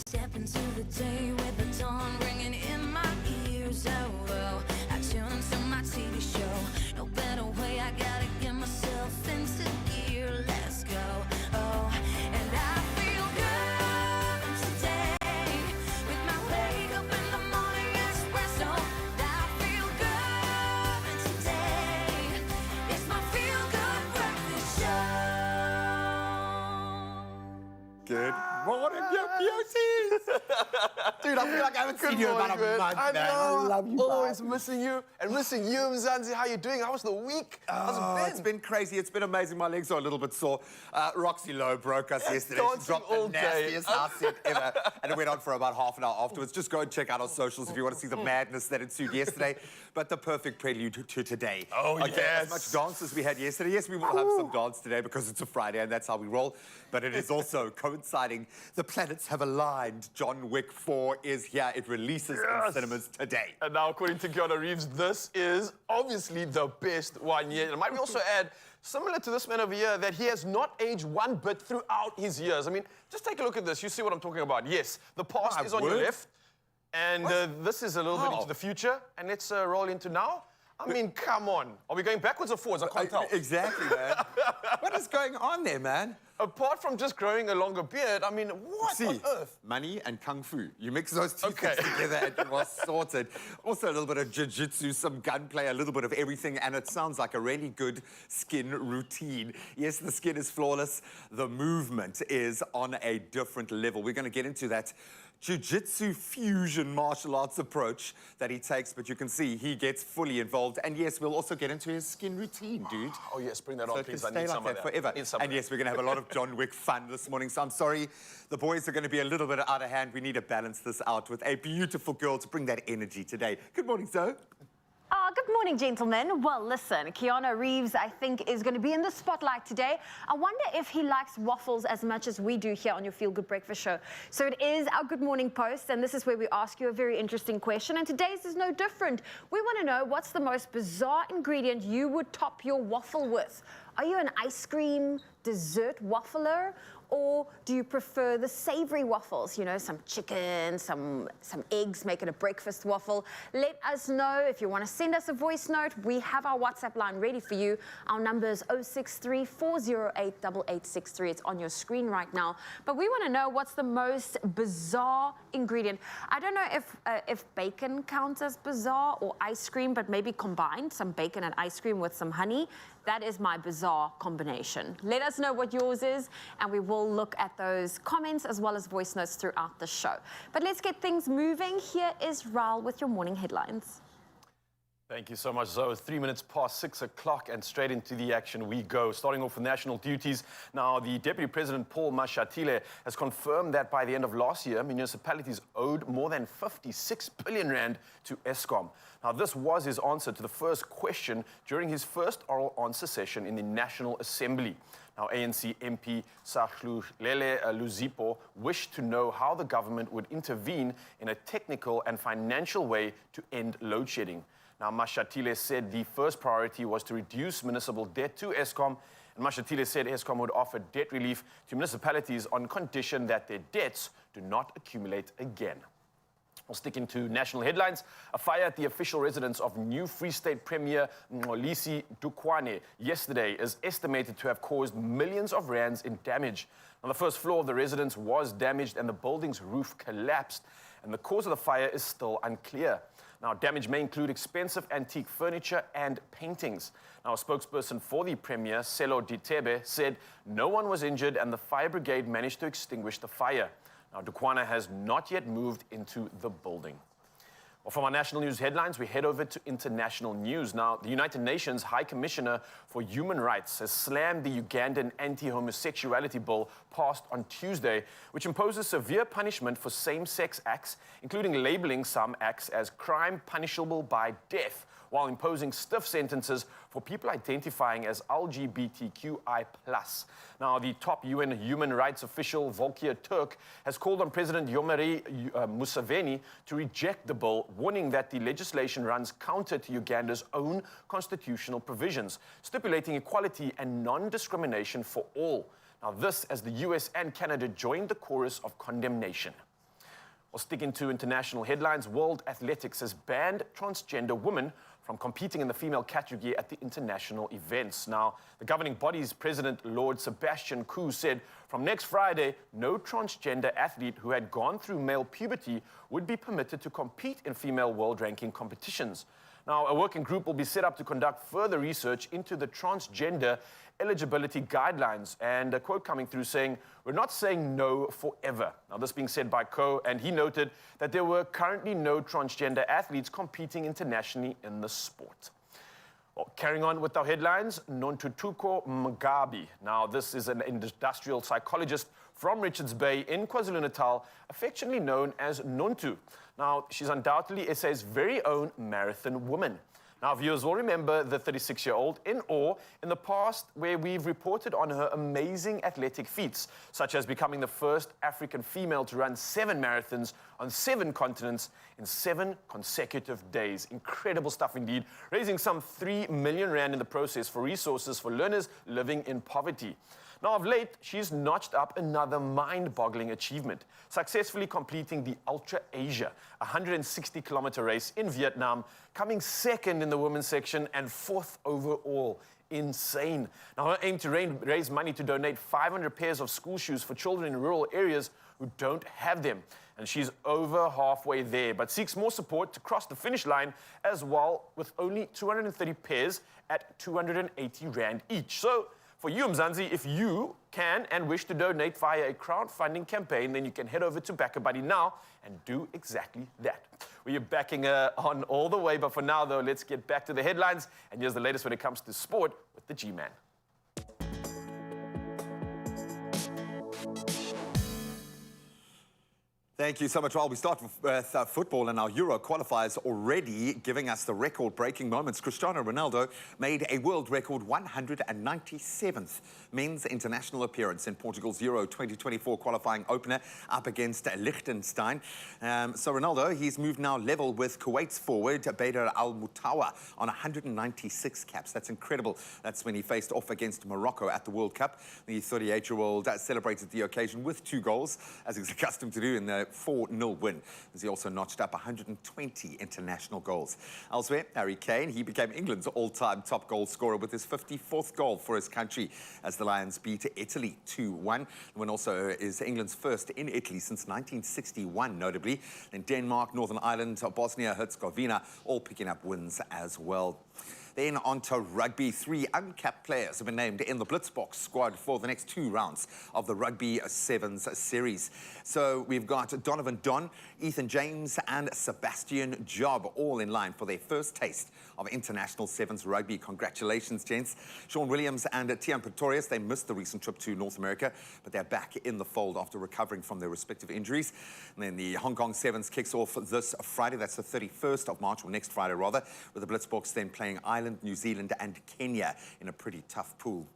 Step into the day with the dawn ringing in my ears. Oh, I tune into my TV show. No better way, I gotta get myself into gear. Let's go. Oh, and I feel good today with my wake up in the morning espresso. I feel good today. It's my feel good breakfast show. Good morning, you beauties! Dude, I feel like I haven't seen you in about a month, I know. man. I love you, Always man. missing you. And missing you, Mzansi. How you doing? How was the week? How's it been? It's been crazy. It's been amazing. My legs are a little bit sore. Roxy Lowe broke us yesterday. She dancing dropped all the day. nastiest house set ever. And it went on for about half an hour afterwards. Just go and check out our socials if you want to see the madness that ensued yesterday. But the perfect prelude to today. Oh, okay, yes. As much dance as we had yesterday. Yes, we will have some dance today because it's a Friday and that's how we roll. But it is also coinciding. The planets have aligned. John Wick 4 is here. It releases in cinemas today. And now, according to Keanu Reeves, this is obviously the best one yet. And might we also add, similar to this man over here, that he has not aged one bit throughout his years. I mean, just take a look at this. You see what I'm talking about. Yes, the past is on your left. And this is a little bit into the future. And let's roll into now. I mean, come on. Are we going backwards or forwards? I can't tell. Exactly, man. What is going on there, man? Apart from just growing a longer beard, I mean, what on earth? Money and kung fu. You mix those two things together and you are sorted. Also a little bit of jiu-jitsu, some gunplay, a little bit of everything, and it sounds like a really good skin routine. Yes, the skin is flawless. The movement is on a different level. We're going to get into that jiu-jitsu fusion martial arts approach that he takes, but you can see he gets fully involved. And yes, we'll also get into his skin routine, dude. Oh yes, bring that on, please. I Stay need like some that of that forever. And yes, we're going to have a lot of John Wick fun this morning. So I'm sorry, the boys are going to be a little bit out of hand. We need to balance this out with a beautiful girl to bring that energy today. Good morning, Zoe. Good morning, gentlemen. Well, listen, Keanu Reeves, I think, is going to be in the spotlight today. I wonder if he likes waffles as much as we do here on your Feel Good Breakfast Show. So it is our Good Morning Post, and this is where we ask you a very interesting question. And today's is no different. We want to know what's the most bizarre ingredient you would top your waffle with. Are you an ice cream dessert waffler? Or do you prefer the savory waffles? You know, some chicken, some eggs, make it a breakfast waffle. Let us know if you want to send us a voice note. We have our WhatsApp line ready for you. Our number is 063 408 8863. It's on your screen right now. But we want to know what's the most bizarre ingredient. I don't know if bacon counts as bizarre or ice cream, but maybe combined, some bacon and ice cream with some honey. That is my bizarre combination. Let us know what yours is, and we will look at those comments as well as voice notes throughout the show. But let's get things moving. Here is Raul with your morning headlines. Thank you so much, Zoe. 3 minutes past 6 o'clock, and straight into the action we go. Starting off with national duties. Now, the Deputy President, Paul Mashatile, has confirmed that by the end of last year, municipalities owed more than 56 billion rand to Eskom. Now, this was his answer to the first question during his first oral answer session in the National Assembly. Now, ANC MP Sahlulele Luzipo wished to know how the government would intervene in a technical and financial way to end load shedding. Now, Mashatile said the first priority was to reduce municipal debt to Eskom, and Mashatile said Eskom would offer debt relief to municipalities on condition that their debts do not accumulate again. Well, sticking to national headlines, a fire at the official residence of new Free State Premier Mxolisi Dukwane yesterday is estimated to have caused millions of rands in damage. Now, the first floor of the residence was damaged and the building's roof collapsed, and the cause of the fire is still unclear. Now, damage may include expensive antique furniture and paintings. Now, a spokesperson for the Premier, Selo Ditebe, said no one was injured and the fire brigade managed to extinguish the fire. Now, Dukwana has not yet moved into the building. Well, from our national news headlines, we head over to international news. Now, the United Nations High Commissioner for Human Rights has slammed the Ugandan anti-homosexuality bill passed on Tuesday, which imposes severe punishment for same-sex acts, including labeling some acts as crime punishable by death, while imposing stiff sentences for people identifying as LGBTQI+. Now, the top UN human rights official, Volker Turk, has called on President Yoweri Museveni to reject the bill, warning that the legislation runs counter to Uganda's own constitutional provisions, stipulating equality and non-discrimination for all. Now, this as the US and Canada joined the chorus of condemnation. Well, sticking to international headlines, World Athletics has banned transgender women from competing in the female category at the international events. Now, the governing body's president, Lord Sebastian Coe, said from next Friday, no transgender athlete who had gone through male puberty would be permitted to compete in female world ranking competitions. Now, a working group will be set up to conduct further research into the transgender eligibility guidelines, and a quote coming through saying, "We're not saying no forever." Now, this being said by Coe, and he noted that there were currently no transgender athletes competing internationally in the sport. Well, carrying on with our headlines, Nontuthuko Mgabi. Now, this is an industrial psychologist from Richards Bay in KwaZulu-Natal, affectionately known as Nontu. Now, she's undoubtedly SA's very own marathon woman. Now, viewers will remember the 36-year-old in awe in the past, where we've reported on her amazing athletic feats, such as becoming the first African female to run 7 marathons on 7 continents in 7 consecutive days. Incredible stuff indeed, raising some 3 million rand in the process for resources for learners living in poverty. Now, of late, she's notched up another mind-boggling achievement, successfully completing the Ultra Asia, a 160-kilometer race in Vietnam, coming second in the women's section and 4th overall. Insane. Now, her aim to raise money to donate 500 pairs of school shoes for children in rural areas who don't have them. And she's over halfway there, but seeks more support to cross the finish line as well, with only 230 pairs at 280 Rand each. So, for you, Mzansi, if you can and wish to donate via a crowdfunding campaign, then you can head over to BackerBuddy now and do exactly that. We are backing on all the way, but for now, though, let's get back to the headlines. And here's the latest when it comes to sport with the G-Man. Thank you so much. Well, we start with football, and our Euro qualifiers already giving us the record-breaking moments. Cristiano Ronaldo made a world record 197th men's international appearance in Portugal's Euro 2024 qualifying opener up against Liechtenstein. So Ronaldo, he's moved now level with Kuwait's forward, Badr Al-Mutawa, on 196 caps. That's incredible. That's when he faced off against Morocco at the World Cup. The 38-year-old celebrated the occasion with 2 goals, as he's accustomed to do in the 4-0 win, as he also notched up 120 international goals. Elsewhere, Harry Kane, he became England's all-time top goal scorer with his 54th goal for his country as the Lions beat Italy 2-1. The win also is England's first in Italy since 1961, notably. Then Denmark, Northern Ireland, Bosnia-Herzegovina, all picking up wins as well. Then on to rugby. 3 uncapped players have been named in the Blitzbox squad for the next 2 rounds of the Rugby Sevens series. So we've got Donovan Don, Ethan James and Sebastian Job all in line for their first taste of international Sevens rugby. Congratulations, gents. Sean Williams and Tian Pretorius, they missed the recent trip to North America, but they're back in the fold after recovering from their respective injuries. And then the Hong Kong Sevens kicks off this Friday. That's the 31st of March, or next Friday rather, with the Blitzbox then playing Ireland, New Zealand and Kenya in a pretty tough pool.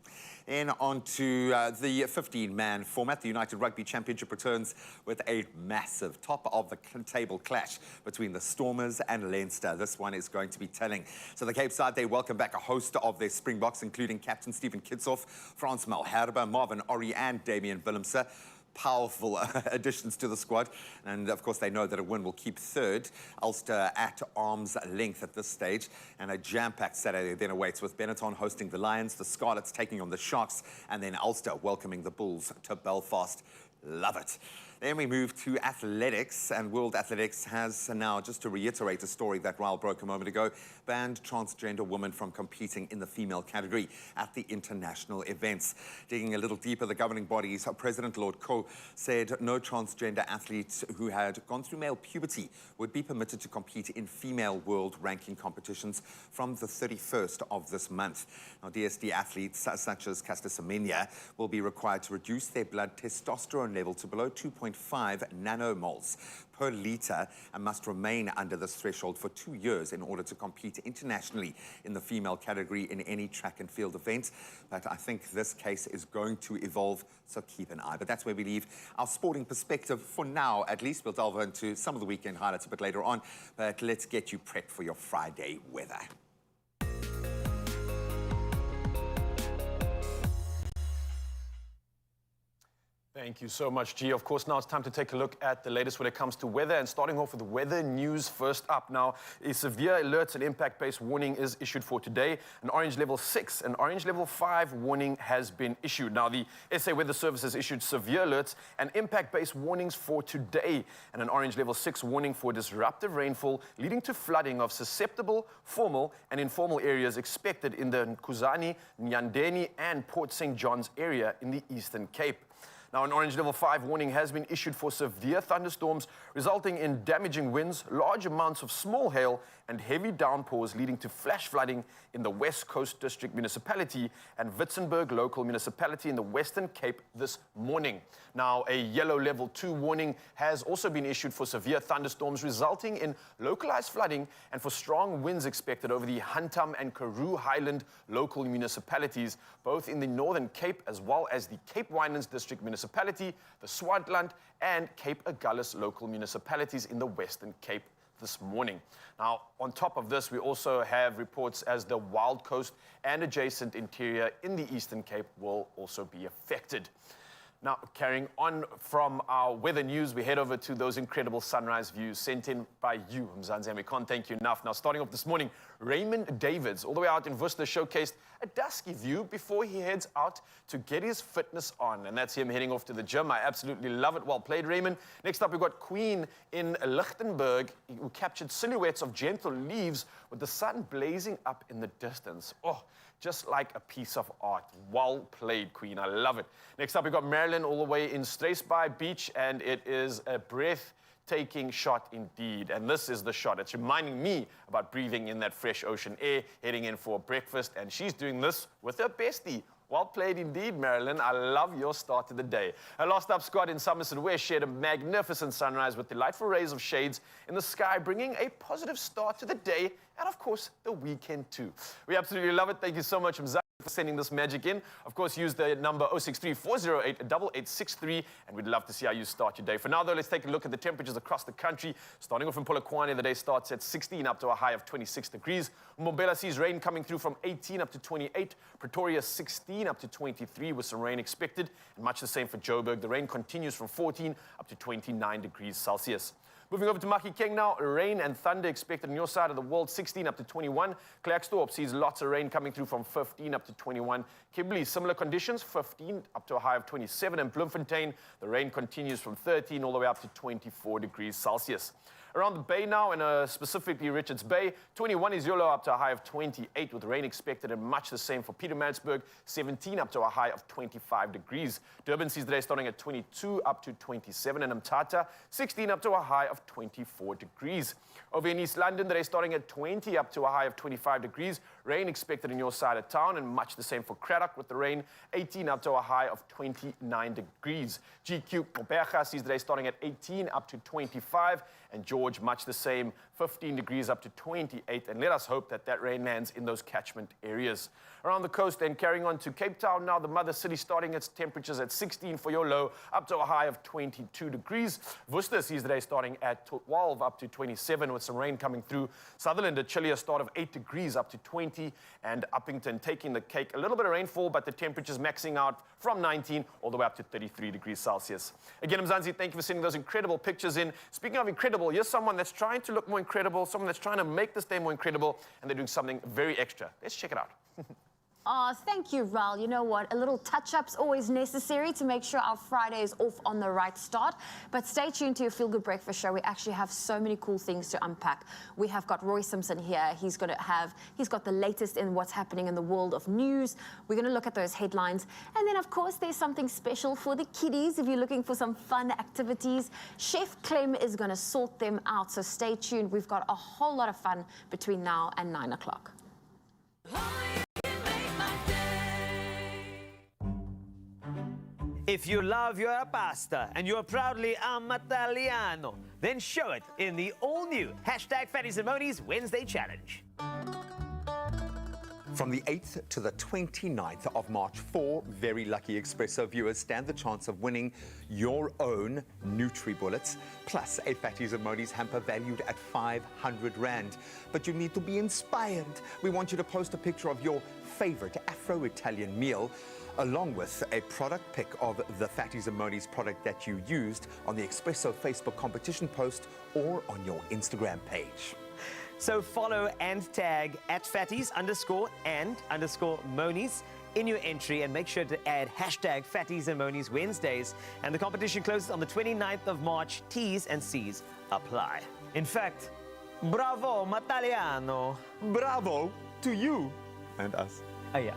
Then on to the 15-man format. The United Rugby Championship returns with a massive top-of-the-table clash between the Stormers and Leinster. This one is going to be telling. So the Cape Side, they welcome back a host of their Springboks, including Captain Stephen Kitsoff, Frans Malherbe, Marvin Ori and Damian Willemse. Powerful additions to the squad, and of course they know that a win will keep third. Ulster at arm's length at this stage, and a jam-packed Saturday then awaits, with Benetton hosting the Lions, the Scarlets taking on the Sharks, and then Ulster welcoming the Bulls to Belfast. Love it. Then we move to athletics, and World Athletics has now, just to reiterate a story that Ryle broke a moment ago, banned transgender women from competing in the female category at the international events. Digging a little deeper, the governing body's President Lord Coe said no transgender athletes who had gone through male puberty would be permitted to compete in female world ranking competitions from the 31st of this month. Now, DSD athletes such as Caster Semenya will be required to reduce their blood testosterone level to below 2.5 nanomoles per litre and must remain under this threshold for 2 years in order to compete internationally in the female category in any track and field event. But I think this case is going to evolve, so keep an eye. But that's where we leave our sporting perspective for now. At least we'll delve into some of the weekend highlights a bit later on. But let's get you prepped for your Friday weather. Thank you so much, G. Of course, now it's time to take a look at the latest when it comes to weather, and starting off with weather news first up. Now, a severe alerts and impact-based warning is issued for today. An orange level 6 and orange level 5 warning has been issued. Now, the SA Weather Service has issued severe alerts and impact-based warnings for today, and an orange level 6 warning for disruptive rainfall leading to flooding of susceptible, formal and informal areas expected in the Nkuzani, Nyandeni and Port St. John's area in the Eastern Cape. Now, an orange level 5 warning has been issued for severe thunderstorms, resulting in damaging winds, large amounts of small hail, and heavy downpours leading to flash flooding in the West Coast District Municipality and Witzenberg Local Municipality in the Western Cape this morning. Now, a yellow level 2 warning has also been issued for severe thunderstorms, resulting in localized flooding and for strong winds expected over the Huntham and Karoo Highland local municipalities, both in the Northern Cape as well as the Cape Winelands District Municipality, the Swartland and Cape Agulhas local municipalities in the Western Cape this morning. Now, on top of this, we also have reports as the Wild Coast and adjacent interior in the Eastern Cape will also be affected. Now, carrying on from our weather news, we head over to those incredible sunrise views sent in by you, Mzansi, and we can't thank you enough. Now, starting off this morning, Raymond Davids, all the way out in Worcester, showcased a dusky view before he heads out to get his fitness on. And that's him heading off to the gym. I absolutely love it. Well played, Raymond. Next up, we've got Queen in Lichtenburg, who captured silhouettes of gentle leaves with the sun blazing up in the distance. Oh, just like a piece of art. Well played, Queen. I love it. Next up, we've got Marilyn all the way in Struisbaai Beach, and it is a breathtaking shot indeed. And this is the shot. It's reminding me about breathing in that fresh ocean air, heading in for breakfast, and she's doing this with her bestie. Well played indeed, Marilyn. I love your start to the day. And last up, Scott in Somerset West shared a magnificent sunrise with delightful rays of shades in the sky, bringing a positive start to the day and, of course, the weekend too. We absolutely love it. Thank you so much, Mzansi, for sending this magic in. Of course, use the number 063-408-8863, and we'd love to see how you start your day. For now, though, let's take a look at the temperatures across the country. Starting off in Polokwane, the day starts at 16 up to a high of 26 degrees. Mbombela sees rain coming through from 18 up to 28. Pretoria 16 up to 23 with some rain expected, and much the same for Joburg. The rain continues from 14 up to 29 degrees Celsius. Moving over to Mahikeng now, rain and thunder expected on your side of the world, 16 up to 21. Klerksdorp sees lots of rain coming through from 15 up to 21. Kimberley, similar conditions, 15 up to a high of 27. And Bloemfontein, the rain continues from 13 all the way up to 24 degrees Celsius. Around the bay now, and specifically Richards Bay, 21 is Yolo up to a high of 28 with rain expected, and much the same for Pietermaritzburg, 17 up to a high of 25 degrees. Durban sees the day starting at 22 up to 27, and Mthatha, 16 up to a high of 24 degrees. Over in East London, the day starting at 20 up to a high of 25 degrees. Rain expected in your side of town, and much the same for Craddock with the rain, 18 up to a high of 29 degrees. GQ Gqeberha sees the day starting at 18 up to 25, and George, much the same, 15 degrees up to 28, and let us hope that that rain lands in those catchment areas. Around the coast and carrying on to Cape Town now, the mother city starting its temperatures at 16 for your low, up to a high of 22 degrees. Worcester sees the day starting at 12 up to 27 with some rain coming through. Sutherland, a chillier start of 8 degrees up to 20, and Uppington taking the cake. A little bit of rainfall, but the temperatures maxing out from 19 all the way up to 33 degrees Celsius. Again, Mzansi, thank you for sending those incredible pictures in. Speaking of incredible, here's someone that's trying to look more incredible, someone that's trying to make this day more incredible, and they're doing something very extra. Let's check it out. Oh, thank you, Ral. You know what? A little touch-up's always necessary to make sure our Friday is off on the right start. But stay tuned to your Feel Good Breakfast show. We actually have so many cool things to unpack. We have got Roy Simpson here. He's got the latest in what's happening in the world of news. We're going to look at those headlines. And then, of course, there's something special for the kiddies. If you're looking for some fun activities, Chef Clem is going to sort them out. So stay tuned. We've got a whole lot of fun between now and 9 o'clock. If you love your pasta and you're proudly Italiano, then show it in the all-new #Fatties and Monies Wednesday Challenge. From the 8th to the 29th of March, 4 very lucky Expresso viewers stand the chance of winning your own Nutri-Bullets, plus a Fatties and Monies hamper valued at 500 Rand. But you need to be inspired. We want you to post a picture of your favorite Afro-Italian meal along with a product pic of the Fatties and Monies product that you used on the Expresso Facebook competition post or on your Instagram page. So follow and tag at fatties_and_monies in your entry, and make sure to add hashtag Fatties and Monies Wednesdays. And the competition closes on the 29th of March. T's and C's apply. In fact, bravo, Mataliano. Bravo to you and us. Oh, yeah.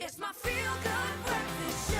It's my feel-good breakfast show.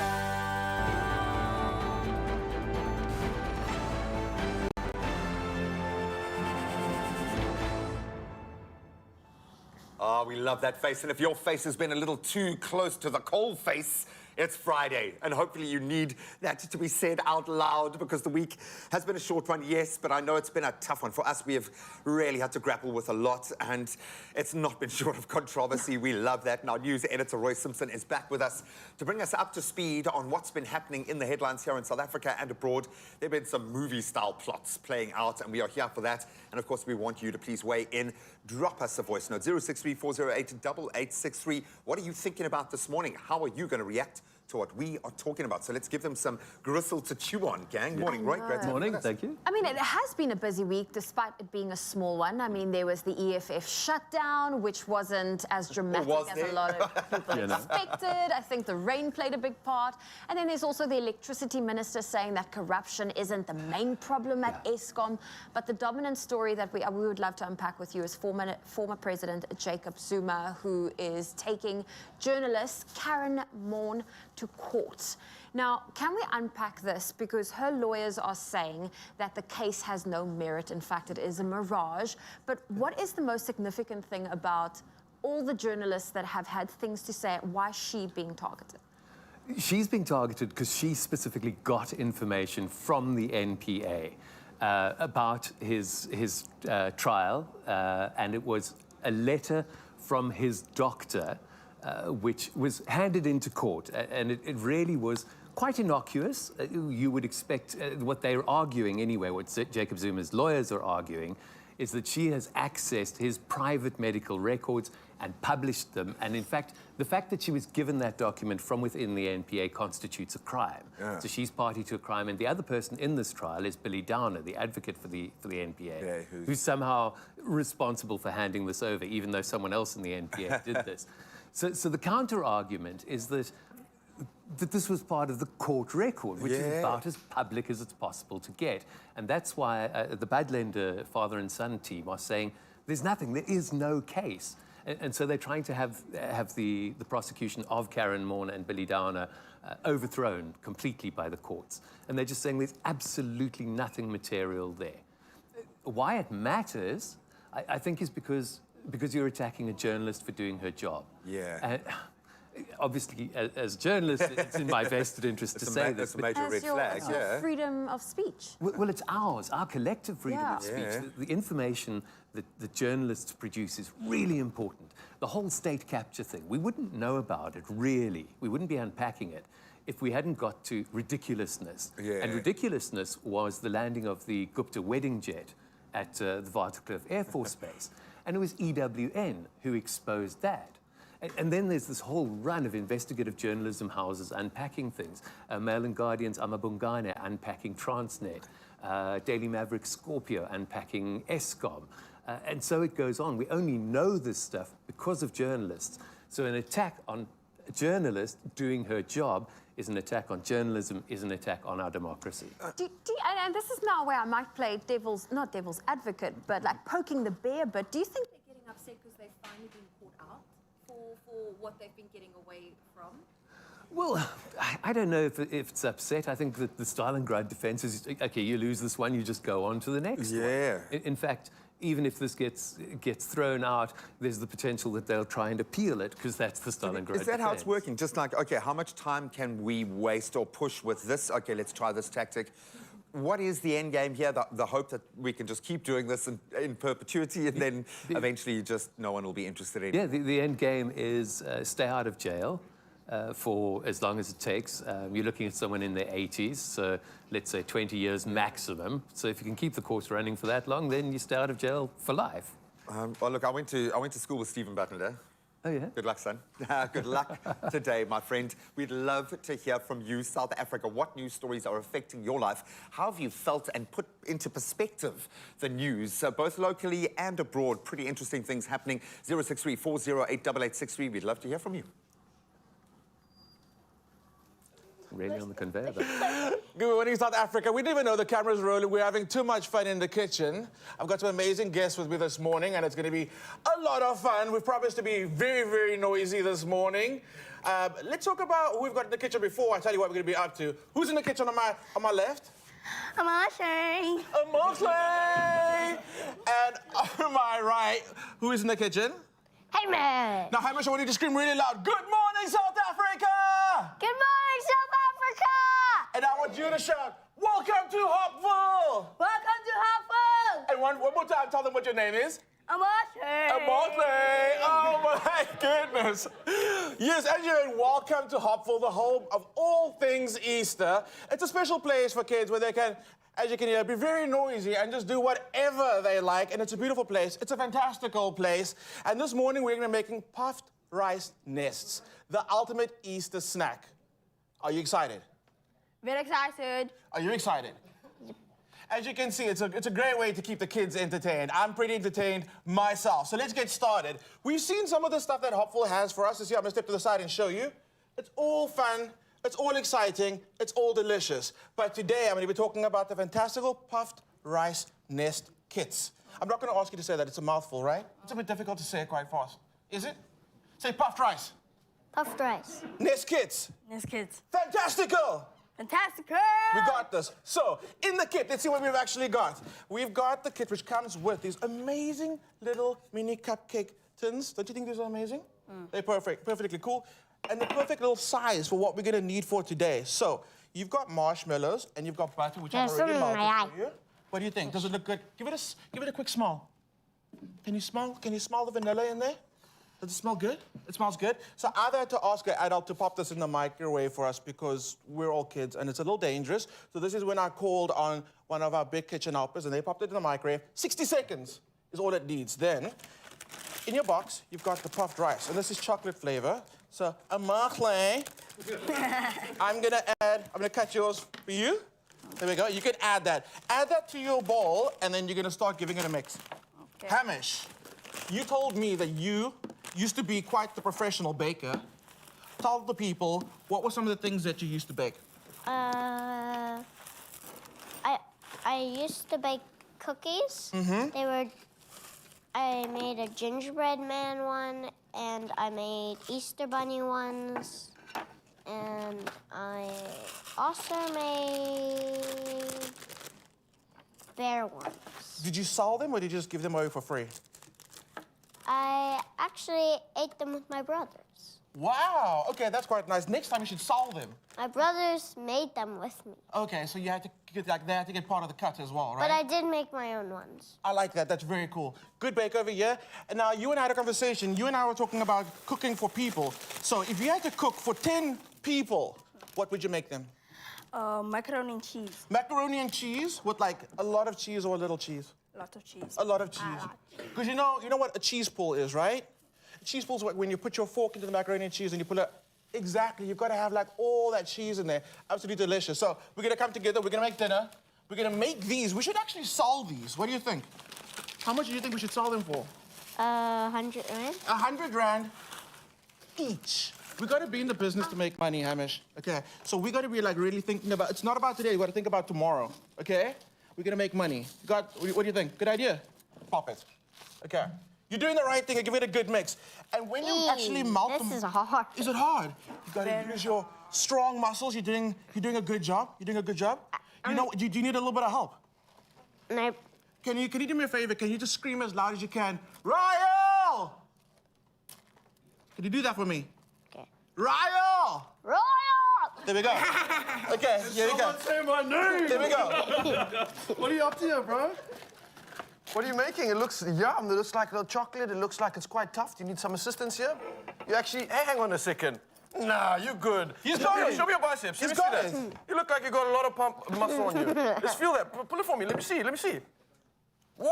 Oh, we love that face. And if your face has been a little too close to the cold face, it's Friday. And hopefully you need that to be said out loud, because the week has been a short one, yes, but I know it's been a tough one. For us, we have really had to grapple with a lot, and it's not been short of controversy. We love that. And our news editor, Roy Simpson, is back with us to bring us up to speed on what's been happening in the headlines here in South Africa and abroad. There have been some movie-style plots playing out, and we are here for that. And of course, we want you to please weigh in. Drop us a voice note, 063-408-8863. What are you thinking about this morning? How are you going to react to what we are talking about? So let's give them some gristle to chew on, gang. Morning, Roy. Great to have you Morning, with us. thank you. I mean, it has been a busy week, despite it being a small one. I mean, there was the EFF shutdown, which wasn't as dramatic was as there? a lot of people You know. expected. I think the rain played a big part. And then there's also the electricity minister saying that corruption isn't the main problem at Eskom. But the dominant story that we would love to unpack with you is former President Jacob Zuma, who is taking journalist Karen Mourn to court. Now, can we unpack this? Because her lawyers are saying that the case has no merit. In fact, it is a mirage. But what is the most significant thing about all the journalists that have had things to say? Why is she being targeted? She's being targeted because she specifically got information from the NPA about his trial, and it was a letter from his doctor, which was handed into court, and it really was quite innocuous. You would expect what they're arguing anyway, what Jacob Zuma's lawyers are arguing, is that she has accessed his private medical records and published them. And in fact, the fact that she was given that document from within the NPA constitutes a crime. Yeah. So she's party to a crime. And the other person in this trial is Billy Downer, the advocate for the NPA, who's somehow responsible for handing this over, even though someone else in the NPA did this. So the counter argument is that this was part of the court record, which is about as public as it's possible to get. And that's why the Badlander father and son team are saying, there's nothing, there is no case. And so they're trying to have the prosecution of Karen Moore and Billy Downer overthrown completely by the courts. And they're just saying there's absolutely nothing material there. Why it matters, I think, is because you're attacking a journalist for doing her job. Yeah. Obviously, as journalists, it's in my vested interest to say this. It's a major red flag, your freedom of speech. Well, it's ours, our collective freedom of speech. The information that the journalists produce is really important. The whole state capture thing, we wouldn't know about it, really. We wouldn't be unpacking it if we hadn't got to ridiculousness. And ridiculousness was the landing of the Gupta wedding jet at the Waterkloof Air Force Base. And it was EWN who exposed that. And then there's this whole run of investigative journalism houses unpacking things. Mail and Guardian's Amabungane unpacking Transnet. Daily Maverick Scorpio unpacking Eskom. And so it goes on. We only know this stuff because of journalists. So an attack on a journalist doing her job is an attack on journalism, is an attack on our democracy. And this is now where I might play not devil's advocate, but like poking the bear. But do you think they're getting upset because they've finally been caught out for what they've been getting away from? Well, I don't know if it's upset. I think that the Stalingrad defense is, okay, you lose this one, you just go on to the next one. In fact, even if this gets thrown out, there's the potential that they'll try and appeal it, because that's the Stalingrad defense. Is that how it's working? Just like, okay, how much time can we waste or push with this? Okay, let's try this tactic. What is the end game here? The hope that we can just keep doing this in perpetuity, and then eventually just no one will be interested in it? Yeah, the end game is stay out of jail for as long as it takes. You're looking at someone in their 80s, so let's say 20 years maximum. So if you can keep the course running for that long, then you stay out of jail for life. Well, look, I went to school with Stephen Battenler. Oh, yeah? Good luck, son. Good luck today, my friend. We'd love to hear from you, South Africa. What news stories are affecting your life? How have you felt and put into perspective the news, both locally and abroad? Pretty interesting things happening. 063 408 8863. We'd love to hear from you. Really on the conveyor belt. Good morning, South Africa. We didn't even know the camera's rolling. We're having too much fun in the kitchen. I've got some amazing guests with me this morning, and it's going to be a lot of fun. We've promised to be very, very noisy this morning. Let's talk about who we've got in the kitchen before I tell you what we're going to be up to. Who's in the kitchen on my left? I'm Ashley. I'm Mosley. And on my right, who is in the kitchen? Hey, man. Now, Hamish, I want you to scream really loud. Good morning, South Africa! Good morning, South Africa. And I want you to shout, welcome to Hopville! Welcome to Hartford. And one more time, tell them what your name is. I'm Ashley. Mosley! Oh, my goodness. Yes, as you heard, welcome to Hopville, the home of all things Easter. It's a special place for kids where they can, as you can hear, be very noisy and just do whatever they like. And it's a beautiful place. It's a fantastical place. And this morning, we're going to be making puffed rice nests, the ultimate Easter snack. Are you excited? Very excited. Are you excited? As you can see, it's a great way to keep the kids entertained. I'm pretty entertained myself. So let's get started. We've seen some of the stuff that Hopville has for us. You see, I'm going to step to the side and show you. It's all fun. It's all exciting. It's all delicious. But today, I'm going to be talking about the fantastical puffed rice nest kits. I'm not going to ask you to say that. It's a mouthful, right? It's a bit difficult to say it quite fast. Is it? Say puffed rice. Puffed rice. Nest kits. Nest kids. Fantastical. Fantastical. We got this. So, in the kit, let's see what we've actually got. We've got the kit which comes with these amazing little mini cupcake tins. Don't you think these are amazing? They're perfect, perfectly cool. and the perfect little size for what we're gonna need for today. So, you've got marshmallows and you've got butter, which I've There's already some in my melted for you. What do you think? Does it look good? Give it a quick smell. Can you smell the vanilla in there? Does it smell good? It smells good. So I either had to ask an adult to pop this in the microwave for us because we're all kids and it's a little dangerous. So this is when I called on one of our big kitchen helpers and they popped it in the microwave. 60 seconds is all it needs. Then, in your box, you've got the puffed rice, and this is chocolate flavor. So, Amarle, I'm gonna cut yours for you. There we go. You can add that. Add that to your bowl, and then you're gonna start giving it a mix. Okay. Hamish, you told me that you used to be quite the professional baker. Tell the people, what were some of the things that you used to bake? I used to bake cookies. I made a gingerbread man one, and I made Easter bunny ones, and I also made bear ones. Did you sell them, or did you just give them away for free? I actually ate them with my brothers. Wow, okay, that's quite nice. Next time you should sell them. My brothers made them with me. Okay, so you had to get, they had to get part of the cut as well, right? But I did make my own ones. I like that. That's very cool. Good bake over here. And now you and I had a conversation. You and I were talking about cooking for people. So if you had to cook for 10 people, what would you make them? Macaroni and cheese. Macaroni and cheese with like a lot of cheese or a little cheese? Lots of cheese. A lot of cheese. Because you know what a cheese pull is, right? A cheese pull is when you put your fork into the macaroni and cheese and you pull it. Exactly. You've got to have like all that cheese in there. Absolutely delicious. So we're going to come together. We're going to make dinner. We're going to make these. We should actually sell these. What do you think? How much do you think we should sell them for? 100 rand. 100 rand each. We got to be in the business to make money, Hamish. Okay. So we got to be like really thinking about. It's not about today. We got to think about tomorrow. Okay. We're going to make money. What do you think? Good idea? Pop it. Okay. You're doing the right thing and give it a good mix. And when you actually melt them... This is hard. Is it hard? You gotta use your strong muscles. You're doing a good job. You're doing a good job. You know, do you need a little bit of help? Nope. Can you do me a favor? Can you just scream as loud as you can? Ryle! Can you do that for me? Okay. Ryle! Royal! There we go. Okay, here we go. Say my name! There we go. What are you up to here, bro? What are you making? It looks yum. It looks like a little chocolate. It looks like it's quite tough. Do you need some assistance here? You actually... Hey, hang on a second. Nah, you're good. He's got it. Show me your biceps. He's Let me got see it. that. You look like you got a lot of muscle on you. Let's feel that. Pull it for me. Let me see. Let me see. Whoa!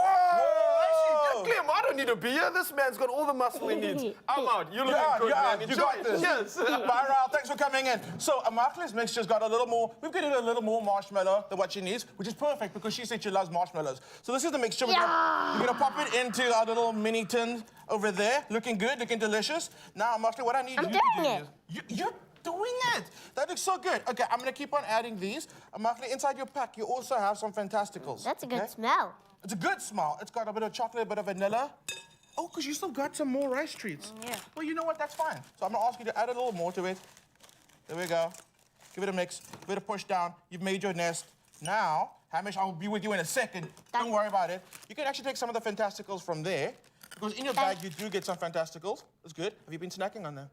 Actually, Clem, I don't need to be here. This man's got all the muscle he needs. I'm out. You're looking good, man. You Enjoy got it. this. Yes. Bye, Ryle. Thanks for coming in. So, Amarle's mixture's got a little more, we've given it a little more marshmallow than what she needs, which is perfect because she said she loves marshmallows. So this is the mixture. We're gonna pop it into our little mini tin over there. Looking good, looking delicious. Now, Amarle, what I need you to do is... You're doing it. That looks so good. Okay, I'm gonna keep on adding these. Amarle, inside your pack, you also have some Fantasticals. That's a good smell. It's a good smell. It's got a bit of chocolate, a bit of vanilla. Oh, because you still got some more rice treats. Yeah. Well, you know what? That's fine. So I'm going to ask you to add a little more to it. There we go. Give it a mix. Give it a push down. You've made your nest. Now, Hamish, I'll be with you in a second. Don't worry about it. You can actually take some of the Fantasticals from there. Because in your bag, you do get some Fantasticals. It's good. Have you been snacking on them?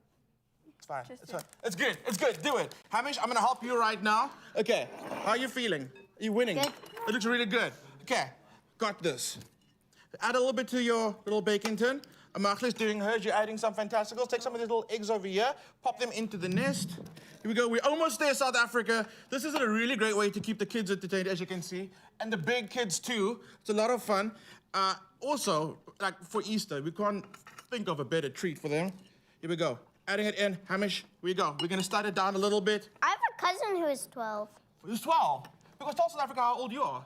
It's fine. It's fine. It's good. It's good. Do it. Hamish, I'm going to help you right now. Okay. How are you feeling? Are you winning? Good. It looks really good. Okay. Got this. Add a little bit to your little baking tin. Amarle's doing hers. You're adding some Fantasticals. Take some of these little eggs over here. Pop them into the nest. Here we go. We're almost there, South Africa. This is a really great way to keep the kids entertained, as you can see. And the big kids, too. It's a lot of fun. Also, like for Easter, we can't think of a better treat for them. Here we go. Adding it in. Hamish, here we go. We're going to start it down a little bit. I have a cousin who is 12. Who's 12? Because tell South Africa how old you are.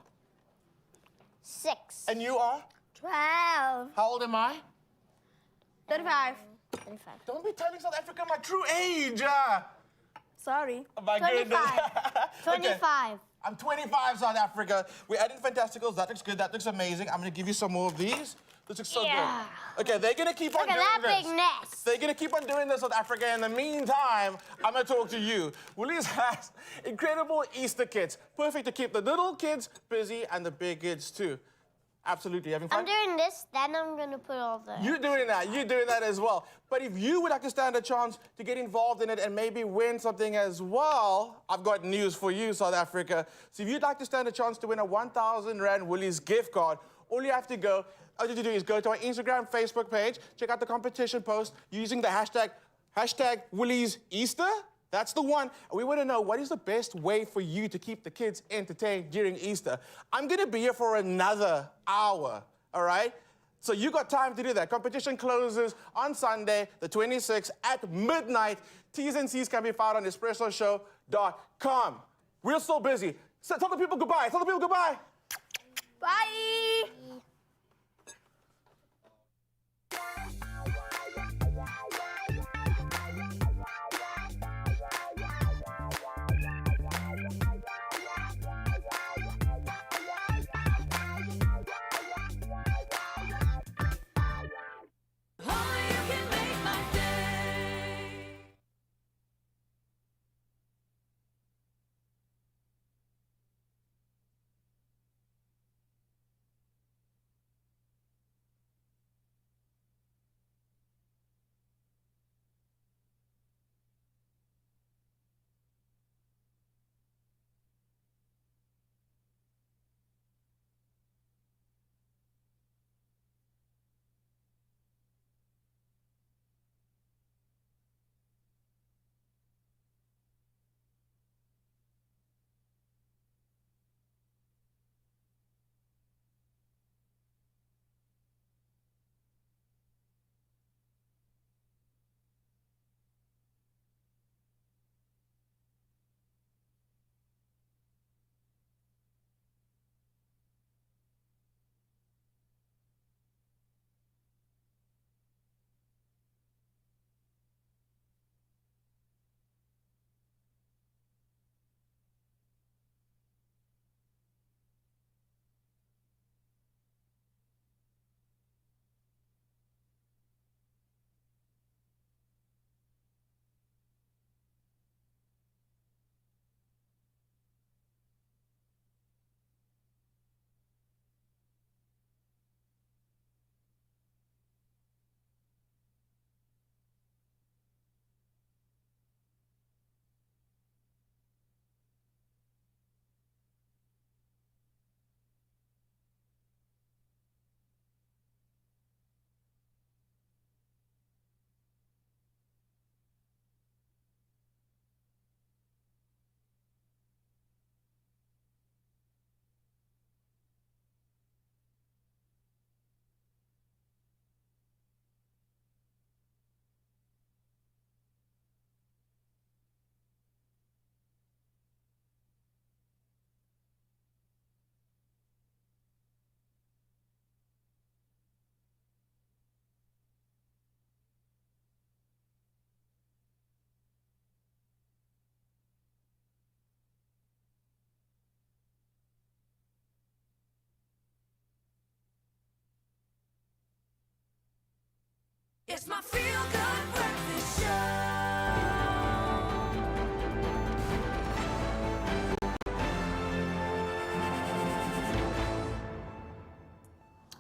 6. And you are? 12. How old am I? 35. 25. Don't be telling South Africa my true age. Sorry. Oh, my 25. goodness. 25. I'm 25, South Africa. We're adding Fantasticals. That looks good. That looks amazing. I'm going to give you some more of these. This looks so Yeah. good. Okay, they're going to keep on Look at doing that this. big nest. They're going to keep on doing this, South Africa. In the meantime, I'm going to talk to you. Woolies has incredible Easter kits. Perfect to keep the little kids busy and the big kids, too. Absolutely. Having fun? I'm doing this, then I'm going to put all the... You're doing that as well. But if you would like to stand a chance to get involved in it and maybe win something as well, I've got news for you, South Africa. So if you'd like to stand a chance to win a 1,000 Rand Woolies gift card, all you have to do is go to our Instagram, Facebook page, check out the competition post using the hashtag Woolies Easter. That's the one. We want to know what is the best way for you to keep the kids entertained during Easter. I'm going to be here for another hour, all right? So you got time to do that. Competition closes on Sunday, the 26th at midnight. T's and C's can be found on expressoshow.com. We're so busy. So tell the people goodbye. Tell the people goodbye. Bye. Only you can make my day. It's my feel-good breakfast show.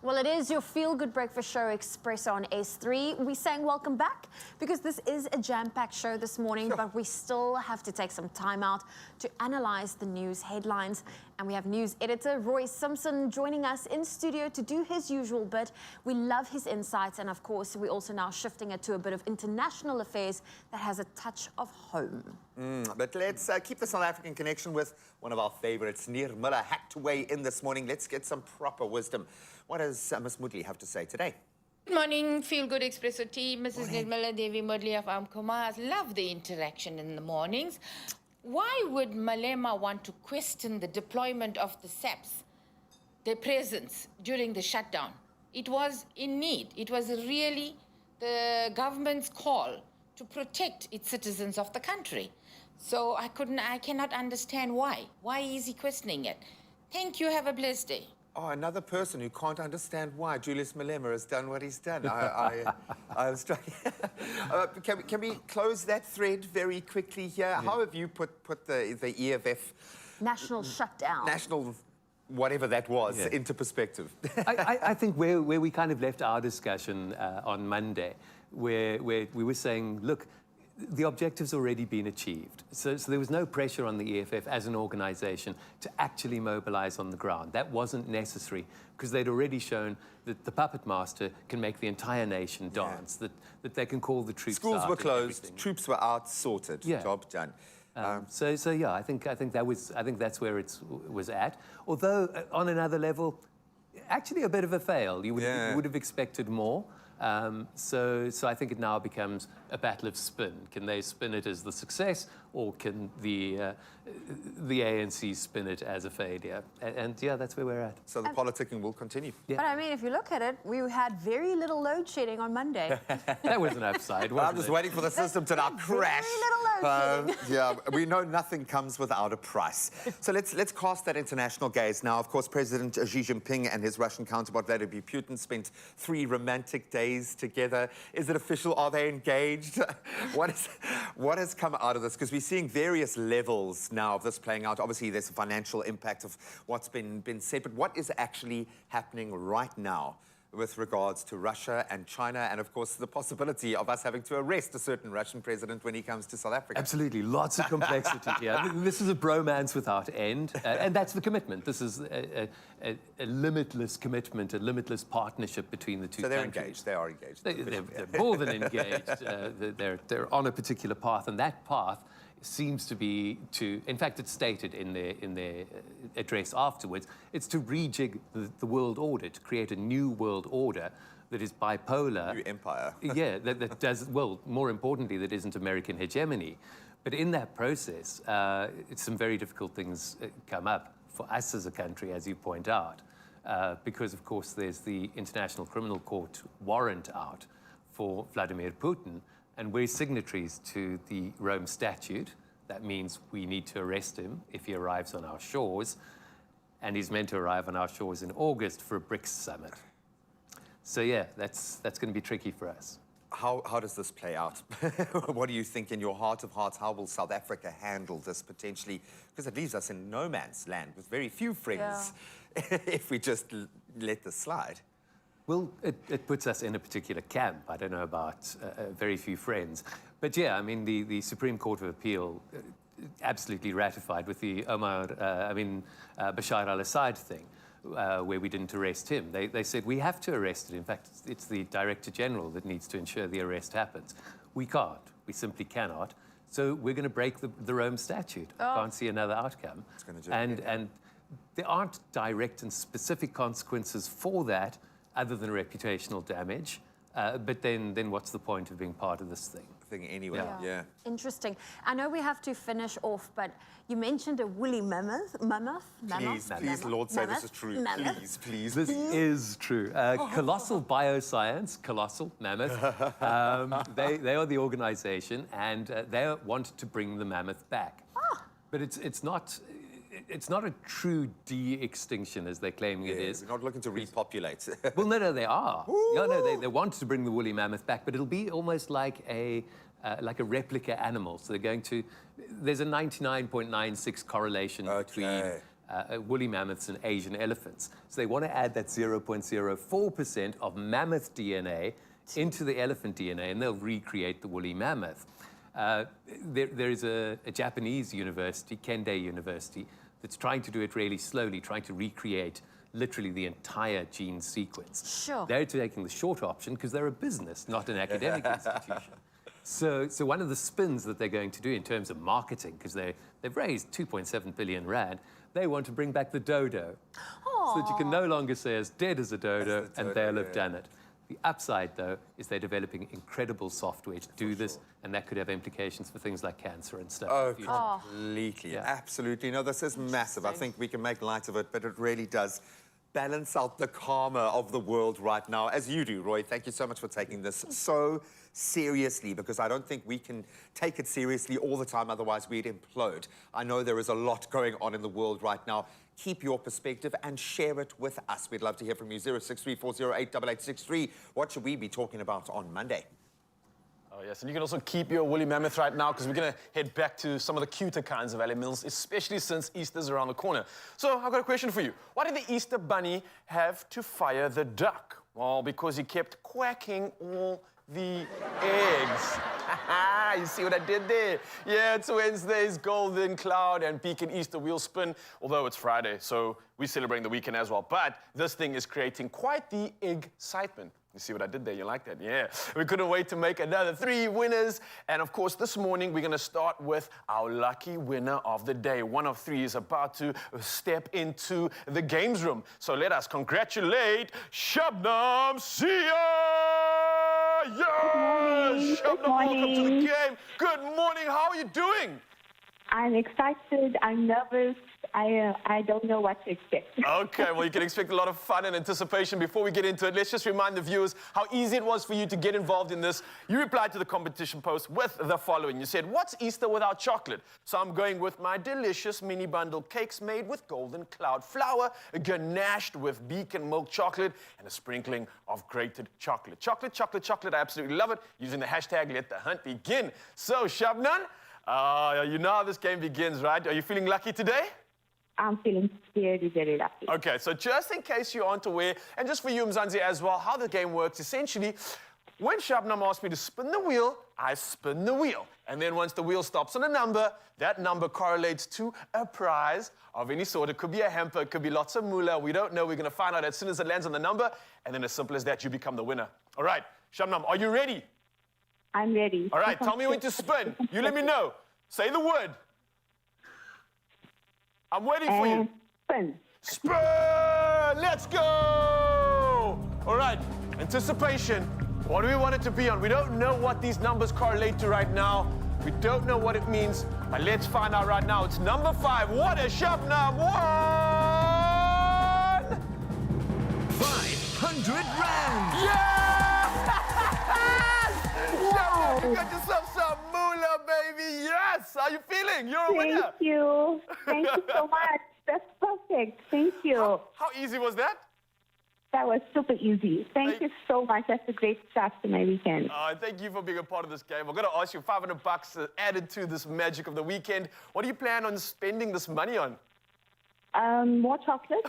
Well, it is your feel-good breakfast show, Expresso on S3. We sang welcome back because this is a jam-packed show this morning, but we still have to take some time out to analyze the news headlines. And we have news editor Roy Simpson joining us in studio to do his usual bit. We love his insights, and of course, we're also now shifting it to a bit of international affairs that has a touch of home. But let's keep the South African connection with one of our favorites, Neer Miller, hacked away in this morning. Let's get some proper wisdom. What does Ms. Moodley have to say today? Good morning, Feel Good Expresso team. Mrs. Nirmala Devi Moodley of Amkoma. I love the interaction in the mornings. Why would Malema want to question the deployment of the SAPs, their presence during the shutdown? It was in need. It was really the government's call to protect its citizens of the country. So I cannot understand why. Why is he questioning it? Thank you. Have a blessed day. Oh, another person who can't understand why Julius Malema has done what he's done. I was trying. Can we close that thread very quickly here? How have you put the EFF National shutdown. national whatever that was, Yeah. into perspective. I think where we kind of left our discussion on Monday, where we were saying, look, the objective's already been achieved. So there was no pressure on the EFF as an organization to actually mobilize on the ground. That wasn't necessary because they'd already shown that the puppet master can make the entire nation dance, that they can call the troops Schools out were and closed, everything. troops were out, sorted, Yeah. job done. So yeah, I think that's where it was at. Although on another level, actually a bit of a fail. You would have expected more. So I think it now becomes a battle of spin. Can they spin it as the success, or can the ANC spin it as a failure? And yeah, that's where we're at. So the politicking will continue. But I mean, if you look at it, we had very little load shedding on Monday. That was an upside, I'm wasn't just it? waiting for the system to now crash. little load Yeah, we know nothing comes without a price. So let's cast that international gaze now. Of course, President Xi Jinping and his Russian counterpart Vladimir Putin spent 3 romantic days together. Is it official? Are they engaged? What has come out of this? Because we're seeing various levels now of this playing out. Obviously, there's a financial impact of what's been said, but what is actually happening right now with regards to Russia and China, and of course the possibility of us having to arrest a certain Russian president when he comes to South Africa? Absolutely, lots of complexity here. This is a bromance without end, and that's the commitment. This is a limitless commitment, a limitless partnership between the two So they're countries. engaged, they are engaged. They're more than engaged. They're on a particular path, and that path seems to be in fact, it's stated in their address afterwards, it's to rejig the world order, to create a new world order that is bipolar. New empire. Yeah, that does, well, more importantly, that isn't American hegemony. But in that process, some very difficult things come up for us as a country, as you point out, because, of course, there's the International Criminal Court warrant out for Vladimir Putin, and we're signatories to the Rome Statute. That means we need to arrest him if he arrives on our shores, and he's meant to arrive on our shores in August for a BRICS summit. So yeah, that's going to be tricky for us. How does this play out? What do you think in your heart of hearts? How will South Africa handle this potentially? Because it leaves us in no man's land with very few friends if we just let this slide. Well, it puts us in a particular camp. I don't know about very few friends. But yeah, I mean, the Supreme Court of Appeal absolutely ratified with the Bashar al-Assad thing, where we didn't arrest him. They said we have to arrest it. In fact, it's the Director General that needs to ensure the arrest happens. We can't. We simply cannot. So we're going to break the Rome Statute. I can't see another outcome. And there aren't direct and specific consequences for that, other than reputational damage. But then what's the point of being part of this thing? Anyway, yeah. Interesting. I know we have to finish off, but you mentioned a woolly mammoth. Please, Lord, say this is true. Please. This is true. Colossal Bioscience, Colossal Mammoth, they are the organization, and they want to bring the mammoth back. But it's not a true de-extinction as they're claiming it is. We're not looking to repopulate. Well, no, they are. Yeah, no, they want to bring the woolly mammoth back, but it'll be almost like a replica animal. So they're going to. There's a 99.96 correlation between woolly mammoths and Asian elephants. So they want to add that 0.04% of mammoth DNA into the elephant DNA, and they'll recreate the woolly mammoth. There is a Japanese university, Kendai University, that's trying to do it really slowly, trying to recreate literally the entire gene sequence. Sure. They're taking the short option because they're a business, not an academic institution. So one of the spins that they're going to do in terms of marketing, because they've raised 2.7 billion rand, they want to bring back the dodo. So that you can no longer say as dead as a dodo, and they'll have done it. The upside, though, is they're developing incredible software to do this, and that could have implications for things like cancer and stuff. Oh, in the future. completely. Yeah. Absolutely. No, this is massive. I think we can make light of it, but it really does balance out the karma of the world right now, as you do, Roy. Thank you so much for taking this so seriously, because I don't think we can take it seriously all the time, otherwise we'd implode. I know there is a lot going on in the world right now. Keep your perspective and share it with us. We'd love to hear from you. 063 408 8863. What should we be talking about on Monday? Oh, yes, and you can also keep your woolly mammoth right now because we're going to head back to some of the cuter kinds of animals, especially since Easter's around the corner. So I've got a question for you. Why did the Easter bunny have to fire the duck? Well, because he kept quacking all the eggs. You see what I did there? Yeah, it's Wednesday's Golden Cloud and Beacon Easter wheel spin, although it's Friday, so we're celebrating the weekend as well. But this thing is creating quite the excitement. You see what I did there? You like that? Yeah. We couldn't wait to make another 3 winners. And of course, this morning, we're going to start with our lucky winner of the day. One of 3 is about to step into the games room. So let us congratulate Shabnam Sia! Yes! Shabnam, welcome to the game. Good morning. How are you doing? I'm excited. I'm nervous. I don't know what to expect. Okay, well, you can expect a lot of fun and anticipation. Before we get into it, let's just remind the viewers how easy it was for you to get involved in this. You replied to the competition post with the following. You said, what's Easter without chocolate? So I'm going with my delicious mini bundle cakes made with golden cloud flour, ganache with beacon milk chocolate, and a sprinkling of grated chocolate. Chocolate, chocolate, chocolate. I absolutely love it. Using the hashtag, let the hunt begin. So, Shabnan, you know how this game begins, right? Are you feeling lucky today? I'm feeling very, very lucky. Okay, so just in case you aren't aware, and just for you, Mzansi, as well, how the game works, essentially, when Shabnam asks me to spin the wheel, I spin the wheel. And then once the wheel stops on a number, that number correlates to a prize of any sort. It could be a hamper, it could be lots of moolah. We don't know. We're going to find out as soon as it lands on the number. And then as simple as that, you become the winner. All right, Shabnam, are you ready? I'm ready. All right, tell me when to spin. You let me know. Say the word. I'm waiting for you. Spin. Spin! Let's go! All right, anticipation. What do we want it to be on? We don't know what these numbers correlate to right now. We don't know what it means, but let's find out right now. It's number 5. What a Shabnam! 500 rand! Yeah! Shabnam, you got yourself some moolah, baby. Yes! How you feeling? You're a winner. Thank you. Thank you so much. That's perfect. Thank you. How easy was that? That was super easy. Thank you so much. That's a great start to my weekend. Thank you for being a part of this game. I'm going to ask you $500 added to this magic of the weekend. What do you plan on spending this money on? More chocolate.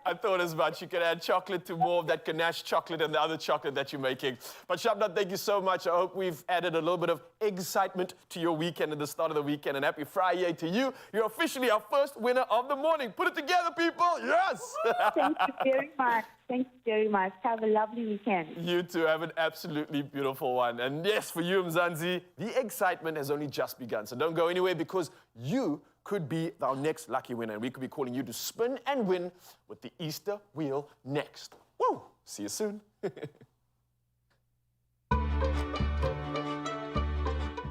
I thought as much. You can add chocolate to more of that ganache chocolate and the other chocolate that you're making. But Shabnam, thank you so much. I hope we've added a little bit of excitement to your weekend and the start of the weekend. And happy Friday to you. You're officially our first winner of the morning. Put it together, people. Yes! Thank you very much. Thank you very much. Have a lovely weekend. You too. Have an absolutely beautiful one. And yes, for you, Mzansi, the excitement has only just begun. So don't go anywhere because you could be our next lucky winner. And we could be calling you to spin and win with the Easter wheel next. Woo! See you soon.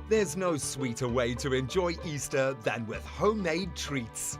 There's no sweeter way to enjoy Easter than with homemade treats.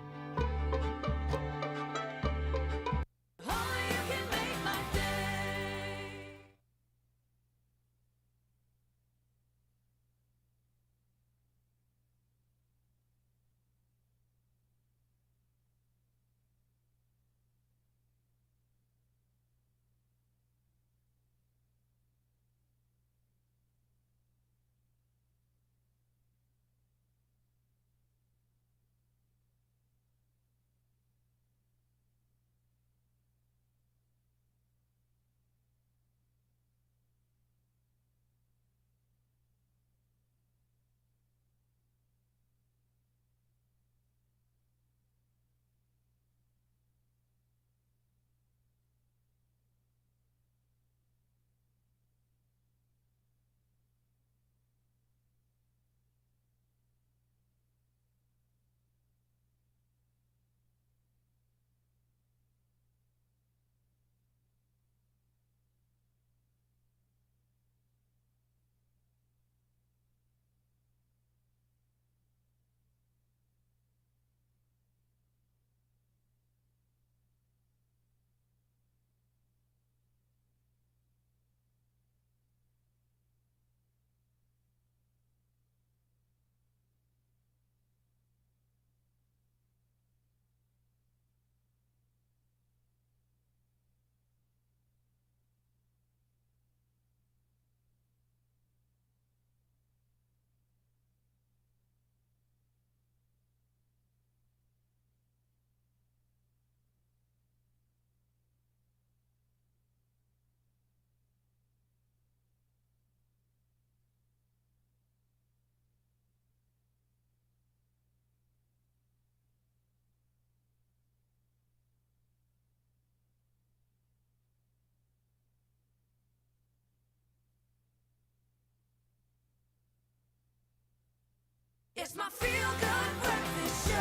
It's my feel-good breakfast show.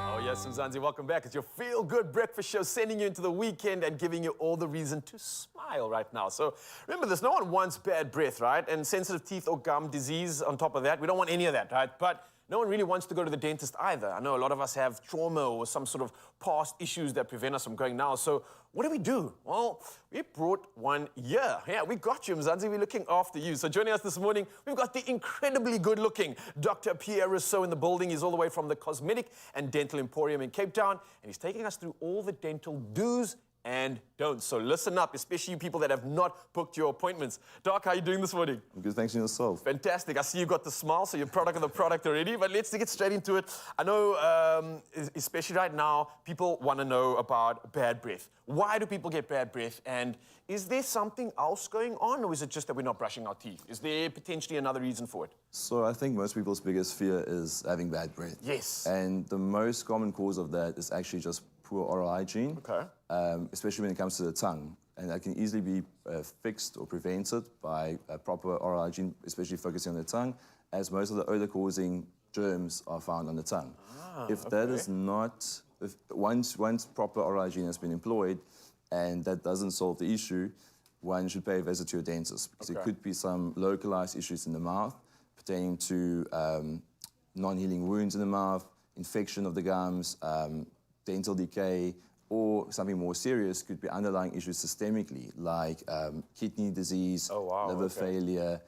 Oh, yes, Mzansi, welcome back. It's your feel-good breakfast show, sending you into the weekend and giving you all the reason to smile right now. So remember this, no one wants bad breath, right? And sensitive teeth or gum disease on top of that. We don't want any of that, right? But no one really wants to go to the dentist either. I know a lot of us have trauma or some sort of past issues that prevent us from going now. So what do? Well, we brought one here. Yeah, we got you, Mzansi. We're looking after you. So joining us this morning, we've got the incredibly good-looking Dr. Pierre Rousseau in the building. He's all the way from the Cosmetic and Dental Emporium in Cape Town, and he's taking us through all the dental do's and don'ts. So listen up, especially you people that have not booked your appointments. Doc, how are you doing this morning? I'm good, thanks to yourself. Fantastic. I see you got the smile, so you're product of the product already. But let's get straight into it. I know, especially right now, people want to know about bad breath. Why do people get bad breath? And is there something else going on, or is it just that we're not brushing our teeth? Is there potentially another reason for it? So I think most people's biggest fear is having bad breath. Yes. And the most common cause of that is actually just poor oral hygiene, especially when it comes to the tongue. And that can easily be fixed or prevented by proper oral hygiene, especially focusing on the tongue, as most of the odor-causing germs are found on the tongue. If that is not, once proper oral hygiene has been employed and that doesn't solve the issue, one should pay a visit to your dentist, because there could be some localized issues in the mouth pertaining to non-healing wounds in the mouth, infection of the gums, dental decay, or something more serious could be underlying issues systemically, like kidney disease, liver failure,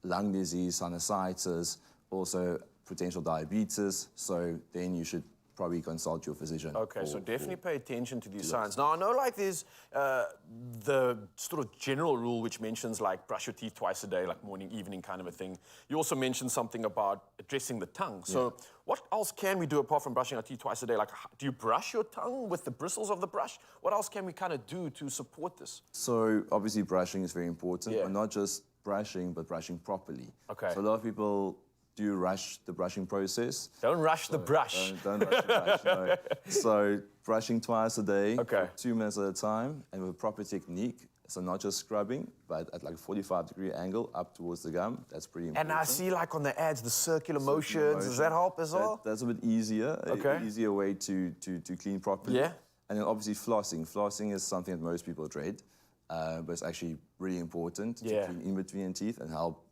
lung disease, sinusitis, also potential diabetes. So then you should probably consult your physician. Okay, so definitely pay attention to these signs. Now, I know like there's the sort of general rule which mentions like brush your teeth twice a day, like morning, evening kind of a thing. You also mentioned something about addressing the tongue. So what else can we do apart from brushing our teeth twice a day? Like, do you brush your tongue with the bristles of the brush? What else can we kind of do to support this? So obviously brushing is very important, but not just brushing, but brushing properly. Okay. So a lot of people do rush the brushing process. Don't rush the brush. Don't rush the brush, no. So brushing twice a day, 2 minutes at a time, and with a proper technique. So not just scrubbing, but at like a 45-degree angle up towards the gum. That's pretty important. And I see like on the ads, the circular motions. Does that help as well? That's a bit easier. An easier way to clean properly. Yeah. And then obviously flossing. Flossing is something that most people dread, but it's actually really important to clean in between teeth and help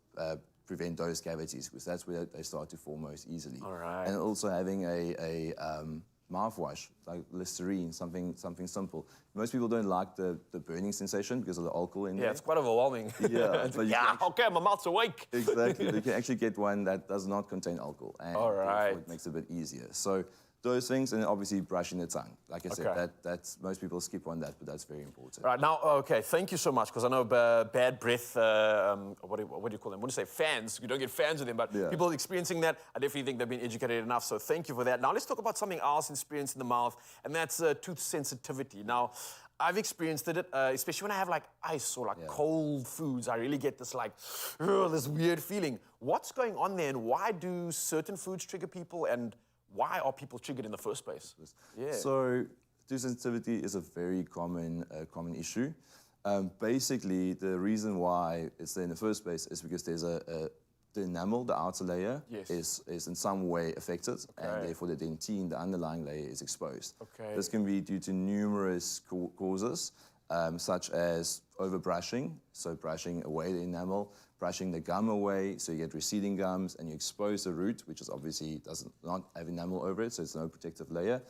prevent those cavities, because that's where they start to form most easily. All right. And also having a mouthwash, like Listerine, something simple. Most people don't like the burning sensation because of the alcohol in there. Yeah, it's quite overwhelming. Yeah. But okay, my mouth's awake. Exactly. You can actually get one that does not contain alcohol, and therefore it makes it a bit easier. So those things, and then obviously brushing the tongue. Like I said, that's most people skip on that, but that's very important. Right, now, okay, thank you so much, because I know bad breath, what do you call them? I want to say fans. You don't get fans with them, but people experiencing that, I definitely think they've been educated enough, so thank you for that. Now, let's talk about something else experienced in the mouth, and that's tooth sensitivity. Now, I've experienced it, especially when I have like ice or like cold foods. I really get this like, this weird feeling. What's going on there, and why do certain foods trigger people, and why are people triggered in the first place? So tooth sensitivity is a very common issue. Basically, the reason why it's there in the first place is because there's the enamel, the outer layer, is in some way affected, and therefore the dentine, the underlying layer, is exposed. This can be due to numerous causes, such as overbrushing, so brushing away the enamel, brushing the gum away, so you get receding gums, and you expose the root, which is obviously does not have enamel over it, so it's no protective layer.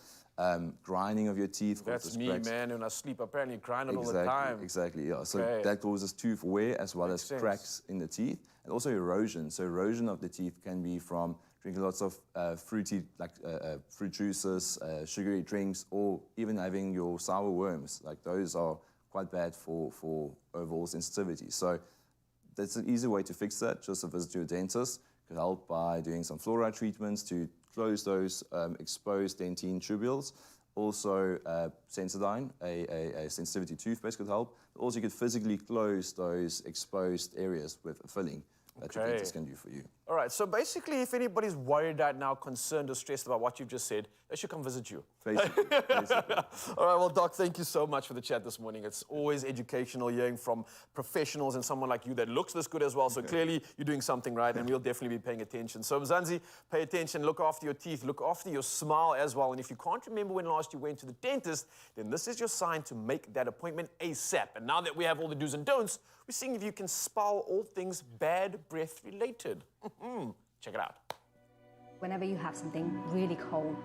Grinding of your teeth. That's me, man. When I sleep, apparently grinding all the time. Exactly, yeah. So that causes tooth wear as well as cracks in the teeth, and also erosion. So erosion of the teeth can be from drinking lots of fruity, like fruit juices, sugary drinks, or even having your sour worms. Like those are quite bad for overall sensitivity. So that's an easy way to fix that. Just a visit to your dentist could help by doing some fluoride treatments to close those exposed dentine tubules. Also, Sensodyne, a sensitivity toothpaste, could help. But also, you could physically close those exposed areas with a filling that your dentist can do for you. All right, so basically, if anybody's worried right now, concerned or stressed about what you've just said, they should come visit you. Basically. All right, well, Doc, thank you so much for the chat this morning. It's always educational hearing from professionals and someone like you that looks this good as well. So clearly, you're doing something right, and we'll definitely be paying attention. So, Mzansi, pay attention, look after your teeth, look after your smile as well. And if you can't remember when last you went to the dentist, then this is your sign to make that appointment ASAP. And now that we have all the do's and don'ts, we're seeing if you can spell all things bad breath related. Check it out. Whenever you have something really cold,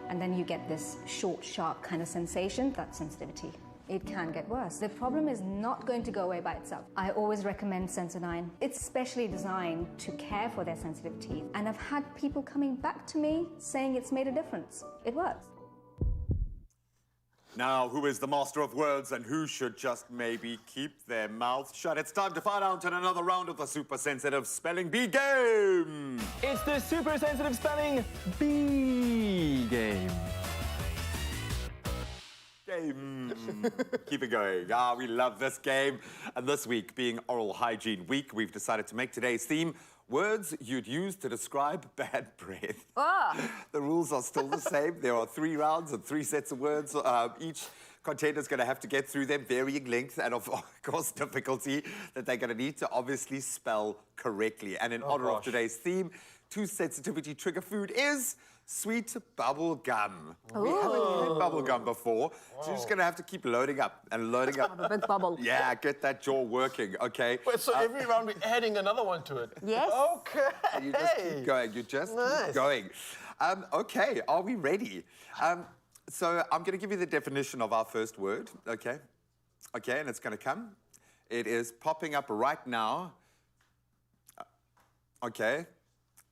and then you get this short, sharp kind of sensation, that's sensitivity. It can get worse. The problem is not going to go away by itself. I always recommend Sensodyne. It's specially designed to care for their sensitive teeth. And I've had people coming back to me saying it's made a difference. It works. Now, who is the master of words and who should just maybe keep their mouth shut? It's time to find out in another round of the Super Sensitive Spelling Bee game. It's the Super Sensitive Spelling Bee game. Keep it going. We love this game. And this week, being Oral Hygiene Week, we've decided to make today's theme words you'd use to describe bad breath. The rules are still the same. There are 3 rounds and 3 sets of words. Each contender's going to have to get through them, varying length and, of course, difficulty that they're going to need to obviously spell correctly. And in honor of today's theme, 2 sensitivity trigger food is sweet bubble gum. We haven't had bubble gum before, so you're just going to have to keep loading up and loading up. A big bubble. Yeah, get that jaw working, okay? Wait, so every round we're adding another one to it? Yes. Okay. And you just keep going. You just keep going. Okay, are we ready? So I'm going to give you the definition of our first word, okay? Okay, and it's going to come. It is popping up right now. Okay,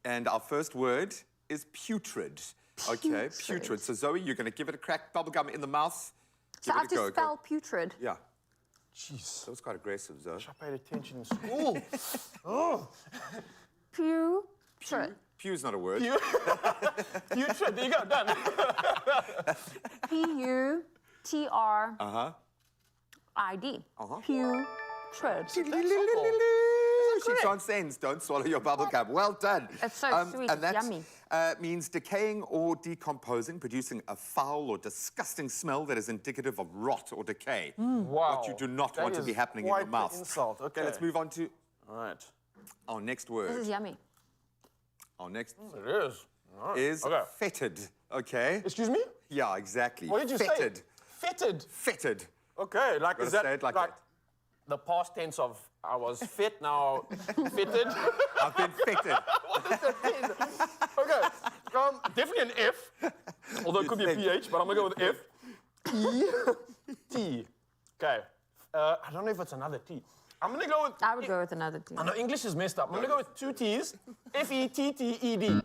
and our first word is putrid. Okay, putrid. So Zoe, you're going to give it a crack. Bubblegum in the mouth. So I have to spell putrid. Yeah. Jeez. That was quite aggressive, Zoe. I paid attention in school. Oh. Putrid. Pew's not a word. Putrid. There you go. Done. P-U-T-R-I-D. Putrid. She transcends. Don't swallow your bubble gum. Well done. It's so sweet. And that yummy. means decaying or decomposing, producing a foul or disgusting smell that is indicative of rot or decay. Wow. What you do not want to be happening in your mouth. Insult. Okay, let's move on to right. Our next word. This is yummy. Our next It is. Right. is fetid. Okay. Excuse me? Yeah, exactly. What did you fetid. say? Fetid. Fetid. Okay, like is that say it like that. the past tense of I was fit, now fitted? I've been fetid. What does that mean? Okay, definitely an F, although it could be a PH, but I'm gonna go with F. E-T. Okay, I don't know if it's another T. I'm gonna go with... I would go with another T. I know English is messed up. I'm gonna go with 2 T's. F-E-T-T-E-D.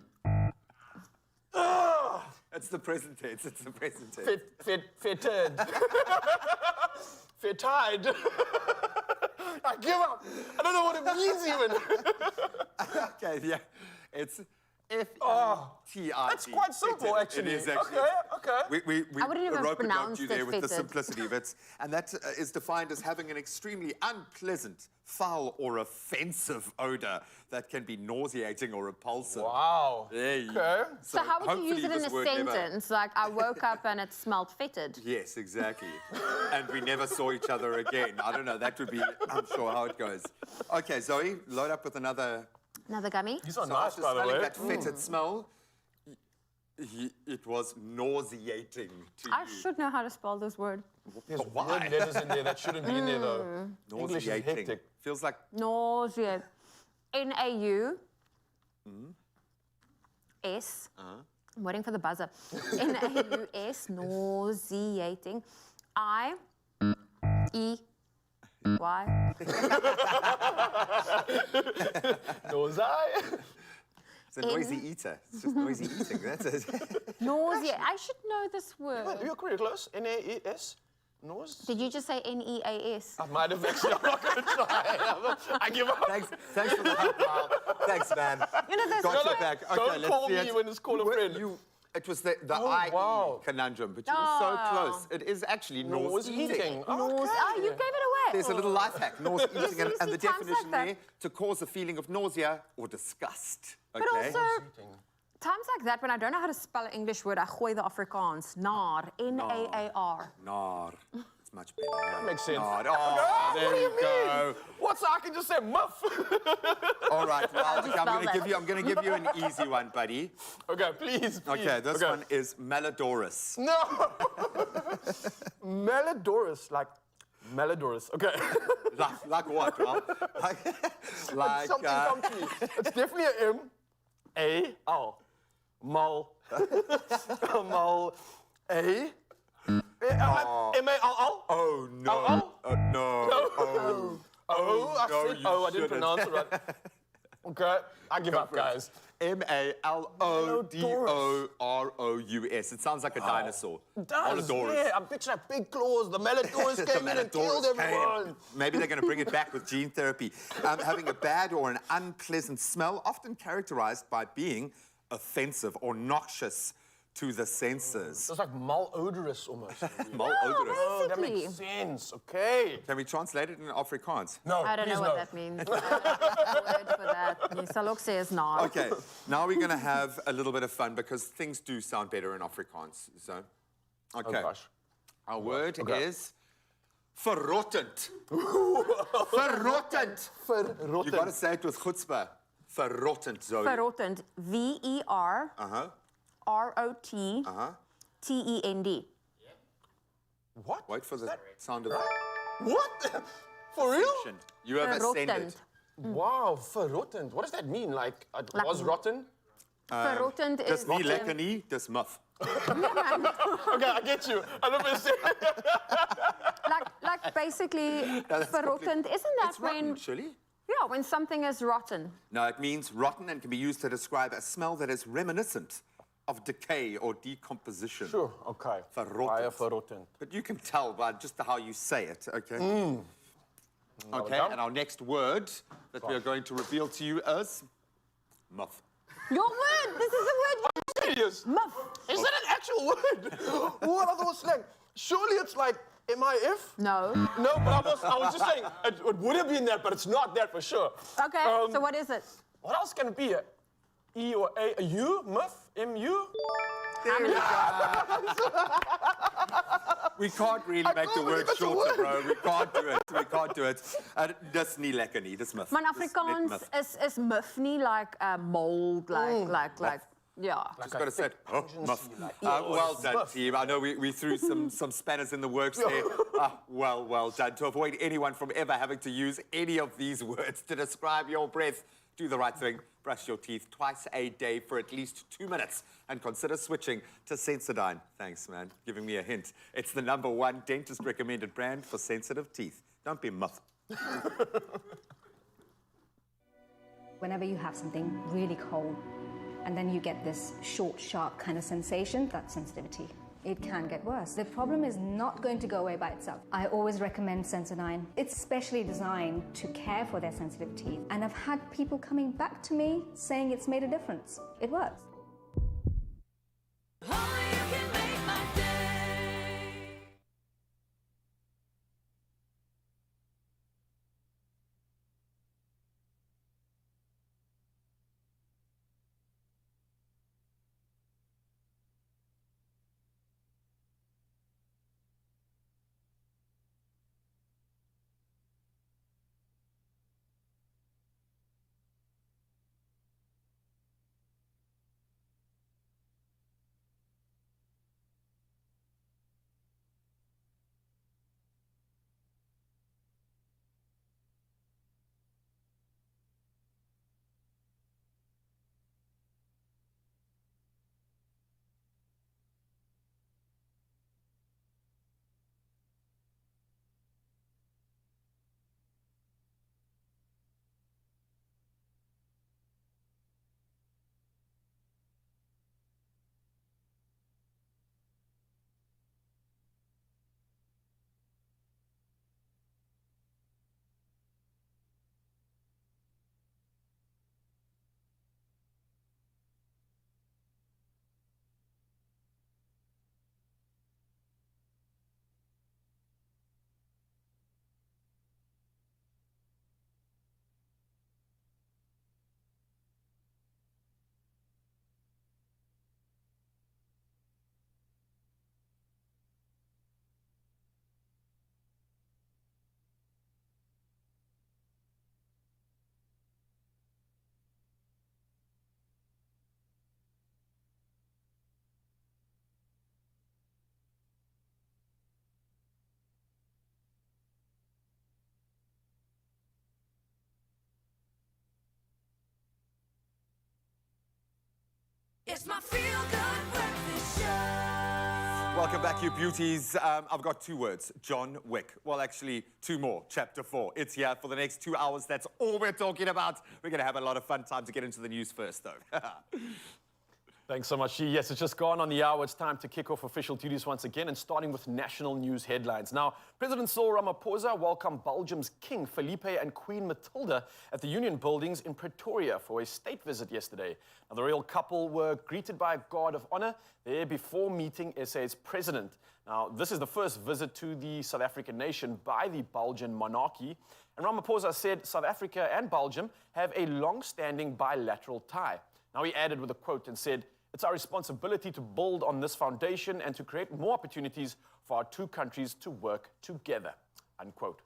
It's the present tense. It's the present tense. Fitted. Fitted. I give up. I don't know what it means even. Okay, yeah. It's F-E-T-I-D. That's quite simple, actually. It is actually. Okay. We I wouldn't even have rope-a-donked pronounced you there it with the fitted. simplicity of it. And that is defined as having an extremely unpleasant, foul, or offensive odor that can be nauseating or repulsive. Wow. There you Okay. go. So how would you use hopefully it in this a word never- sentence? Like, I woke up and it smelled fetid. Yes, exactly. And we never saw each other again. I don't know, that would be, I'm sure, how it goes. Okay, Zoe, load up with another. Another gummy? These are So nice, after by the smelling way. that fetid smell, it was nauseating to I you. should know how to spell this word. There's Why? weird letters in there that shouldn't be in there, though. English is Nauseating. hectic. Feels like Nausea. N-A-U-S. I'm waiting for the buzzer. N-A-U-S, nauseating. I-E-Y. Nose it's a noisy eater. It's just noisy eating, that's it. Nausea. I should know this word. You're pretty close. N-A-E-S. Nose. Did you just say N-E-A-S? I might have actually. I'm not going to try. I give up. Thanks for the help, Mal. Thanks, man. You know, there's Got you back. Okay, Don't let's call see me it. when it's call a friend. It was the Oh, IE wow. conundrum, but you were so close. It is actually Norse eating. Nose. Oh, you gave it away. There's a little life hack, Norse eating, and see the times definition like that. there, to cause a feeling of nausea or disgust. Okay? But also, times like that, when I don't know how to spell an English word, I gooi the Afrikaans. Naar. N-A-A-R. Nar. It's much better. That makes sense. Nar. Oh, there What do you you go. mean? What's I can just say muff? All right, well, How'd you I'm spell going to give you an easy one, buddy. Okay, please. Okay, this one is Melodorus. No. Melodorus, like Melodorus. Okay. Like what, Rob? like Something come to me. It's definitely an M-A-L. Mal. Mal. A. M-A-L-L? Oh, no. No. Oh, I no, said you oh, I didn't shouldn't. pronounce it right. Okay, I give up, guys. Melodorus. It sounds like a dinosaur. It does, Melodorus. yeah. I picture that big claws. The Melodorus came in and killed everyone. Maybe they're going to bring it back with gene therapy. Having a bad or an unpleasant smell, often characterized by being offensive or noxious to the senses. It's like malodorous almost. Malodorous. Oh, that makes sense. Okay. Can we translate it in Afrikaans? No, I don't know please what no. that means. I don't have a word for that. Jy sal ook sê is naar. Okay, now we're going to have a little bit of fun because things do sound better in Afrikaans. So, okay. Oh, gosh. Our word Okay. is verrottend. Verrottend. Verrottend. You got to say it with chutzpah. Verrottend, Zoe. Verrottend. V-E-R. Uh-huh. R-O-T. Uh-huh. T-E-N-D. What? Wait for the sound of that. What? For real? You have ascended. Verrottend. Wow, verrottend. What does that mean? Like, it was rotten? Verrottend Dis is... nie lekker nie, dis muff. Okay, I get you. 100%. like basically, that's verrottend, isn't that It's when... rotten, Shirley. Yeah, when something is rotten. No, it means rotten and can be used to describe a smell that is reminiscent of decay or decomposition. Sure, okay. Verrottend. Verrottend. But you can tell by just how you say it, okay? Okay, done. and our next word that we are going to reveal to you is muff. Your word! This is a word! Serious? Muff. Is that an actual word? What other slang? Surely it's like M-I-F? No. No, but I was just saying, it would have been that, but it's not that for sure. Okay, so what is it? What else can it be? E or A? A U? Muff? M-U? There we go. We can't really make the word shorter, bro. We can't do it. We can't do it. Dis nie lekker nie. Dis muff. Maar in Dis net Afrikaans muff. is muff nie like mold, like, yeah. Just got to say it. Oh, muff. Well done, team. I know we threw some spanners in the works there. Well done. To avoid anyone from ever having to use any of these words to describe your breath, do the right thing. Brush your teeth twice a day for at least 2 minutes and consider switching to Sensodyne. Thanks, man. Giving me a hint. It's the #1 dentist-recommended brand for sensitive teeth. Don't be muff. Whenever you have something really cold, and then you get this short, sharp kind of sensation, that's sensitivity. It can get worse. The problem is not going to go away by itself. I always recommend Sensodyne. It's specially designed to care for their sensitive teeth. And I've had people coming back to me saying it's made a difference. It works. Only you can make my day. It's my feel-good breakfast show. Welcome back, you beauties. I've got 2 words. John Wick. Well, actually, 2 more. Chapter 4. It's here for the next 2 hours. That's all we're talking about. We're going to have a lot of fun. Time to get into the news first, though. Thanks so much, G. Yes, it's just gone on the hour. It's time to kick off official duties once again, and starting with national news headlines. Now, President Cyril Ramaphosa welcomed Belgium's King Felipe and Queen Matilda at the Union Buildings in Pretoria for a state visit yesterday. Now, the royal couple were greeted by a guard of honor there before meeting SA's president. Now, this is the first visit to the South African nation by the Belgian monarchy. And Ramaphosa said South Africa and Belgium have a long-standing bilateral tie. Now, he added with a quote and said, "It's our responsibility to build on this foundation and to create more opportunities for our 2 countries to work together," unquote.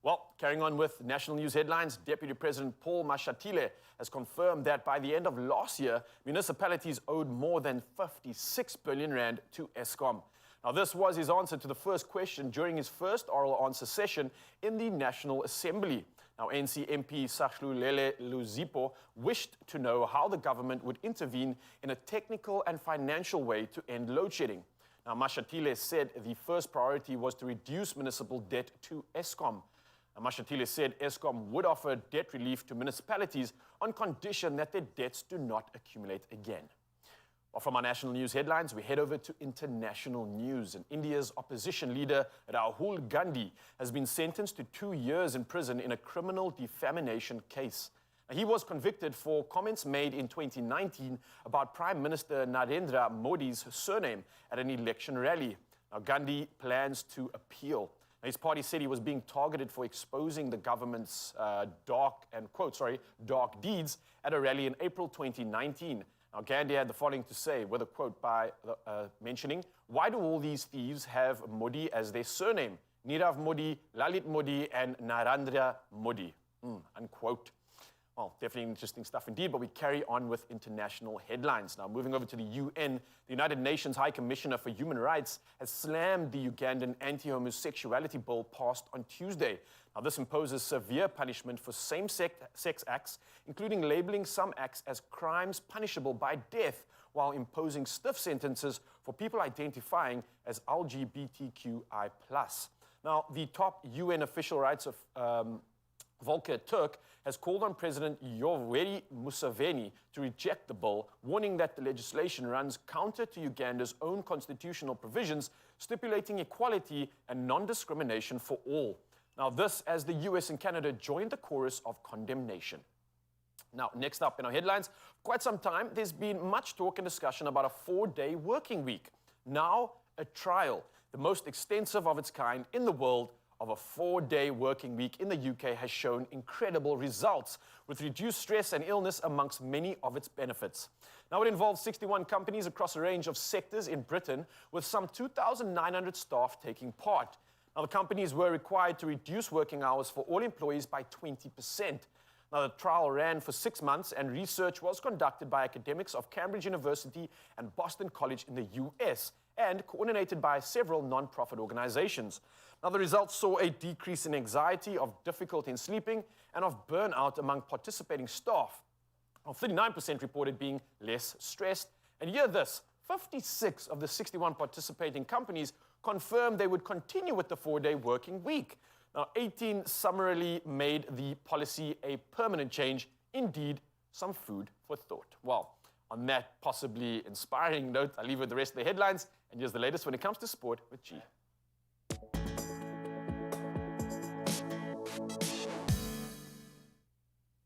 Well, carrying on with national news headlines, Deputy President Paul Mashatile has confirmed that by the end of last year, municipalities owed more than 56 billion rand to Eskom. Now, this was his answer to the first question during his first oral answer session in the National Assembly. Now, ANC MP Sahlulele Luzipo wished to know how the government would intervene in a technical and financial way to end load shedding. Now, Mashatile said the first priority was to reduce municipal debt to Eskom. Now, Mashatile said Eskom would offer debt relief to municipalities on condition that their debts do not accumulate again. Well, from our national news headlines, we head over to international news. And India's opposition leader, Rahul Gandhi, has been sentenced to 2 years in prison in a criminal defamation case. Now, he was convicted for comments made in 2019 about Prime Minister Narendra Modi's surname at an election rally. Now, Gandhi plans to appeal. Now, his party said he was being targeted for exposing the government's dark deeds at a rally in April 2019. Now, Gandhi had the following to say, with a quote by mentioning, "Why do all these thieves have Modi as their surname? Nirav Modi, Lalit Modi, and Narendra Modi," unquote. Well, definitely interesting stuff indeed, but we carry on with international headlines. Now, moving over to the UN, the United Nations High Commissioner for Human Rights has slammed the Ugandan anti-homosexuality bill passed on Tuesday. Now, this imposes severe punishment for same-sex acts, including labeling some acts as crimes punishable by death, while imposing stiff sentences for people identifying as LGBTQI+. Now, the top UN official rights of Volker Turk has called on President Yoweri Museveni to reject the bill, warning that the legislation runs counter to Uganda's own constitutional provisions stipulating equality and non-discrimination for all. Now, this as the US and Canada joined the chorus of condemnation. Now, next up in our headlines, for quite some time, there's been much talk and discussion about a 4-day working week. Now, a trial, the most extensive of its kind in the world, of a 4-day working week in the UK has shown incredible results with reduced stress and illness amongst many of its benefits. Now, it involves 61 companies across a range of sectors in Britain with some 2,900 staff taking part. Now, the companies were required to reduce working hours for all employees by 20%. Now, the trial ran for 6 months and research was conducted by academics of Cambridge University and Boston College in the US and coordinated by several non-profit organizations. Now, the results saw a decrease in anxiety, of difficulty in sleeping, and of burnout among participating staff. 39% reported being less stressed. And hear this, 56 of the 61 participating companies confirmed they would continue with the 4-day working week. Now, 18 summarily made the policy a permanent change. Indeed, some food for thought. Well, on that possibly inspiring note, I'll leave with the rest of the headlines. And here's the latest when it comes to sport with G.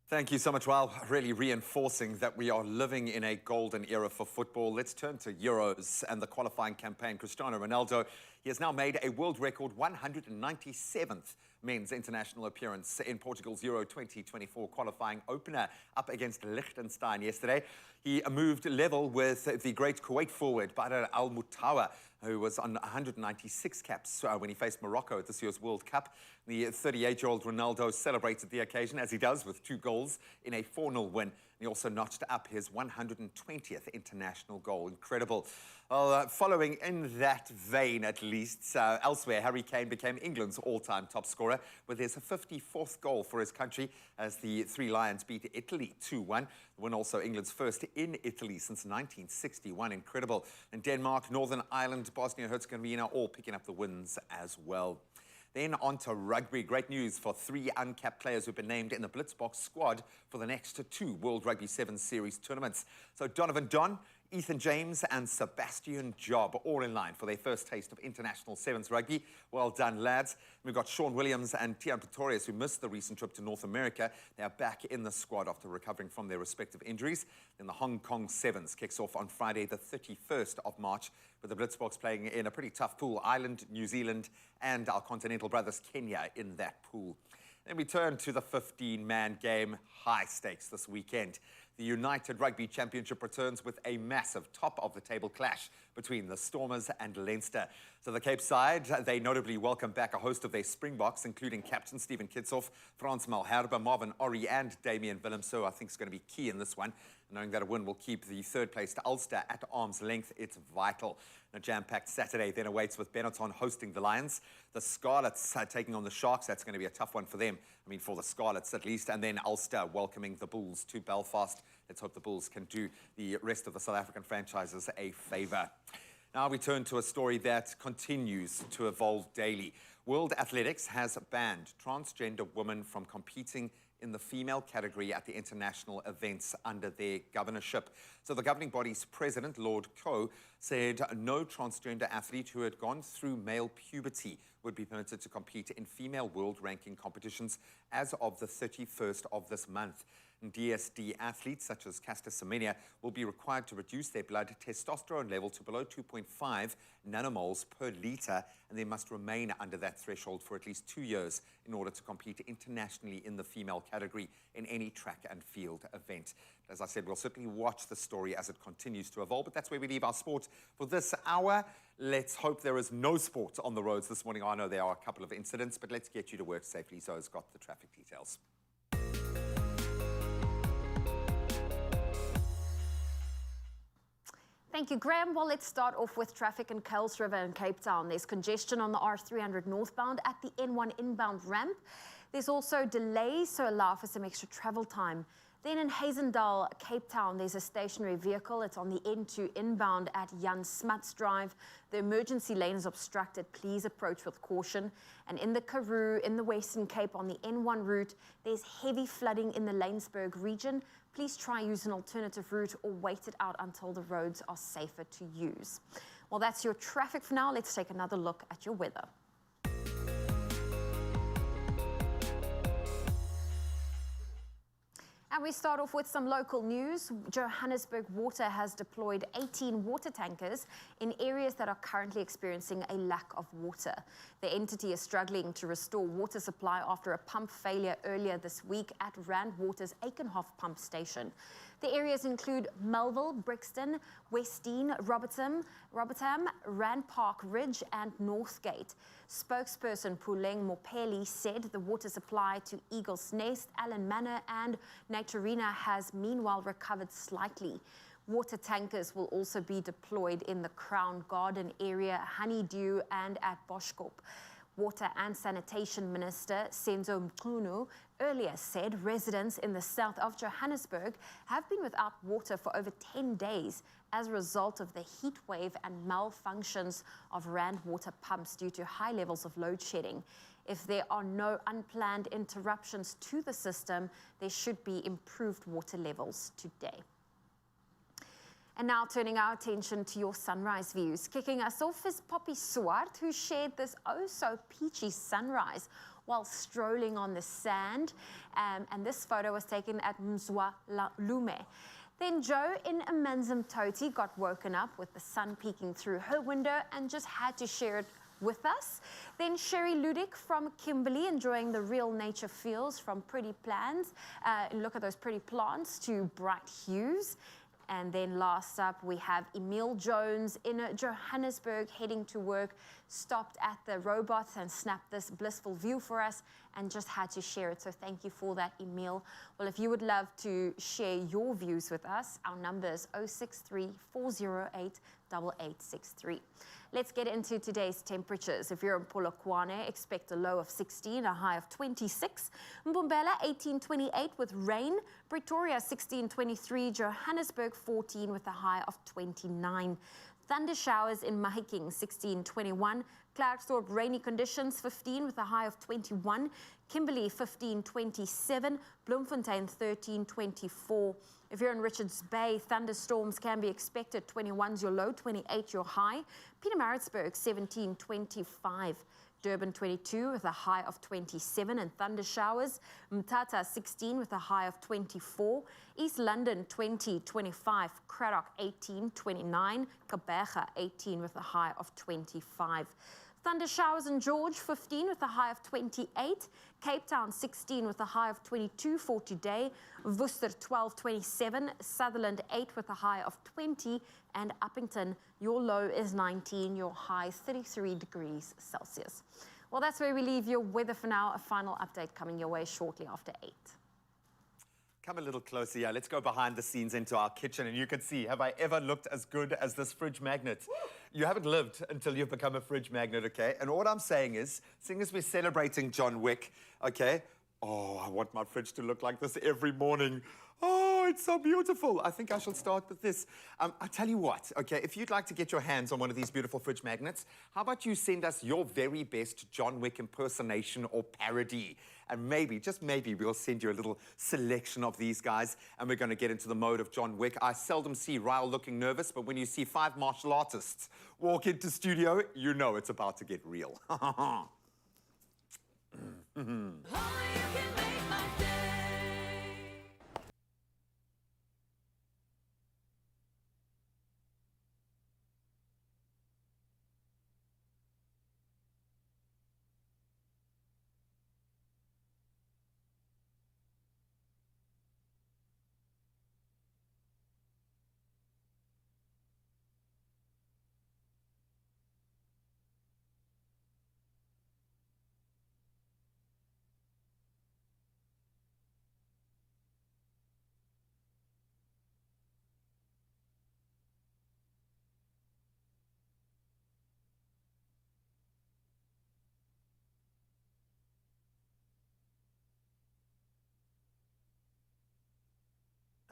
Thank you so much. Well, really reinforcing that we are living in a golden era for football. Let's turn to Euros and the qualifying campaign. Cristiano Ronaldo, he has now made a world record 197th men's international appearance in Portugal's Euro 2024 qualifying opener up against Liechtenstein yesterday. He moved level with the great Kuwait forward, Badr Al-Mutawa, who was on 196 caps when he faced Morocco at this year's World Cup. The 38-year-old Ronaldo celebrated the occasion, as he does, with 2 goals in a 4-0 win. He also notched up his 120th international goal. Incredible. Well, following in that vein, at least, elsewhere, Harry Kane became England's all-time top scorer with his 54th goal for his country as the Three Lions beat Italy 2-1. The win also England's first in Italy since 1961. Incredible. And Denmark, Northern Ireland, Bosnia-Herzegovina all picking up the wins as well. Then on to rugby. Great news for 3 uncapped players who've been named in the Blitzbox squad for the next 2 World Rugby 7 Series tournaments. So Donovan Don, Ethan James and Sebastian Job all in line for their first taste of international sevens rugby. Well done, lads. We've got Sean Williams and Tian Pretorius, who missed the recent trip to North America. They are back in the squad after recovering from their respective injuries. Then the Hong Kong Sevens kicks off on Friday, the 31st of March, with the Blitzbox playing in a pretty tough pool. Ireland, New Zealand, and our continental brothers Kenya in that pool. Then we turn to the 15-man game. High stakes this weekend. The United Rugby Championship returns with a massive top-of-the-table clash between the Stormers and Leinster. So the Cape Side, they notably welcome back a host of their Springboks, including captain Stephen Kitsoff, Frans Malherbe, Marvin Orrie, and Damien Willem. So I think it's going to be key in this one. Knowing that a win will keep the third-placed Ulster at arm's length, it's vital. A jam-packed Saturday then awaits with Benetton hosting the Lions. The Scarlets taking on the Sharks. That's going to be a tough one for them. I mean, for the Scarlets at least. And then Ulster welcoming the Bulls to Belfast. Let's hope the Bulls can do the rest of the South African franchises a favour. Now we turn to a story that continues to evolve daily. World Athletics has banned transgender women from competing in the female category at the international events under their governorship. So the governing body's president, Lord Coe, said no transgender athlete who had gone through male puberty would be permitted to compete in female world ranking competitions as of the 31st of this month. DSD athletes such as Caster Semenya will be required to reduce their blood testosterone level to below 2.5 nanomoles per litre, and they must remain under that threshold for at least 2 years in order to compete internationally in the female category in any track and field event. As I said, we'll certainly watch the story as it continues to evolve, but that's where we leave our sport for this hour. Let's hope there is no sport on the roads this morning. I know there are a couple of incidents, but let's get you to work safely. Zoe's got the traffic details. Thank you, Graham. Well, let's start off with traffic in Kuils River in Cape Town. There's congestion on the R300 northbound at the N1 inbound ramp. There's also delays, so allow for some extra travel time. Then in Hazendal, Cape Town, there's a stationary vehicle. It's on the N2 inbound at Jan Smuts Drive. The emergency lane is obstructed. Please approach with caution. And in the Karoo, in the Western Cape, on the N1 route, there's heavy flooding in the Laingsburg region. Please try use an alternative route or wait it out until the roads are safer to use. Well, that's your traffic for now. Let's take another look at your weather. And we start off with some local news. Johannesburg Water has deployed 18 water tankers in areas that are currently experiencing a lack of water. The entity is struggling to restore water supply after a pump failure earlier this week at Rand Water's Aikenhof pump station. The areas include Melville, Brixton, Westdean, Robertham, Rand Park Ridge, and Northgate. Spokesperson Puleng Mopeli said the water supply to Eagle's Nest, Allen Manor, and Naturina has meanwhile recovered slightly. Water tankers will also be deployed in the Crown Garden area, Honeydew, and at Boschkop. Water and Sanitation Minister Senzo Mchunu earlier said residents in the south of Johannesburg have been without water for over 10 days as a result of the heat wave and malfunctions of Rand Water pumps due to high levels of load shedding. If there are no unplanned interruptions to the system, there should be improved water levels today. And now turning our attention to your sunrise views. Kicking us off is Poppy Swart, who shared this oh-so-peachy sunrise while strolling on the sand. And this photo was taken at Mzwa Lume. Then Jo in Amanzimtoti got woken up with the sun peeking through her window and just had to share it with us. Then Sherry Ludick from Kimberley enjoying the real nature feels from pretty plants. Look at those pretty plants to bright hues. And then last up, we have Emil Jones in Johannesburg, heading to work, stopped at the robots and snapped this blissful view for us and just had to share it. So thank you for that, Emil. Well, if you would love to share your views with us, our number is 063 408 8863. Let's get into today's temperatures. If you're in Polokwane, expect a low of 16, a high of 26. Mbombela, 1828 with rain. Pretoria, 1623. Johannesburg, 14 with a high of 29. Thunder showers in Mahikeng, 1621. Klerksdorp, rainy conditions, 15 with a high of 21. Kimberley, 1527. Bloemfontein, 1324. If you're in Richards Bay, thunderstorms can be expected. 21's your low, 28 your high. Pietermaritzburg, 1725. Durban, 22 with a high of 27 and thunder showers. Mthatha, 16 with a high of 24. East London, 2025. Cradock, 1829. Kabeja, 18 with a high of 25. Thunder showers in George, 15 with a high of 28. Cape Town, 16 with a high of 22 for today. Worcester, 1227. Sutherland, 8 with a high of 20. And Uppington, your low is 19, your high 33 degrees Celsius. Well, that's where we leave your weather for now. A final update coming your way shortly after 8. Come a little closer here. Let's go behind the scenes into our kitchen and you can see, have I ever looked as good as this fridge magnet? You haven't lived until you've become a fridge magnet, okay? And what I'm saying is, seeing as we're celebrating John Wick, okay? Oh, I want my fridge to look like this every morning. Oh, it's so beautiful. I think I shall start with this. I tell you what, okay, if you'd like to get your hands on one of these beautiful fridge magnets, how about you send us your very best John Wick impersonation or parody? And maybe, just maybe, we'll send you a little selection of these guys and we're going to get into the mode of John Wick. I seldom see Ryle looking nervous, but when you see 5 martial artists walk into studio, you know it's about to get real.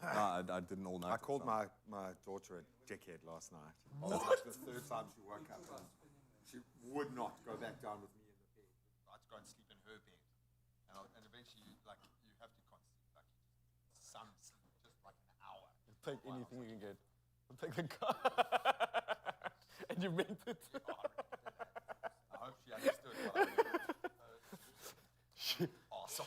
I didn't all night. I called my daughter a dickhead last night. That's like the 3rd time she woke up. And she would not go back down with me in the bed. I had to go and sleep in her bed. And eventually, like, you have to concede, like, some sleep, just like an hour. Take anything you can get. I'll take the car. And you meant it. I hope she understood what I meant. Awesome.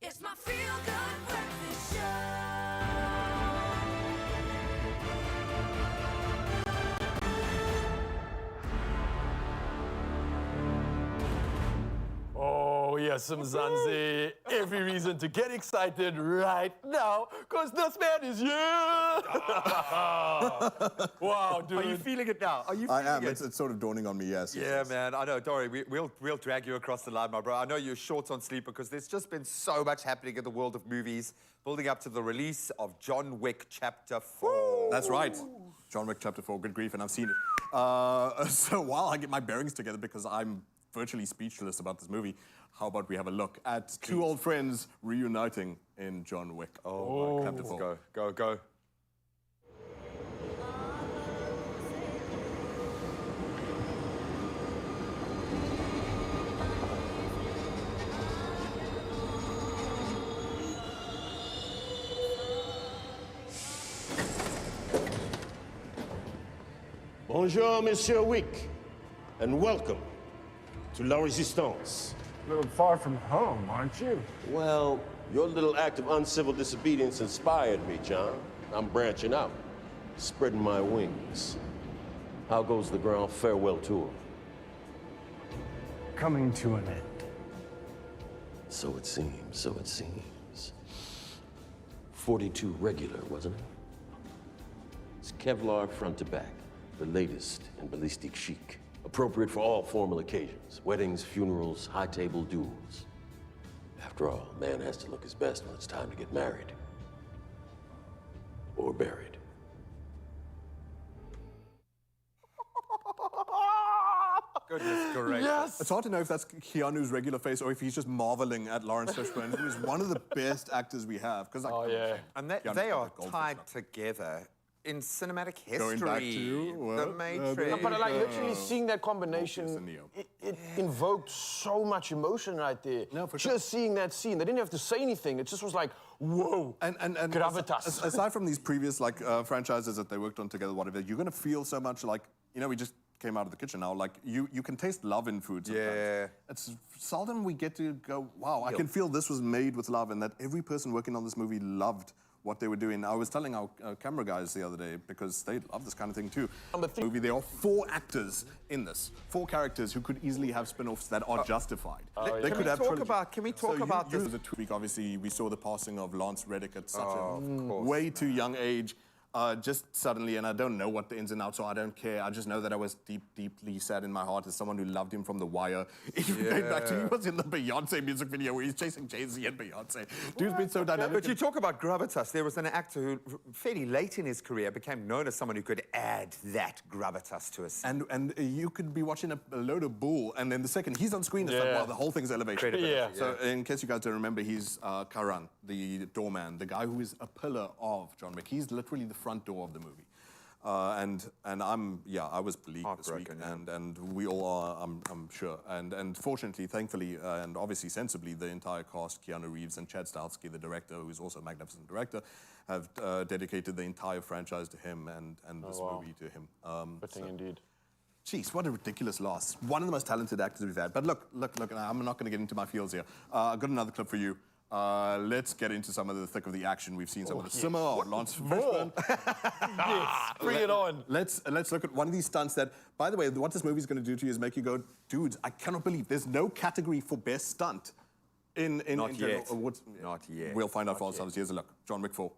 It's my feel-good breakfast show. Oh, yes, Mzansi. Every reason to get excited right now, because this man is here. Wow, dude. Are you feeling it now? Are you feeling I am. it? It's sort of dawning on me, yes. Yeah, man, I know. Don't worry, we'll drag you across the line, my bro. I know you're short on sleep because there's just been so much happening in the world of movies, building up to the release of John Wick Chapter 4. That's right. John Wick Chapter 4, good grief, and I've seen it. So while I get my bearings together, because I'm virtually speechless about this movie, how about we have a look at 2 old friends reuniting in John Wick. Oh, Chapter 4. Go. Bonjour, Monsieur Wick, and welcome to La Resistance. A little far from home, aren't you? Well, your little act of uncivil disobedience inspired me, John. I'm branching out, spreading my wings. How goes the grand farewell tour? Coming to an end. So it seems, so it seems. 42 regular, wasn't it? It's Kevlar front to back, the latest in ballistic chic. Appropriate for all formal occasions, weddings, funerals, high table duels. After all, a man has to look his best when it's time to get married. Or buried. Goodness gracious. Yes! It's hard to know if that's Keanu's regular face or if he's just marveling at Lawrence Fishburne, who is one of the best actors we have. Like, Oh, yeah. And they are Goldfish tied together in cinematic history. Going back to The Matrix. No, but like literally seeing that combination, it invoked so much emotion right there. No, for just seeing that scene, they didn't have to say anything. It just was like, whoa, and gravitas. Aside from these previous franchises that they worked on together, whatever, you're going to feel so much like, you know, we just came out of the kitchen now, like you can taste love in food sometimes. Yeah. It's seldom we get to go, wow, I can feel this was made with love and that every person working on this movie loved what they were doing. I was telling our camera guys the other day, because they love this kind of thing too. Movie, there are 4 actors in this, 4 characters who could easily have spin-offs that are justified. They could have Can we talk about this? The week, obviously, we saw the passing of Lance Reddick at such a way too young age. Just suddenly, and I don't know what the ins and outs are, I don't care. I just know that I was deeply sad in my heart as someone who loved him from The Wire. He was in the Beyonce music video where he's chasing Jay-Z and Beyonce. Dude's been so dynamic. But you talk about gravitas. There was an actor who, fairly late in his career, became known as someone who could add that gravitas to a scene. And you could be watching a load of bull, and then the second he's on screen, it's like, wow, the whole thing's elevation. So in case you guys don't remember, he's Karan, the doorman, the guy who is a pillar of John Wick. He's literally the front door of the movie. And I was bleak this week, and we all are, I'm sure. And fortunately, thankfully, and obviously sensibly, the entire cast, Keanu Reeves and Chad Stahelski, the director, who's also a magnificent director, have dedicated the entire franchise to him and this movie to him. Fitting indeed. Jeez, what a ridiculous loss. One of the most talented actors we've had. But look, I'm not going to get into my feels here. I've got another clip for you. Let's get into some of the thick of the action. We've seen some of the simmer or Lance Fishburne. Yes, bring it on. Let's look at one of these stunts that, by the way, what this movie's going to do to you is make you go, dudes, I cannot believe there's no category for best stunt in Not yet. awards. Not yet. We'll find out for ourselves. Here's a look. John Wick 4.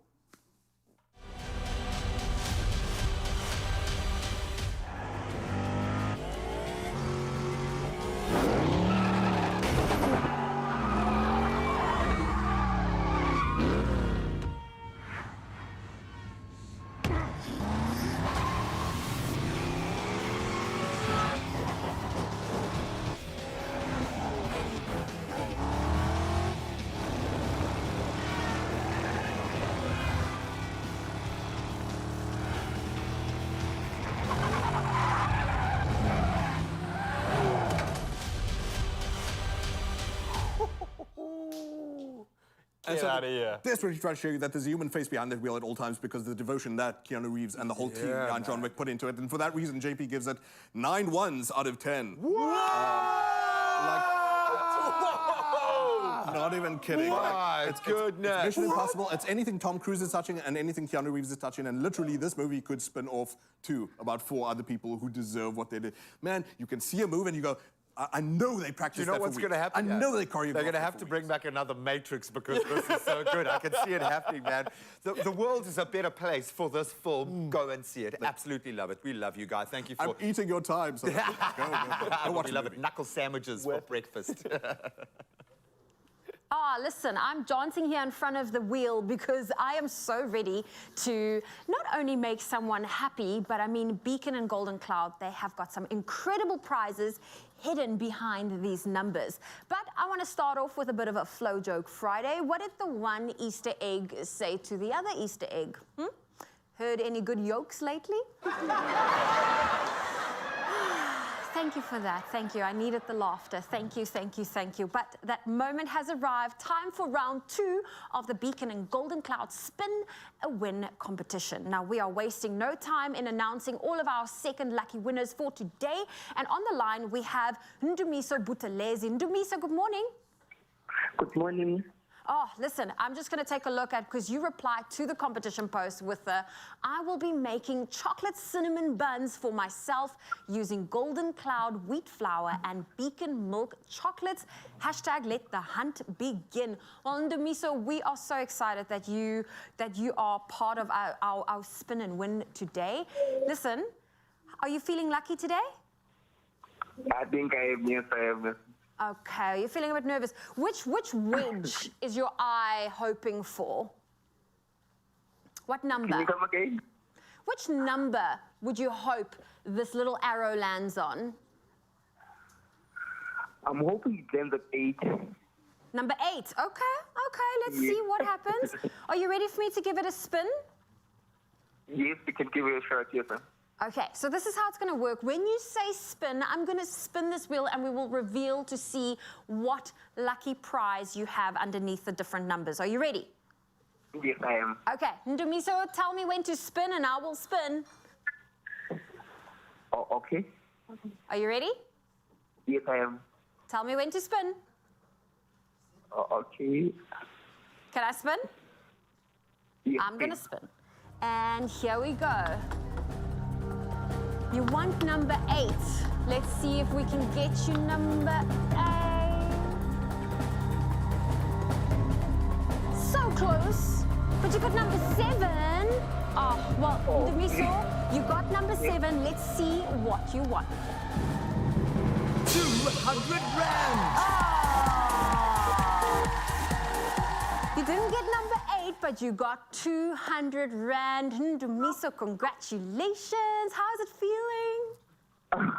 Get out of here. Desperately trying to show you that there's a human face behind that wheel at all times because of the devotion that Keanu Reeves and the whole team behind John Wick put into it. And for that reason, JP gives it 9 1s out of 10. Not even kidding. It's goodness. It's Mission Impossible. It's anything Tom Cruise is touching and anything Keanu Reeves is touching. And literally, this movie could spin off to about 4 other people who deserve what they did. Man, you can see a move and you go, I know they practiced Do you know that what's for going to weeks. happen? I know they choreographed. They're going to have to bring back another Matrix because this is so good. I can see it happening, man. The world is a better place for this film. Go and see it. Absolutely love it. We love you guys. Thank you for... I'm eating your time, so go watch We love it. Knuckle sandwiches for breakfast. Listen, I'm dancing here in front of the wheel because I am so ready to not only make someone happy, but I mean, Beacon and Golden Cloud, they have got some incredible prizes hidden behind these numbers. But I want to start off with a bit of a flow joke Friday. What did the one Easter egg say to the other Easter egg? Heard any good yolks lately? Thank you for that. Thank you. I needed the laughter. Thank you, thank you, thank you. But that moment has arrived. Time for round 2 of the Beacon and Golden Cloud Spin a Win competition. Now, we are wasting no time in announcing all of our second lucky winners for today. And on the line, we have Ndumiso Buthelezi. Ndumiso, good morning. Good morning. Oh, listen, I'm just going to take a look at, because you replied to the competition post with the, I will be making chocolate cinnamon buns for myself using Golden Cloud wheat flour and Beacon milk chocolates. Hashtag let the hunt begin. Well, Ndumiso, we are so excited that you are part of our spin and win today. Listen, are you feeling lucky today? I think I am, yes, I am. Okay, you're feeling a bit nervous. Which wedge is your eye hoping for? What number? Can you come again? Which number would you hope this little arrow lands on? I'm hoping it ends at 8. Number 8. Okay, let's see what happens. Are you ready for me to give it a spin? Yes, you can give it a shot, yes, sir. Okay, so this is how it's going to work. When you say spin, I'm going to spin this wheel and we will reveal to see what lucky prize you have underneath the different numbers. Are you ready? Yes, I am. Okay, Ndumiso, tell me when to spin and I will spin. Oh, okay. Are you ready? Yes, I am. Tell me when to spin. Oh, okay. Can I spin? Yes, I'm going to spin. And here we go. You want number 8. Let's see if we can get you number 8. So close. But you got number 7. Oh, well, Ndumiso, you got number 7. Let's see what you want. 200 rand! You didn't get number 8, but you got 200 rand. Ndumiso, congratulations. How is it feeling?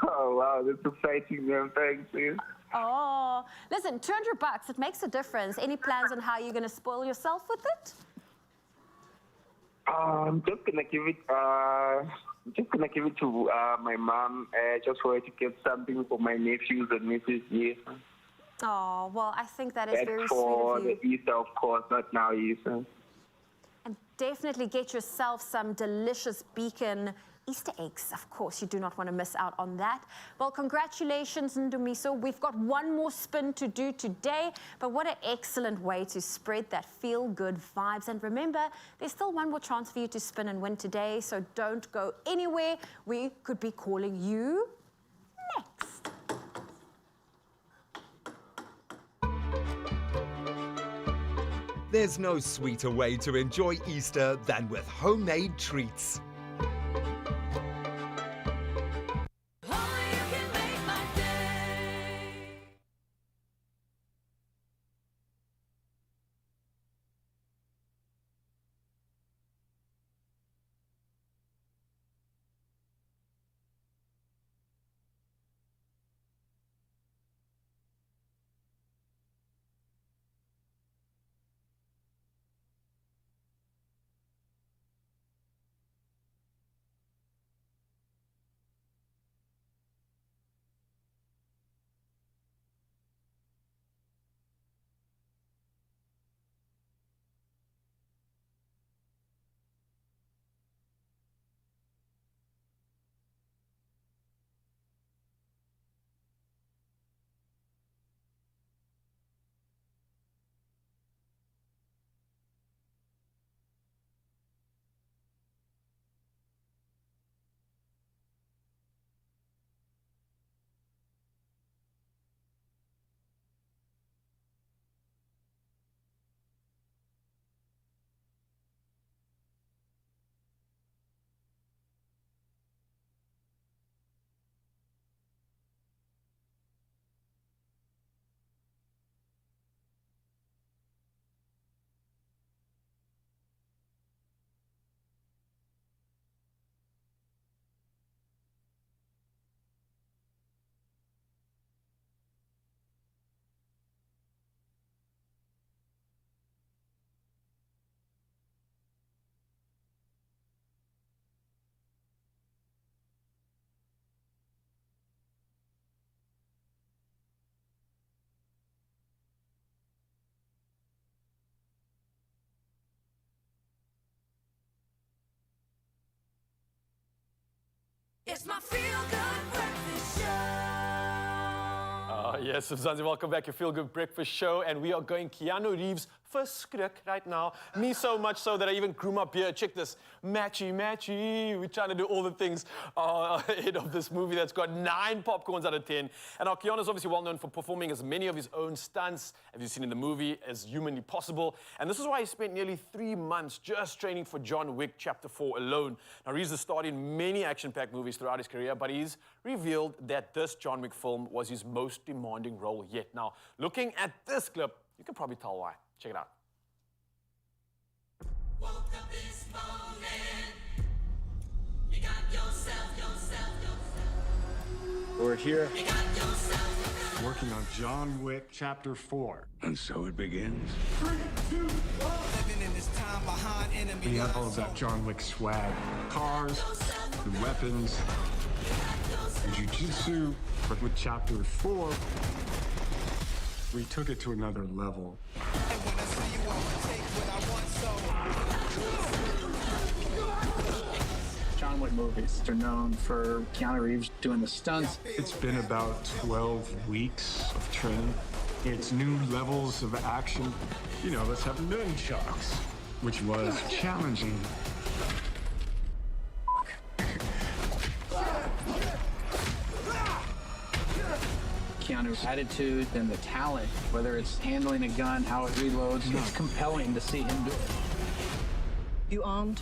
Oh, wow, that's exciting, man. Thanks, man. Oh, listen, 200 bucks, it makes a difference. Any plans on how you're going to spoil yourself with it? I'm just gonna give it. To my mom, just for her to get something for my nephews and nieces. Yes. Oh, well, I think that is That's very for sweet of the you. Easter, of course, not now Easter. And definitely get yourself some delicious Beacon Easter eggs. Of course, you do not want to miss out on that. Well, congratulations, Ndumiso. We've got one more spin to do today, but what an excellent way to spread that feel-good vibes. And remember, there's still one more chance for you to spin and win today, so don't go anywhere. We could be calling you next. There's no sweeter way to enjoy Easter than with homemade treats. It's my feel-good breakfast show. Yes, Zanzi, welcome back. Your Feel Good Breakfast Show. And we are going Keanu Reeves' verskrik right now. Me so much so that I even grew my beard. Check this. Matchy, matchy. We're trying to do all the things ahead of this movie that's got 9 popcorns out of 10. And our Keanu's obviously well known for performing as many of his own stunts, as you've seen in the movie, as humanly possible. And this is why he spent nearly 3 months just training for John Wick Chapter 4 alone. Now, Reeves has starred in many action-packed movies throughout his career, but he's revealed that this John Wick film was his most demanding role yet. Now, looking at this clip, you can probably tell why. Check it out. Woke up this morning, you got yourself. We're here You got yourself. working on John Wick Chapter 4. And so it begins. 3, 2, 1. Living in this time behind enemy. We have all of that John Wick swag. Cars, the weapons, the jiu-jitsu. But with Chapter 4, we took it to another level. John Wick movies are known for Keanu Reeves doing the stunts. It's been about 12 weeks of training. It's new levels of action. You know, let's have nunchucks, which was challenging. Keanu's attitude and the talent, whether it's handling a gun, how it reloads, it's compelling to see him do it. You armed?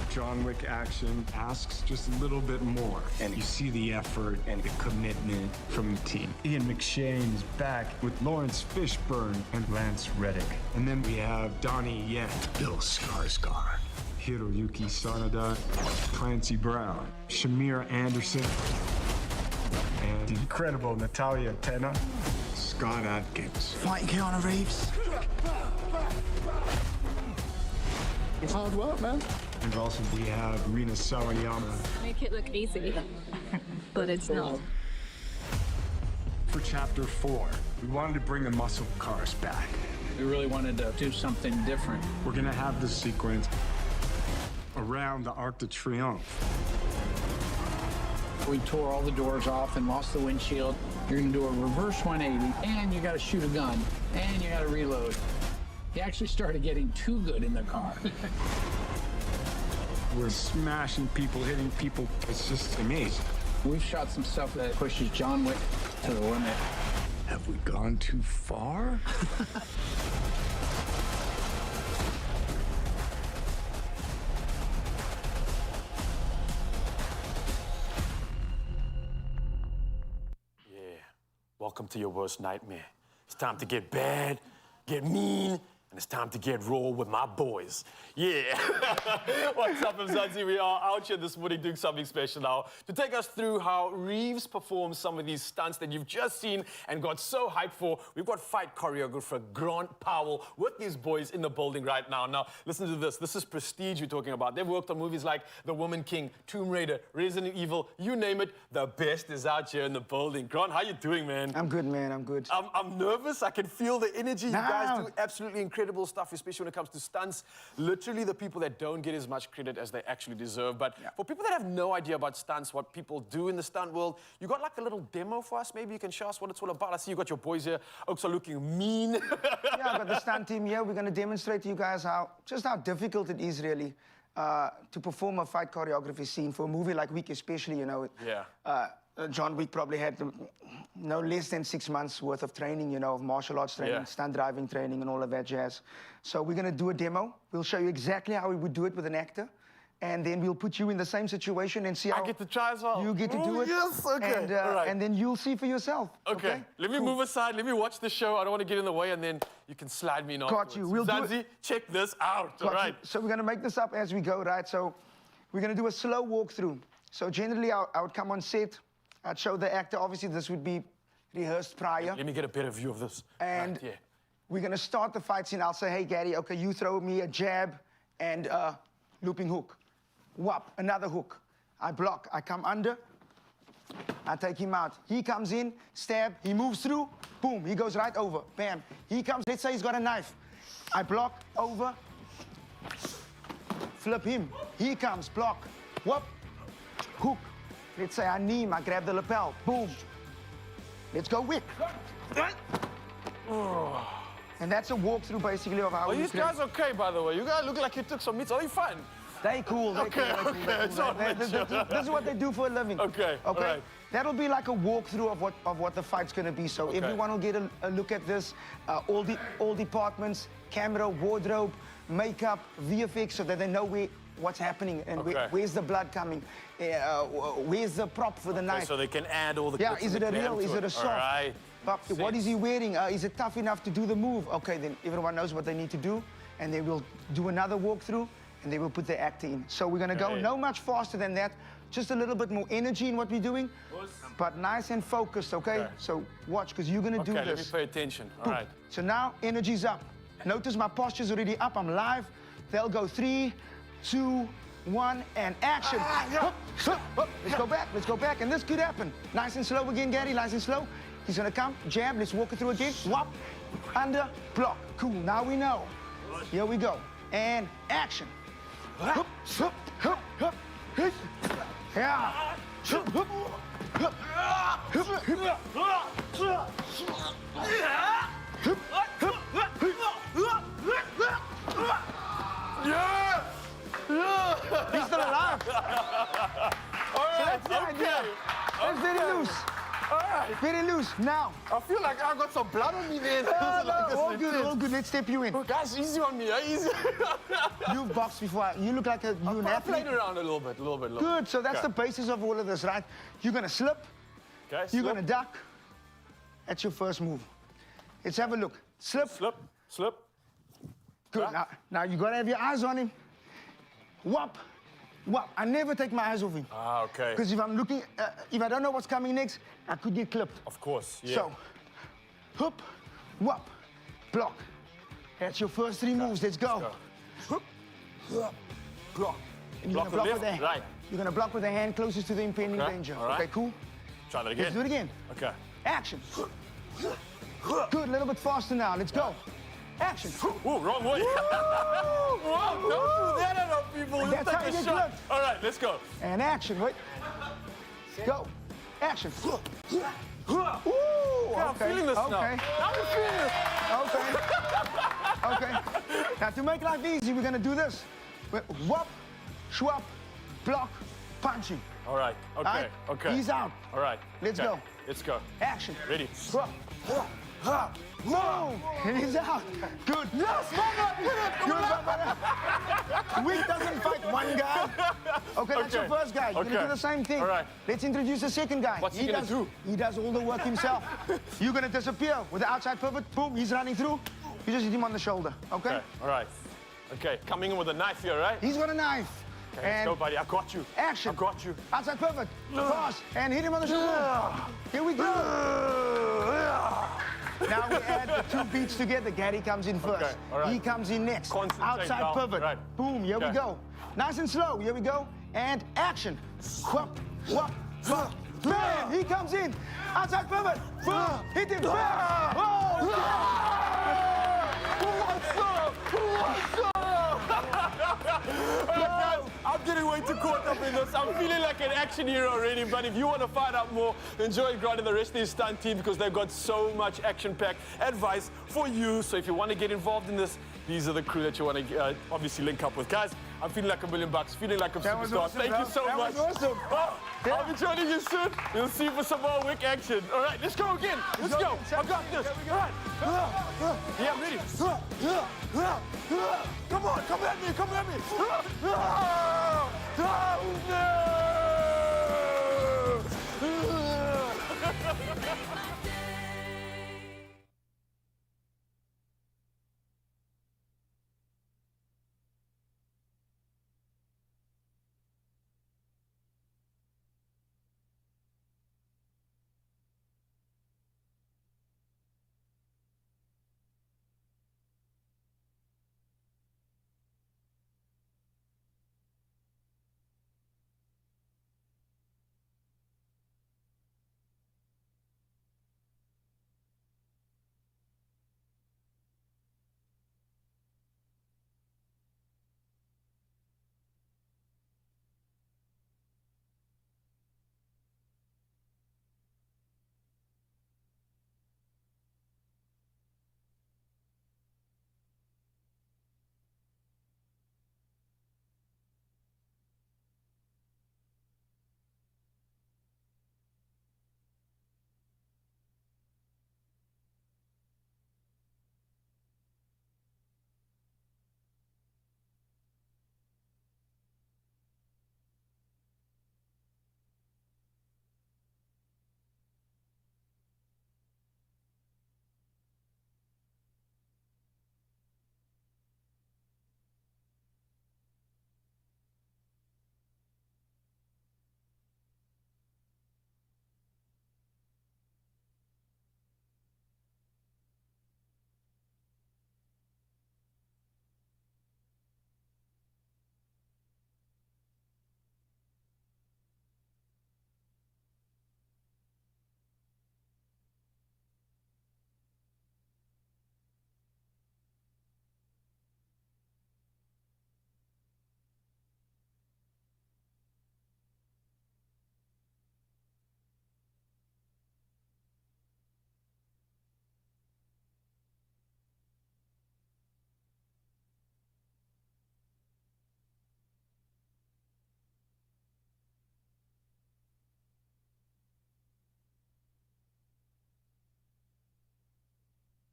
John Wick action asks just a little bit more. And you see the effort and the commitment from the team. Ian McShane is back with Lawrence Fishburne and Lance Reddick. And then we have Donnie Yen, Bill Skarsgård, Hiroyuki Sanada, Clancy Brown, Shamir Anderson, and the incredible Natalia Tena, Scott Adkins. Fighting Keanu Reeves. It's hard work, man. And also we have Rina Sawayama. Make it look easy, but it's not. For Chapter 4, we wanted to bring the muscle cars back. We really wanted to do something different. We're gonna have this sequence around the Arc de Triomphe. We tore all the doors off and lost the windshield. You're gonna do a reverse 180, and you gotta shoot a gun, and you gotta reload. He actually started getting too good in the car. We're smashing people, hitting people. It's just amazing. We've shot some stuff that pushes John Wick to the limit. Have we gone too far? Yeah, welcome to your worst nightmare. It's time to get bad, get mean, and it's time to get raw with my boys. Yeah. What's up, Mzansi? We are out here this morning doing something special now to take us through how Reeves performs some of these stunts that you've just seen and got so hyped for. We've got fight choreographer Grant Powell with these boys in the building right now. Now, listen to this. This is prestige we're talking about. They've worked on movies like The Woman King, Tomb Raider, Resident Evil, you name it. The best is out here in the building. Grant, how you doing, man? I'm good, man. I'm good. I'm nervous. I can feel the energy. You guys do absolutely incredible stuff, especially when it comes to stunts. Literally the people that don't get as much credit as they actually deserve. But for people that have no idea about stunts, what people do in the stunt world, you got like a little demo for us? Maybe you can show us what it's all about. I see you got your boys here. Oaks are looking mean. Yeah, I've got the stunt team here. We're going to demonstrate to you guys how difficult it is really to perform a fight choreography scene for a movie like Wick, especially, you know. Yeah. John Wick probably had no less than 6 months worth of training, you know, of martial arts training, stunt driving training, and all of that jazz. So we're going to do a demo. We'll show you exactly how we would do it with an actor. And then we'll put you in the same situation and see how... I get to try as well. You get to do it. Yes, okay. And, all right. and then you'll see for yourself. Okay. Let me move aside. Let me watch the show. I don't want to get in the way, and then you can slide me in afterwards. Got you. We'll do Zanzi, it. check this out. Got All right. you. So we're going to make this up as we go, right? So we're going to do a slow walkthrough. So generally, I would come on set. I'd show the actor. Obviously, this would be rehearsed prior. Let me get a better view of this. And right, we're going to start the fight scene. I'll say, hey, Gary, okay, you throw me a jab and a looping hook. Whop, another hook. I block. I come under. I take him out. He comes in, stab. He moves through. Boom, he goes right over. Bam. He comes. Let's say he's got a knife. I block, over. Flip him. He comes, block. Whoop. Hook. Let's say I knee him. I grab the lapel. Boom. Let's go whip. And that's a walkthrough basically of how Are we these guys okay, by the way? You guys look like you took some meats. Are you fine? They cool. They Okay, cool, okay, they it's cool. all right, This sure. is what they do for a living. Okay, all Okay. right. That'll be like a walkthrough of what the fight's gonna be. So Okay. everyone will get a look at this. All departments, camera, wardrobe, makeup, VFX, so that they know what's happening and Okay. where's the blood coming, where's the prop for the Okay, knife. so they can add all the Yeah, clips is and it a they can real? add Is to it a soft? All right. But what is he wearing? Is it tough enough to do the move? Okay, then everyone knows what they need to do, and they will do another walkthrough, and they will put their actor in. So we're gonna go Okay. no much faster than that, just a little bit more energy in what we're doing, but nice and focused, okay? Okay. So watch, because you're gonna do Okay, let me this. pay attention. All Boom. right. So now energy's up. Notice my posture's already up. I'm live. They'll go 3, 2, 1, and action. Hup, hup, hup. Let's go back. Let's go back. And this could happen. Nice and slow again, Gary. Nice and slow. He's gonna come. Jab. Let's walk it through again. Whop. Under. Block. Cool. Now we know. Here we go. And action. Hup, hup, hup, hup. Hit. Yeah. Hup, hup, hup. Hup, hup. Yeah! Yeah! He's still alive. All right, That's the idea. That's very loose. All right. Very loose. Now. I feel like I got some blood on me there. All good, all good. Let's step you in. Oh, guys, easy on me, easy. You've boxed before. You look like an I athlete. played around a little bit. Good, so that's Okay. the basis of all of this, right? You're gonna slip, Okay, you're slip. gonna duck. That's your first move. Let's have a look. Slip. Slip, slip. Good. Now you gotta have your eyes on him. Whop, whop. I never take my eyes off him. Ah, okay. Because if I'm looking, if I don't know what's coming next, I could get clipped. Of course, yeah. So, hoop, whop, block. That's your first 3 moves. Let's go. Hoop, whop, block. And you're Block gonna block with with the left, hand. right. You're gonna block with the hand closest to the impending Okay, danger. all right. Okay, cool. Try that again. Let's do it again. Okay. Action. Good, a little bit faster now. Let's go. Action. Ooh, wrong way. Whoa, don't do that at all, people. You That's how take you a get shot. clipped. All right, let's go. And action, wait. Go. Action. Ooh, Yeah, I'm feeling this now. okay. I'm feeling this. Okay. Okay. Now to make life easy, we're gonna do this. Whop, swap, block, punching. All right, okay, Right? okay. He's out. All right. Let's okay. go. Let's go. Action. Ready. Swap. Boom! And he's out. Good. Yes, Wick doesn't fight one guy. Okay, that's your Okay. first guy. You're gonna Okay. do the same thing. All right. Let's introduce the second guy. What's he gonna does, do? He does all the work himself. You're gonna disappear with the outside pivot. Boom, he's running through. You just hit him on the shoulder. Okay? Okay, all right. Okay, coming in with a knife here, right? He's got a knife. Okay, and let's go, buddy. I got you. action. I got you. Outside pivot. Fast. And hit him on the shoulder. Here we go. Now we add the 2 beats together. Gary comes in first. Okay, all right. He comes in next. Concentrate Outside now. pivot. Right. Boom, here we Okay. go. Nice and slow. Here we go. And action. Whoop, whoop, whoop. Bam! He comes in. Outside pivot. Boom. Hit him. Bam! Oh, All right, guys, I'm getting way too caught up in this. I'm feeling like an action hero already, but if you want to find out more, enjoy Grant and the rest of his stunt team because they've got so much action-packed advice for you. So if you want to get involved in this, these are the crew that you want to obviously link up with. Guys, I'm feeling like $1 million, feeling like a That was superstar. awesome, Thank bro. you so That much. was awesome. Oh, I'll be joining you soon. We'll see you for some more Wick action. All right, let's go again. Let's go. I got this. All right. Yeah, I'm ready. Come on, come at me, come at me. No!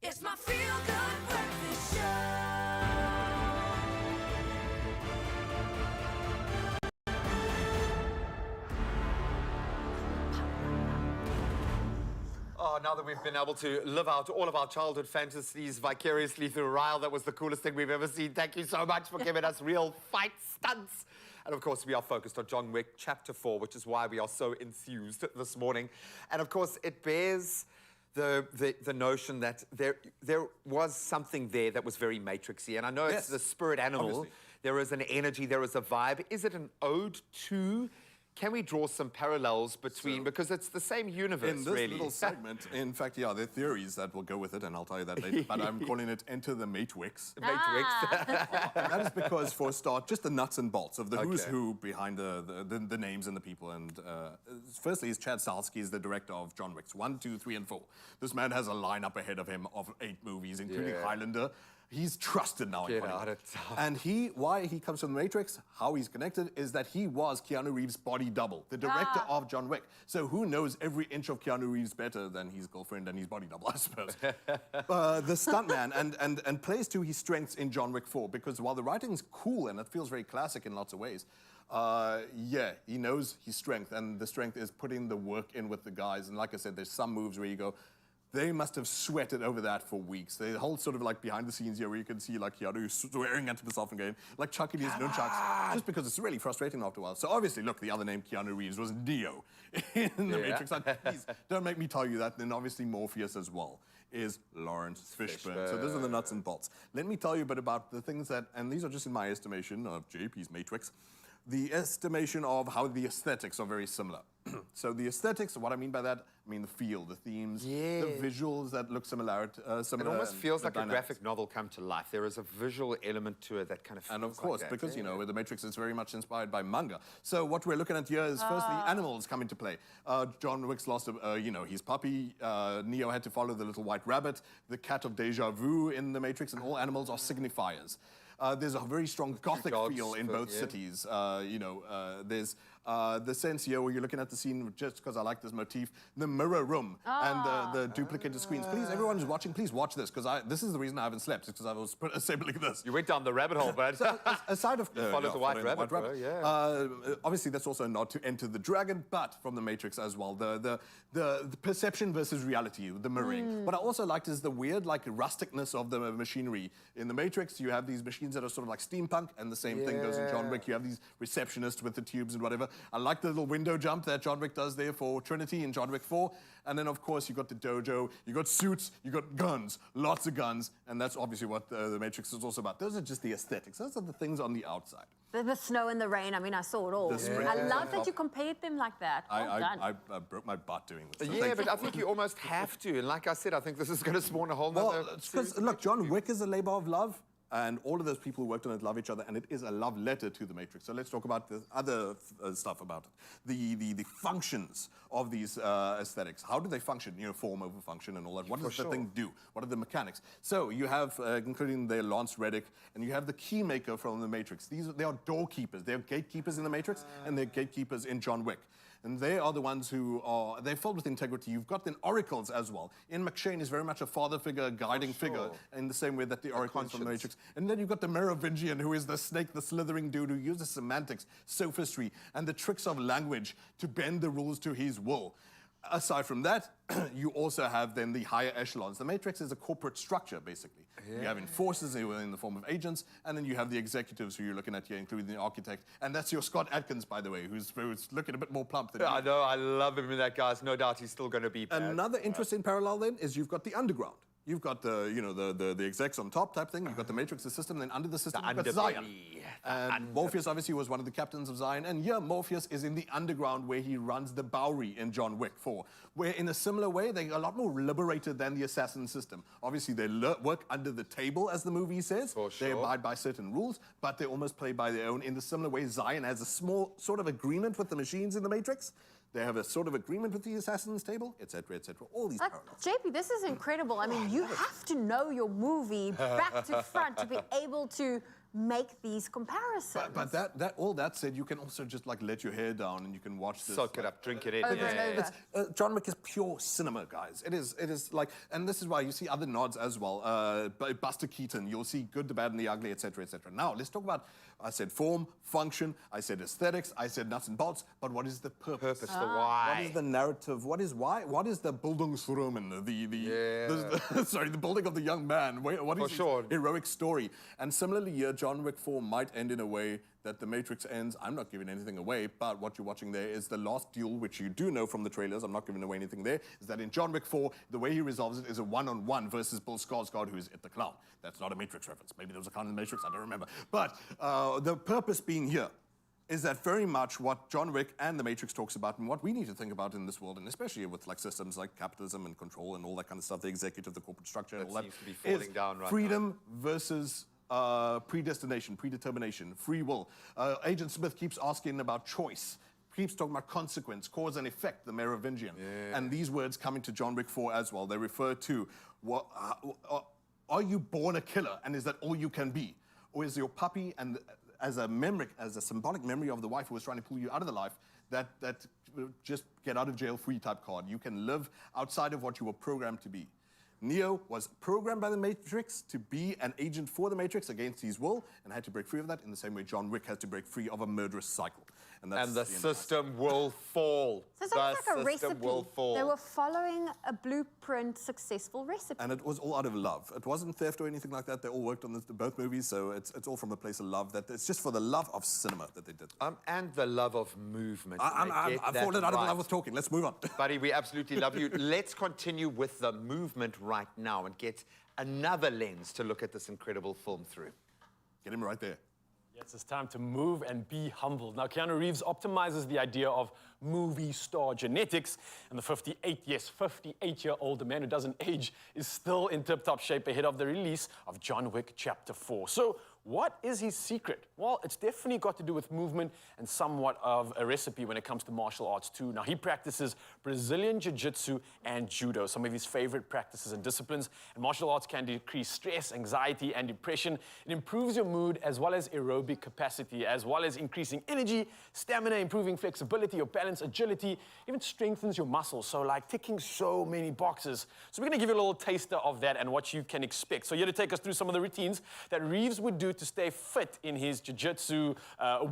It's my feel-good breakfast show. Oh, now that we've been able to live out all of our childhood fantasies vicariously through Ryle, that was the coolest thing we've ever seen. Thank you so much for giving us real fight stunts. And of course, we are focused on John Wick Chapter 4, which is why we are so enthused this morning. And of course, it bears the notion that there was something there that was very Matrixy. And I know it's the spirit animal. Obviously. There is an energy, there is a vibe. Is it an ode to... Can we draw some parallels between, because it's the same universe, in this really. little segment, in fact, yeah, there are theories that will go with it, and I'll tell you that later, but I'm calling it Enter the Matrix. And that is because, for a start, just the nuts and bolts of the who's who behind the names and the people. And firstly, is Chad Stahelski is the director of John Wick's 1, 2, 3, and 4. This man has a lineup ahead of him of 8 movies, including Highlander. He's trusted now in Hollywood. And why he comes from the Matrix, how he's connected, is that he was Keanu Reeves' body double, the director of John Wick. So who knows every inch of Keanu Reeves better than his girlfriend and his body double, I suppose. The stuntman, and plays to his strengths in John Wick 4, because while the writing's cool and it feels very classic in lots of ways, yeah, he knows his strength, and the strength is putting the work in with the guys. And like I said, there's some moves where you go, they must have sweated over that for weeks. The whole sort of like behind the scenes here where you can see like Keanu swearing at himself and going, like chucking his nunchucks, just because it's really frustrating after a while. So obviously, look, the other name Keanu Reeves was Neo in the Matrix. Like, please, don't make me tell you that. Then obviously Morpheus as well is Lawrence Fishburne. So those are the nuts and bolts. Let me tell you a bit about the things that, and these are just in my estimation of JP's Matrix, the estimation of how the aesthetics are very similar. So the aesthetics, what I mean by that, I mean the feel, the themes, the visuals that look similar. It almost feels like a graphic novel come to life. There is a visual element to it that kind of feels And of course, like that, because, you know, with the Matrix, it's very much inspired by manga. So what we're looking at here is, firstly, animals come into play. John Wick's lost, you know, his puppy. Neo had to follow the little white rabbit, the cat of deja vu in the Matrix, and all animals are signifiers. There's a very strong gothic feel in both cities. You know, there's the sense here where you're looking at the scene, just because I like this motif, the mirror room and the duplicated screens. Please, everyone who's watching, please watch this, because this is the reason I haven't slept, because I was assembling this. You went down the rabbit hole, bud. So, aside of... followed the white rabbit, obviously, that's also a nod to Enter the Dragon, but from the Matrix as well. The perception versus reality, the mirroring. What I also liked is the weird, like, rusticness of the machinery. In the Matrix, you have these machines that are sort of like steampunk, and the same thing goes in John Wick. You have these receptionists with the tubes and whatever. I like the little window jump that John Wick does there for Trinity in John Wick 4. And then, of course, you got the dojo, you got suits, you got guns, lots of guns, and that's obviously what the Matrix is also about. Those are just the aesthetics. Those are the things on the outside. The snow and the rain, I mean, I saw it all. I love that you compared them like that. I broke my butt doing this. So yeah, but I think you almost have to. And like I said, I think this is going to spawn a whole nother... Because, look, John Wick is a labor of love. And all of those people who worked on it love each other, and it is a love letter to the Matrix. So let's talk about the other stuff about it. The functions of these aesthetics. How do they function? You know, form over function and all that. What does the thing do? What are the mechanics? So you have, including the Lance Reddick, and you have the Keymaker from the Matrix. They are doorkeepers. They're gatekeepers in the Matrix, and they're gatekeepers in John Wick. And they are the ones who are, they're filled with integrity. You've got then oracles as well. Ian McShane is very much a father figure, guiding figure, in the same way that the oracle is from the Matrix. And then you've got the Merovingian, who is the snake, the slithering dude who uses semantics, sophistry, and the tricks of language to bend the rules to his will. Aside from that, you also have then the higher echelons. The Matrix is a corporate structure, basically. You have enforcers who are in the form of agents, and then you have the executives who you're looking at here, including the architect. And that's your Scott Adkins, by the way, who's looking a bit more plump than you. I know, I love him in that, guys. No doubt he's still going to be bad. Another interesting parallel then is you've got the underground. You've got the, you know, the execs on top type thing. You've got the Matrix, the system, then under the system, you've got Zion. And Morpheus obviously was one of the captains of Zion. And yeah, Morpheus is in the underground where he runs the Bowery in John Wick 4, where in a similar way, they're a lot more liberated than the assassin system. Obviously, they work under the table, as the movie says. For sure. They abide by certain rules, but they almost play by their own. In the similar way, Zion has a small sort of agreement with the machines in the Matrix. They have a sort of agreement with the assassin's table, etc., etc. All these parallels. JP, this is incredible. I mean, you have to know your movie back to front to be able to make these comparisons. But that all that said, you can also just like let your hair down and you can watch this. Soak it up, drink it in. Over and over. John Wick is pure cinema, guys. It is like, and this is why you see other nods as well. Buster Keaton, you'll see Good, the Bad, and the Ugly, etc., etc. Now let's talk about. I said form, function. I said aesthetics. I said nuts and bolts. But what is the purpose? The why. What is the narrative? What is why? What is the Bildungsroman? The building of the young man. What is his heroic story? And similarly here, John Wick 4 might end in a way that The Matrix ends. I'm not giving anything away, but what you're watching there is the last duel, which you do know from the trailers. I'm not giving away anything there. Is that in John Wick 4, the way he resolves it is a one-on-one versus Bill Skarsgård, who is It the Clown. That's not a Matrix reference. Maybe there was a clown in the Matrix. I don't remember. But the purpose being here is that very much what John Wick and The Matrix talks about and what we need to think about in this world, and especially with like systems like capitalism and control and all that kind of stuff, the executive, the corporate structure, and all that seems to be falling down right freedom versus predestination, predetermination, free will. Agent Smith keeps asking about choice, keeps talking about consequence, cause and effect, the Merovingian. And these words come into John Wick 4 as well. They refer to, are you born a killer and is that all you can be? Or is your puppy and as a symbolic memory of the wife who was trying to pull you out of the life, that just get out of jail free type card. You can live outside of what you were programmed to be. Neo was programmed by the Matrix to be an agent for the Matrix against his will and had to break free of that in the same way John Wick has to break free of a murderous cycle. And the system will fall. So it's almost like a recipe. They were following a blueprint, successful recipe. And it was all out of love. It wasn't theft or anything like that. They all worked on both movies, so it's all from a place of love. That it's just for the love of cinema that they did. And the love of movement. I've fallen out of love with talking. Let's move on. Buddy, we absolutely love you. Let's continue with the movement right now and get another lens to look at this incredible film through. Get him right there. Yes, it's time to move and be humbled. Now, Keanu Reeves optimizes the idea of movie star genetics, and the 58-year-old man who doesn't age is still in tip-top shape ahead of the release of John Wick Chapter 4. So, what is his secret? Well, it's definitely got to do with movement and somewhat of a recipe when it comes to martial arts too. Now, he practices Brazilian Jiu-Jitsu and Judo, some of his favorite practices and disciplines. And martial arts can decrease stress, anxiety, and depression. It improves your mood as well as aerobic capacity, as well as increasing energy, stamina, improving flexibility, your balance, agility, even strengthens your muscles. So, like, ticking so many boxes. So we're going to give you a little taster of that and what you can expect. So here to take us through some of the routines that Reeves would do to stay fit in his jiu-jitsu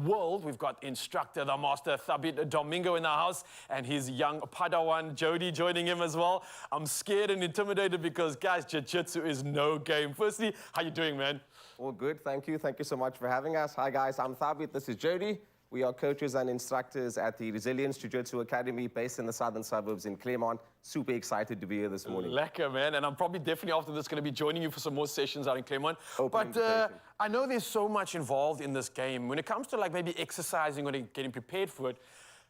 world. We've got instructor, the master, Thabit Domingo in the house, and his young Padawan, Jody, joining him as well. I'm scared and intimidated because, guys, jiu-jitsu is no game. Firstly, how you doing, man? All good, thank you. Thank you so much for having us. Hi, guys, I'm Thabit. This is Jody. We are coaches and instructors at the Resilience Jiu-Jitsu Academy based in the southern suburbs in Claremont. Super excited to be here this morning. Lekker, man. And I'm probably definitely after this going to be joining you for some more sessions out in Claremont. But I know there's so much involved in this game. When it comes to like maybe exercising or getting prepared for it,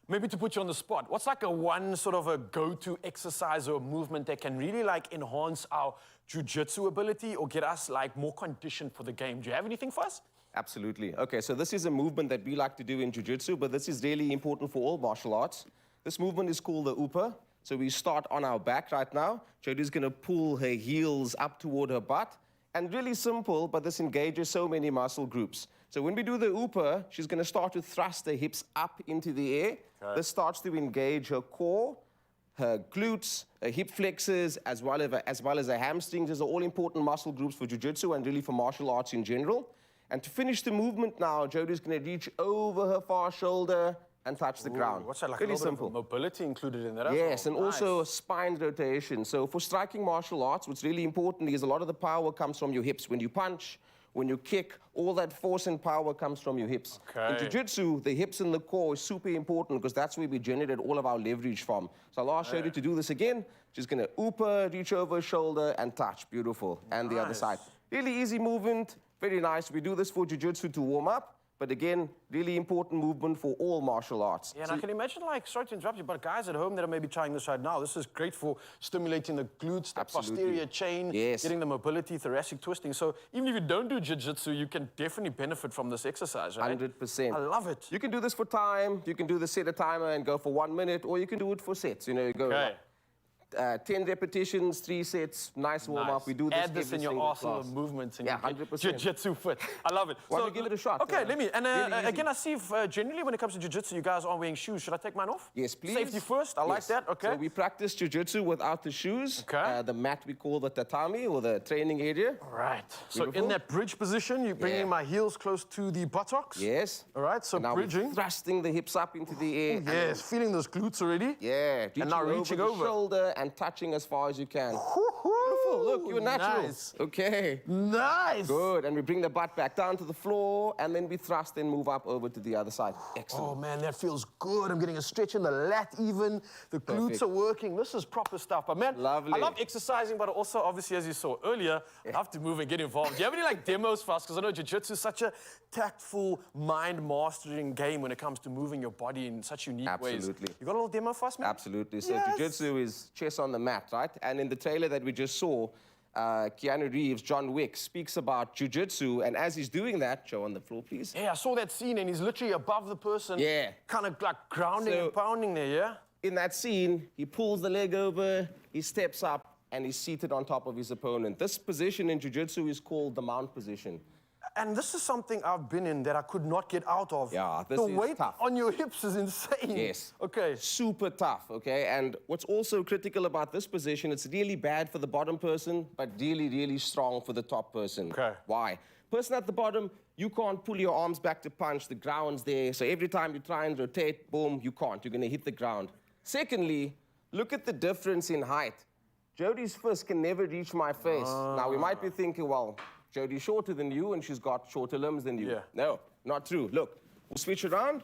maybe to put you on the spot, what's like one sort of a go-to exercise or movement that can really like enhance our jiu-jitsu ability or get us like more conditioned for the game? Do you have anything for us? Absolutely. Okay, so this is a movement that we like to do in jiu-jitsu, but this is really important for all martial arts. This movement is called the Upa. So we start on our back right now. Jody's going to pull her heels up toward her butt. And really simple, but this engages so many muscle groups. So when we do the Upa, she's going to start to thrust her hips up into the air. Okay. This starts to engage her core, her glutes, her hip flexors, as well as her hamstrings. These are all important muscle groups for jiu-jitsu and really for martial arts in general. And to finish the movement now, Jody's going to reach over her far shoulder and touch the ground. What's that, like really a little simple. bit of mobility included in that? Yes, and also spine rotation. So for striking martial arts, what's really important is a lot of the power comes from your hips. When you punch, when you kick, all that force and power comes from your hips. Okay. In jiu-jitsu, the hips and the core is super important because that's where we generate all of our leverage from. So I'll ask Jody to do this again. She's going to Upa, reach over her shoulder, and touch. Beautiful. And the other side. Really easy movement. Very nice. We do this for jiu-jitsu to warm up, but again, really important movement for all martial arts. Yeah, and I can imagine, like, sorry to interrupt you, but guys at home that are maybe trying this right now, this is great for stimulating the glutes, the posterior chain, getting the mobility, thoracic twisting. So even if you don't do jiu-jitsu, you can definitely benefit from this exercise, right? 100%. I love it. You can do this for time. You can do the set a timer and go for 1 minute, or you can do it for sets. You know, you go 10 repetitions, 3 sets, nice warm-up. We do this Add this every in your single arsenal class. of movements and Yeah, you get 100%. jiu-jitsu fit. I love it. Why don't we give it a shot? Okay, let me. And really easy. again, I see if generally when it comes to jiu-jitsu, you guys aren't wearing shoes. Should I take mine off? Yes, please. Safety first. I like Yes. that. Okay. So we practice jiu-jitsu without the shoes. Okay. The mat we call the tatami, or the training area. All right. So Beautiful. in that bridge position, you're bringing my heels close to the buttocks. Yes. All right. So And now bridging. we're thrusting the hips up into the air. and Yes, feeling those glutes already. Yeah. And now reaching the over. shoulder and touching as far as you can. Beautiful. Look, you're natural. Nice. Okay. Nice. Good. And we bring the butt back down to the floor, and then we thrust and move up over to the other side. Excellent. Oh man, that feels good. I'm getting a stretch in the lat even. The glutes Perfect. are working. This is proper stuff. But man, Lovely. I love exercising, but also obviously, as you saw earlier, I have to move and get involved. Do you have any like demos for us? Because I know jiu-jitsu is such a tactful, mind-mastering game when it comes to moving your body in such unique ways. Absolutely. You got a little demo for us, man? Absolutely. So Yes. jiu-jitsu is chess on the mat, right? And in the trailer that we just saw, Keanu Reeves, John Wick, speaks about jiu-jitsu, and as he's doing that, show on the floor, please. Yeah, I saw that scene, and he's literally above the person. Yeah. Kind of like grounding and pounding there, yeah? In that scene, he pulls the leg over, he steps up, and he's seated on top of his opponent. This position in jiu-jitsu is called the mount position. And this is something I've been in that I could not get out of. Yeah, this the is weight tough. on your hips is insane. Yes. Okay. Super tough, okay? And what's also critical about this position, it's really bad for the bottom person, but really, really strong for the top person. Okay. Why? Person at the bottom, you can't pull your arms back to punch. The ground's there. So every time you try and rotate, boom, you can't. You're going to hit the ground. Secondly, look at the difference in height. Jodie's fist can never reach my face. Now, we might be thinking, well, Jodie's shorter than you and she's got shorter limbs than you. Yeah. No, not true. Look, we'll switch around.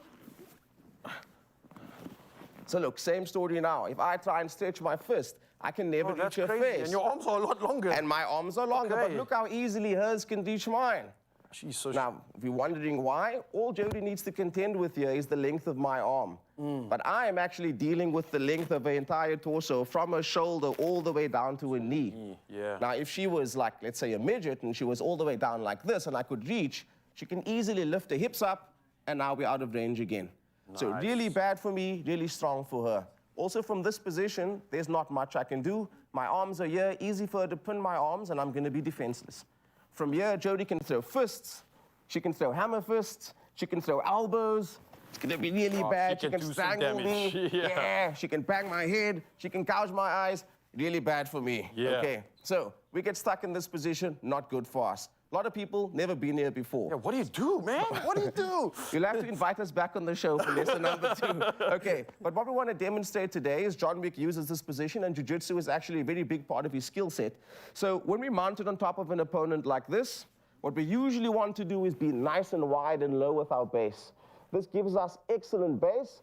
So look, same story now. If I try and stretch my fist, I can never reach her face. And your arms are a lot longer. And my arms are longer, but Okay. look how easily hers can reach mine. She's so Now, if you're wondering why, all Jodie needs to contend with here is the length of my arm. But I am actually dealing with the length of her entire torso, from her shoulder all the way down to her knee. Yeah. Now, if she was like, let's say, a midget, and she was all the way down like this, and I could reach, she can easily lift her hips up, and now we're out of range again. So really bad for me, really strong for her. Also, from this position, there's not much I can do. My arms are here, easy for her to pin my arms, and I'm going to be defenseless. From here, Jodie can throw fists, she can throw hammer fists, she can throw elbows. It's going to be really bad. She can do some strangle me. damage. Yeah. She can bang my head. She can gouge my eyes. Really bad for me. Yeah. Okay, so we get stuck in this position, not good for us. A lot of people never been here before. Yeah, what do you do, man? What do you do? You'll have to invite us back on the show for lesson number 2. Okay, but what we want to demonstrate today is John Wick uses this position, and jiu-jitsu is actually a very big part of his skill set. So when we mount it on top of an opponent like this, what we usually want to do is be nice and wide and low with our base. This gives us excellent base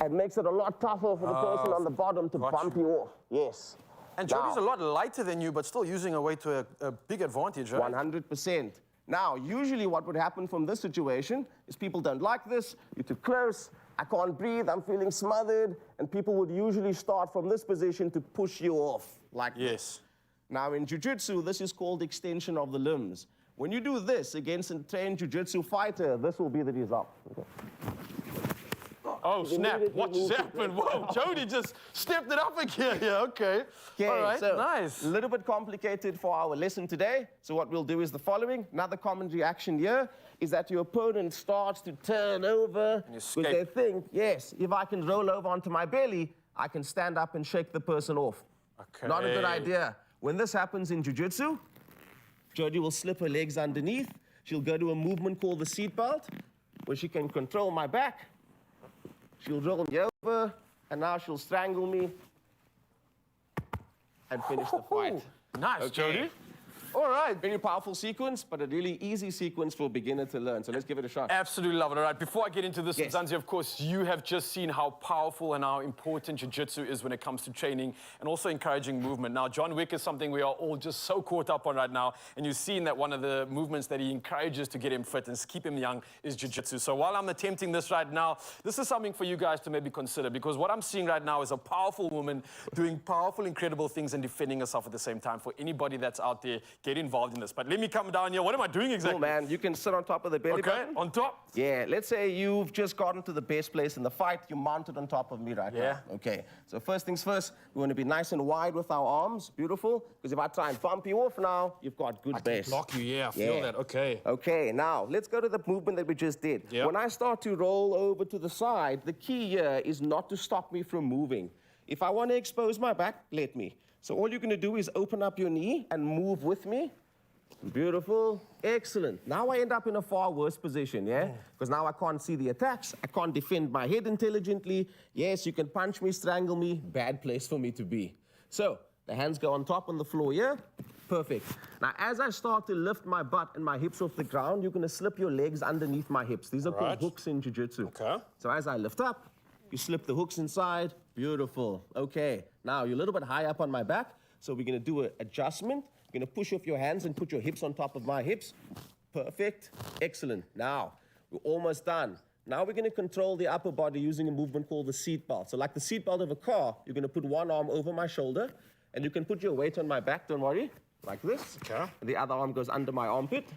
and makes it a lot tougher for the person on the bottom to bump you off. Yes. And Jodie's a lot lighter than you, but still using her weight to a big advantage, right? 100%. Now, usually what would happen from this situation is people don't like this, you're too close, I can't breathe, I'm feeling smothered, and people would usually start from this position to push you off, like this. Now, in jiu-jitsu, this is called extension of the limbs. When you do this against a trained jiu-jitsu fighter, this will be the result. Okay. Oh, snap. What just happened? Whoa, Jodie just stepped it up again. Yeah, okay. All right, so nice. A little bit complicated for our lesson today. So what we'll do is the following. Another common reaction here is that your opponent starts to turn over because they think, yes, if I can roll over onto my belly, I can stand up and shake the person off. Okay. Not a good idea. When this happens in jiu-jitsu, Jodie will slip her legs underneath. She'll go to a movement called the seat belt, where she can control my back. She'll roll me over, and now she'll strangle me and finish the fight. Nice, Okay. Jodie. All right. Very powerful sequence, but a really easy sequence for a beginner to learn. So let's give it a shot. Absolutely love it. All right, before I get into this, Zanzi, of course, you have just seen how powerful and how important jiu-jitsu is when it comes to training and also encouraging movement. Now, John Wick is something we are all just so caught up on right now, and you've seen that one of the movements that he encourages to get him fit and keep him young is jiu-jitsu. So while I'm attempting this right now, this is something for you guys to maybe consider, because what I'm seeing right now is a powerful woman doing powerful, incredible things and defending herself at the same time. For anybody that's out there, get involved in this. But let me come down here. What am I doing exactly? Cool, man. You can sit on top of the belly button. On top? Yeah, let's say you've just gotten to the best place in the fight. You're mounted on top of me right now. Okay, so first things first, we want to be nice and wide with our arms. Beautiful. Because if I try and bump you off now, you've got good base. Block you, I feel that. Okay. Okay, now let's go to the movement that we just did. Yep. When I start to roll over to the side, the key here is not to stop me from moving. If I want to expose my back, let me. So all you're going to do is open up your knee and move with me. Beautiful. Excellent. Now I end up in a far worse position, Because now I can't see the attacks. I can't defend my head intelligently. Yes, you can punch me, strangle me. Bad place for me to be. So the hands go on top on the floor here. Perfect. Now, as I start to lift my butt and my hips off the ground, you're going to slip your legs underneath my hips. These are called hooks in jiu-jitsu. Okay. So as I lift up, you slip the hooks inside. Beautiful. Okay. Now, you're a little bit high up on my back, so we're going to do an adjustment. You're going to push off your hands and put your hips on top of my hips. Perfect. Excellent. Now, we're almost done. Now we're going to control the upper body using a movement called the seat belt. So like the seat belt of a car, you're going to put one arm over my shoulder, and you can put your weight on my back, don't worry, like this. Okay. And the other arm goes under my armpit.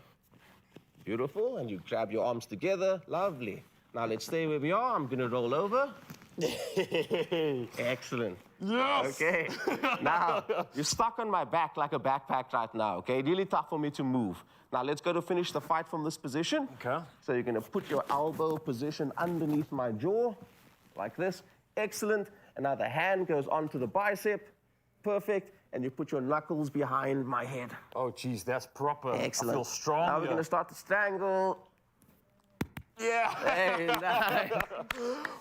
Beautiful. And you grab your arms together. Lovely. Now let's stay where we are. I'm going to roll over. Excellent. Yes! Okay. Now, you're stuck on my back like a backpack right now, okay? Really tough for me to move. Now, let's go to finish the fight from this position. Okay. So you're going to put your elbow position underneath my jaw, like this. Excellent. And now the hand goes onto the bicep. Perfect. And you put your knuckles behind my head. Oh, geez, that's proper. Excellent. I feel strong. Now we're going to start to strangle. Yeah. Hey, nice.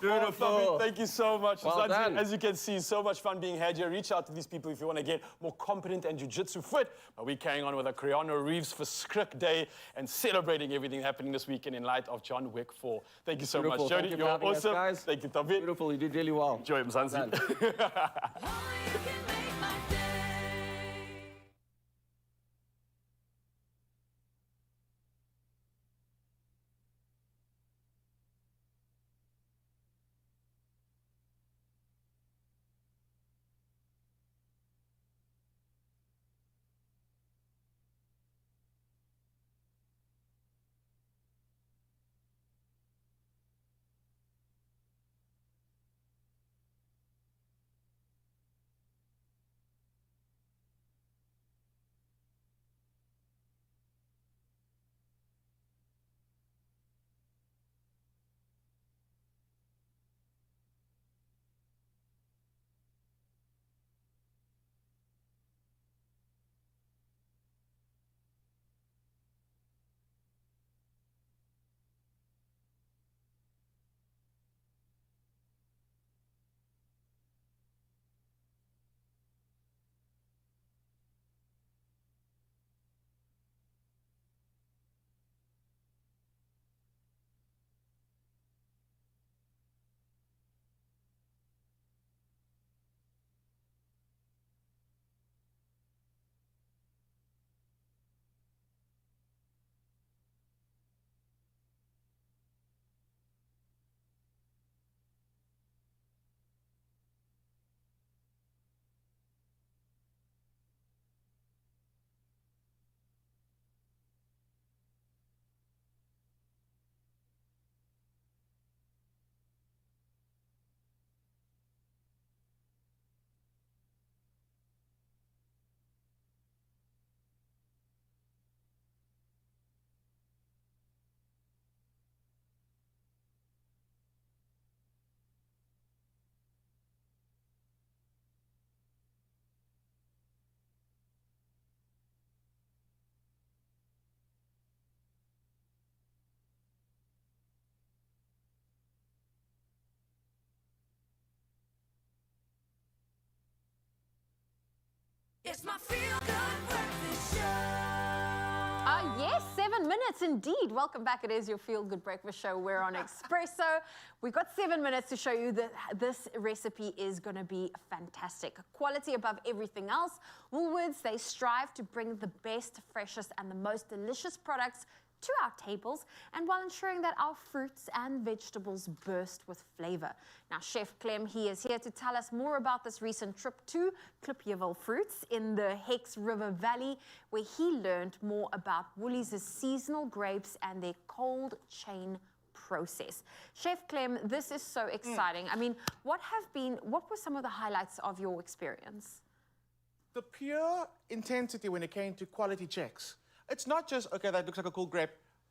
Beautiful. Oh, thank you so much. Well done. As you can see, so much fun being had here. Reach out to these people if you want to get more competent and jiu-jitsu fit. But we're carrying on with a Keanu Reeves for Skrik Day and celebrating everything happening this weekend in light of John Wick 4. Thank you so Beautiful. much, Jody. Thank you You're for having us, awesome. guys. Thank you, Tabit. Beautiful. You did really well. Enjoy him, Zanzi. It's my feel-good breakfast show. Yes, 7 minutes indeed. Welcome back. It is your Feel Good Breakfast Show. We're on Expresso. We've got 7 minutes to show you that this recipe is going to be fantastic. Quality above everything else. Woolworths, they strive to bring the best, freshest, and the most delicious products to our tables, and while ensuring that our fruits and vegetables burst with flavor. Now, Chef Clem, he is here to tell us more about this recent trip to Klipjewil Fruits in the Hex River Valley, where he learned more about Woolies' seasonal grapes and their cold chain process. Chef Clem, this is so exciting. I mean, what were some of the highlights of your experience? The pure intensity when it came to quality checks. It's not just, okay, that looks like a cool grape,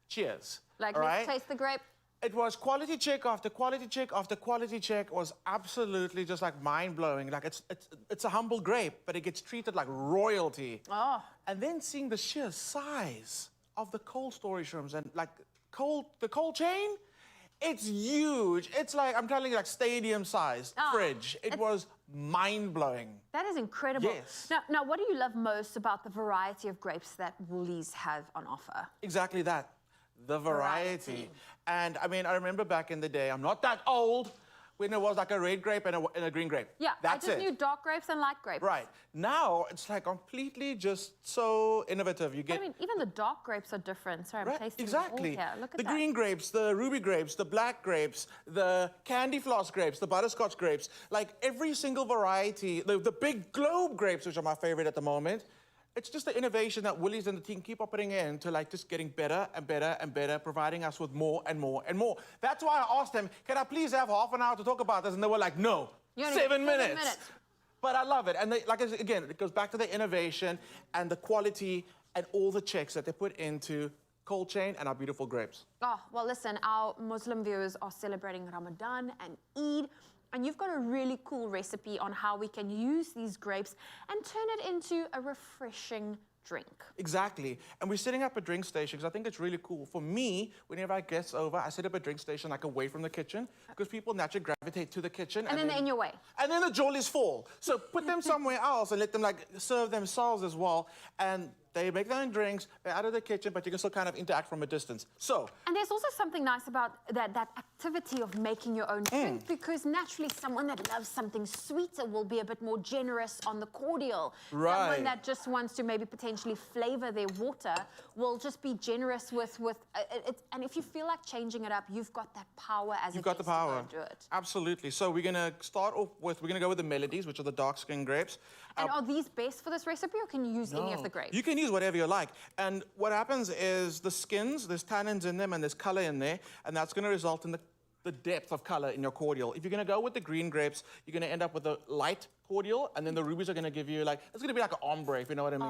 cheers. Like, all let's right? taste the grape. It was quality check after quality check after quality check. Was absolutely just like mind-blowing. Like it's a humble grape, but it gets treated like royalty. Oh. And then seeing the sheer size of the cold storage rooms and like the cold chain, it's huge. It's like, I'm telling you, like stadium-sized fridge. It was mind-blowing. That is incredible. Yes. Now, what do you love most about the variety of grapes that Woolies have on offer? Exactly that. The variety. And I mean, I remember back in the day, I'm not that old, when there was like a red grape and a green grape. Yeah, That's I just it. knew dark grapes and light grapes. Right. Now, it's like completely just so innovative. You get... I mean, even the dark grapes are different. Sorry, I'm tasting Exactly. them all here. Look at the that. green grapes, the ruby grapes, the black grapes, the candy floss grapes, the butterscotch grapes, like every single variety, the big globe grapes, which are my favorite at the moment. It's just the innovation that Woolies and the team keep on putting in to like just getting better and better and better, providing us with more and more and more. That's why I asked them, can I please have half an hour to talk about this? And they were like, no, You only 7 get minutes. But I love it. And they, like I said, again, it goes back to the innovation and the quality and all the checks that they put into cold chain and our beautiful grapes. Oh, well, listen, our Muslim viewers are celebrating Ramadan and Eid, and you've got a really cool recipe on how we can use these grapes and turn it into a refreshing drink. Exactly. And we're setting up a drink station because I think it's really cool. For me, whenever I guests over, I set up a drink station like away from the kitchen because people naturally gravitate to the kitchen. And then they're in your way. And then the jollies fall. So put them somewhere else and let them like serve themselves as well. And they make their own drinks, they're out of the kitchen, but you can still kind of interact from a distance. So. And there's also something nice about that activity of making your own drink, because naturally someone that loves something sweeter will be a bit more generous on the cordial. Right. Someone that just wants to maybe potentially flavor their water will just be generous with it. And if you feel like changing it up, you've got that power as You've a got the guest to go power. and do it. Absolutely. So we're going to start off with, we're going to go with the melodies, which are the dark skin grapes. And are these best for this recipe, or can you use any of the grapes? You can use whatever you like. And what happens is the skins, there's tannins in them and there's color in there, and that's going to result in the depth of color in your cordial. If you're going to go with the green grapes, you're going to end up with a light cordial, and then the rubies are going to give you like, it's going to be like an ombre, if you know what I mean.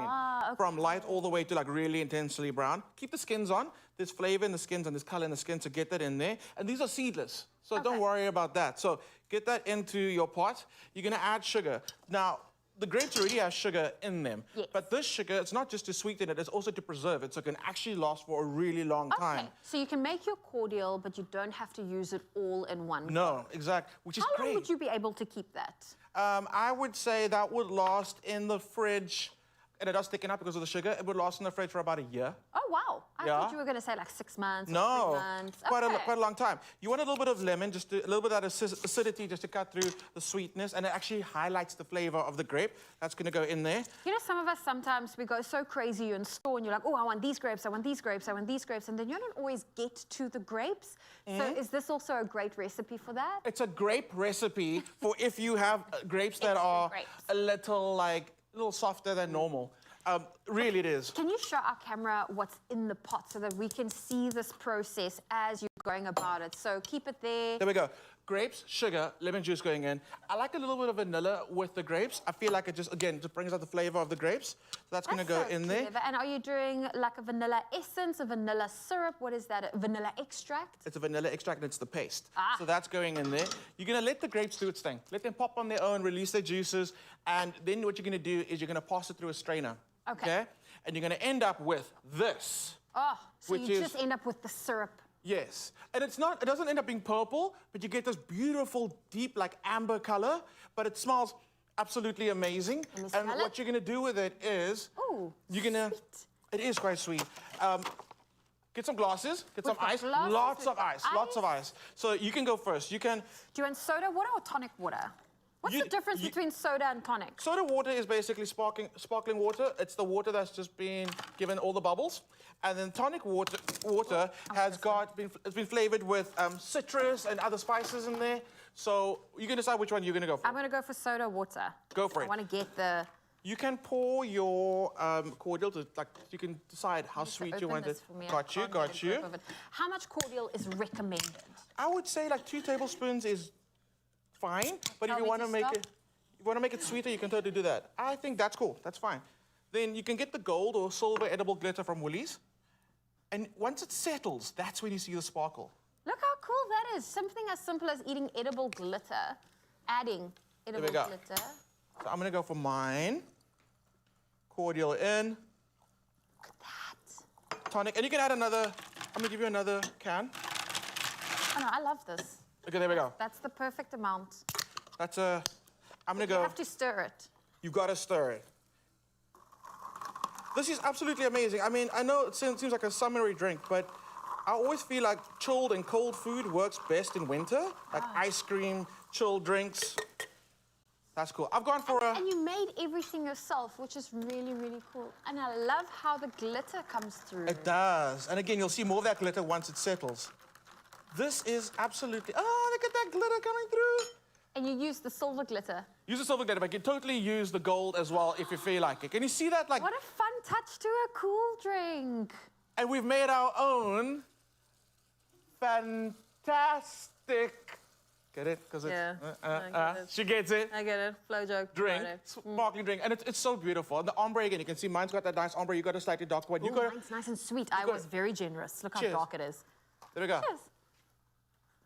Okay. From light all the way to like really intensely brown. Keep the skins on. There's flavor in the skins and there's color in the skin, so get that in there. And these are seedless, so don't worry about that. So get that into your pot. You're going to add sugar. Now, the grapes already have sugar in them. Yes. But this sugar, it's not just to sweeten it, it's also to preserve it, so it can actually last for a really long time. Okay, so you can make your cordial, but you don't have to use it all in one go. No, exactly, which is How great. long would you be able to keep that? I would say that would last in the fridge, and it does thicken up because of the sugar, it would last in the fridge for about a year. Oh, wow. I Yeah. thought you were going to say like 6 months or No, 3 months. quite Okay. a long time. You want a little bit of lemon, just a little bit of that acidity just to cut through the sweetness, and it actually highlights the flavor of the grape. That's going to go in there. You know, some of us sometimes we go so crazy in store and you're like, oh, I want these grapes, I want these grapes, I want these grapes, and then you don't always get to the grapes. So is this also a great recipe for that? It's a grape recipe for if you have grapes that are a little softer than normal. Really it is. Can you show our camera what's in the pot so that we can see this process as you're going about it? So keep it there. There we go. Grapes, sugar, lemon juice going in. I like a little bit of vanilla with the grapes. I feel like it just, again, just brings out the flavor of the grapes. So that's going to go in there. Clever. And are you doing like a vanilla essence, a vanilla syrup? What is that? A vanilla extract? It's a vanilla extract and it's the paste. So that's going in there. You're going to let the grapes do its thing. Let them pop on their own, release their juices. And then what you're going to do is you're going to pass it through a strainer. Okay. And you're going to end up with this. Oh, so Which you is- just end up with the syrup. Yes. And it doesn't end up being purple, but you get this beautiful, deep, like amber color, but it smells absolutely amazing. Let me And smell what it. you're going to do with it is, you're going to, it is quite sweet. Get some glasses, get some We've got ice, glasses, lots we've of got ice, lots of ice. So you can go first. You can, Do you want soda water or tonic water? What's the difference between soda and tonic? Soda water is basically sparkling water. It's the water that's just been given all the bubbles. And then tonic water has been flavored with citrus and other spices in there. So you can decide which one you're going to go for. I'm going to go for soda water. Go for it. I want to get the... You can pour your cordial to, like, you can decide how sweet you want it. Got you. How much cordial is recommended? I would say like 2 tablespoons is fine, but if you want to make it sweeter, you can totally do that. I think that's cool. That's fine. Then you can get the gold or silver edible glitter from Woolies. And once it settles, that's when you see the sparkle. Look how cool that is. Something as simple as eating edible glitter, adding edible glitter. So I'm going to go for mine. Cordial in. Look at that. Tonic. And you can add another. I'm going to give you another can. Oh, no, I love this. Okay, there we go. That's the perfect amount. That's I'm going to go. You have to stir it. You've got to stir it. This is absolutely amazing. I mean, I know it seems like a summery drink, but I always feel like chilled and cold food works best in winter. Like ice cream, chilled drinks. That's cool. I've gone for And you made everything yourself, which is really, really cool. And I love how the glitter comes through. It does. And again, you'll see more of that glitter once it settles. This is absolutely... Oh, look at that glitter coming through. And you use the silver glitter. Use the silver glitter, but you can totally use the gold as well if you feel like it. Can you see that? Like, what a fun touch to a cool drink. And we've made our own fantastic... Get it? Because it's... She gets it. I get it. Flow joke. Drink. Sparkling drink. And it's so beautiful. And the ombre, again, you can see mine's got that nice ombre. You got a slightly dark one. Mine's nice and sweet. I was very generous. Look how dark it is. There we go. Cheers.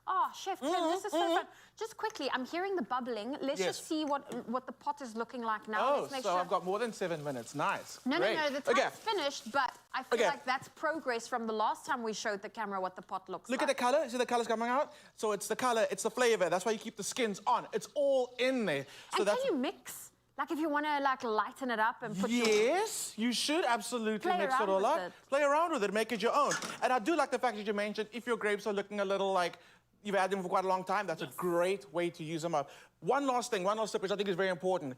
Oh, Chef Kim, this is so fun. Just quickly, I'm hearing the bubbling. Let's just see what the pot is looking like now. Oh, Let's make so sure. I've got more than 7 minutes. Nice. No, Great. no, the time's finished, but I feel like that's progress from the last time we showed the camera what the pot looks like. Look at the color. See the color's coming out? So it's the color, it's the flavor. That's why you keep the skins on. It's all in there. So and can you mix? Like if you want to like lighten it up and put Yes, you should absolutely Play mix it around all with up. it. Play around with it, make it your own. And I do like the fact that you mentioned if your grapes are looking a little like you've had them for quite a long time, that's a great way to use them up. One last thing, one last tip, which I think is very important.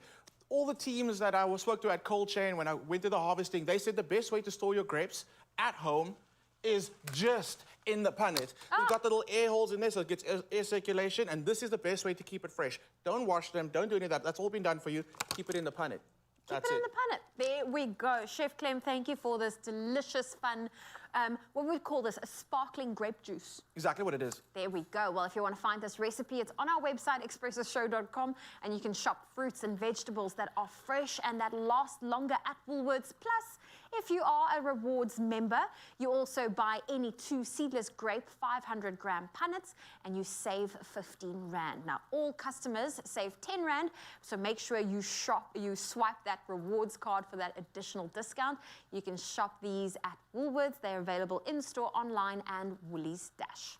All the teams that I spoke to at Cold Chain when I went to the harvesting, they said the best way to store your grapes at home is just in the punnet. You've got the little air holes in there so it gets air circulation, and this is the best way to keep it fresh. Don't wash them, don't do any of that. That's all been done for you. Keep it in the punnet. That's Keep it in the punnet. There we go. Chef Clem, thank you for this delicious, fun, what we call this, a sparkling grape juice. Exactly what it is. There we go. Well, if you want to find this recipe, it's on our website, expressoshow.com, and you can shop fruits and vegetables that are fresh and that last longer at Woolworths. Plus, if you are a rewards member, you also buy any 2 seedless grape 500-gram punnets and you save 15 Rand. Now, all customers save 10 Rand, so make sure you swipe that rewards card for that additional discount. You can shop these at Woolworths. They're available in-store, online, and Woolies Dash.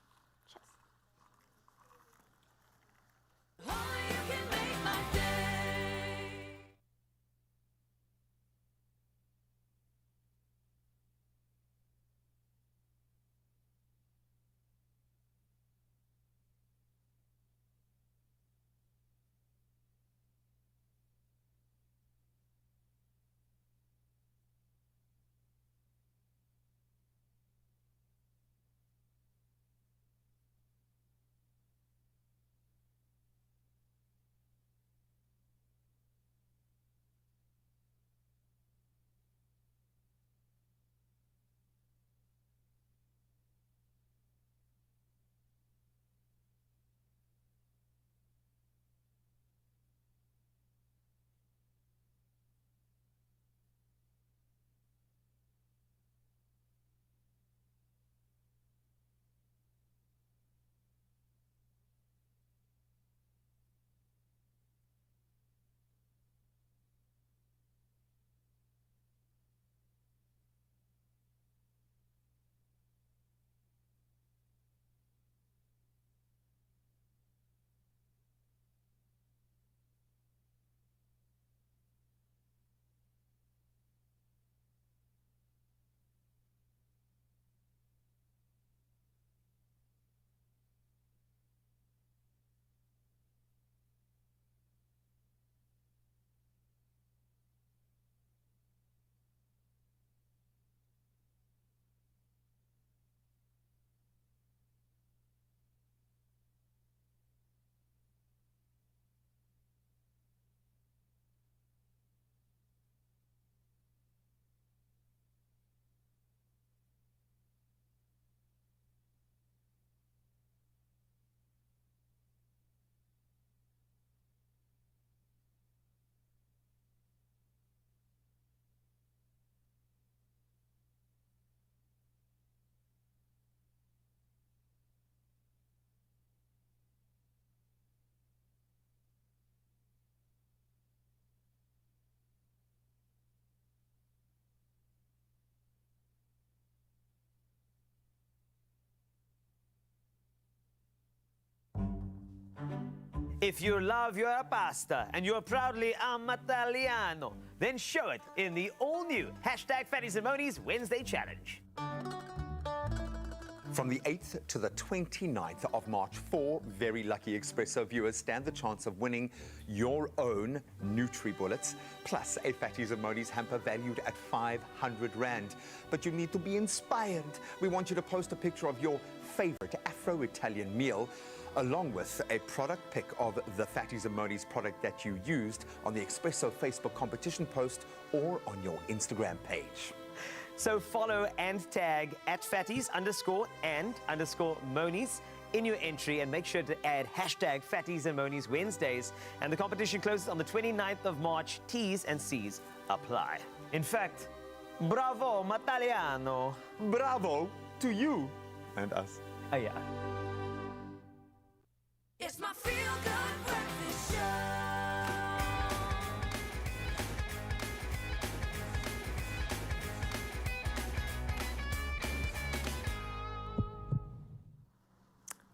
If you love your pasta and you're proudly Italiano, then show it in the all-new #Fatties and Monies Wednesday Challenge. From the 8th to the 29th of March, 4 very lucky Expresso viewers stand the chance of winning your own NutriBullets, plus a Fatties and Monies hamper valued at 500 Rand. But you need to be inspired. We want you to post a picture of your favorite Afro-Italian meal, along with a product pic of the Fatties and Monies product that you used on the Expresso Facebook competition post or on your Instagram page. So follow and tag @Fatties_and_Monies in your entry, and make sure to add #Fatties and Monies Wednesdays. And the competition closes on the 29th of March. T's and C's apply. In fact, bravo, Italiano. Bravo to you and us. Oh, yeah. It's my feel-good breakfast show.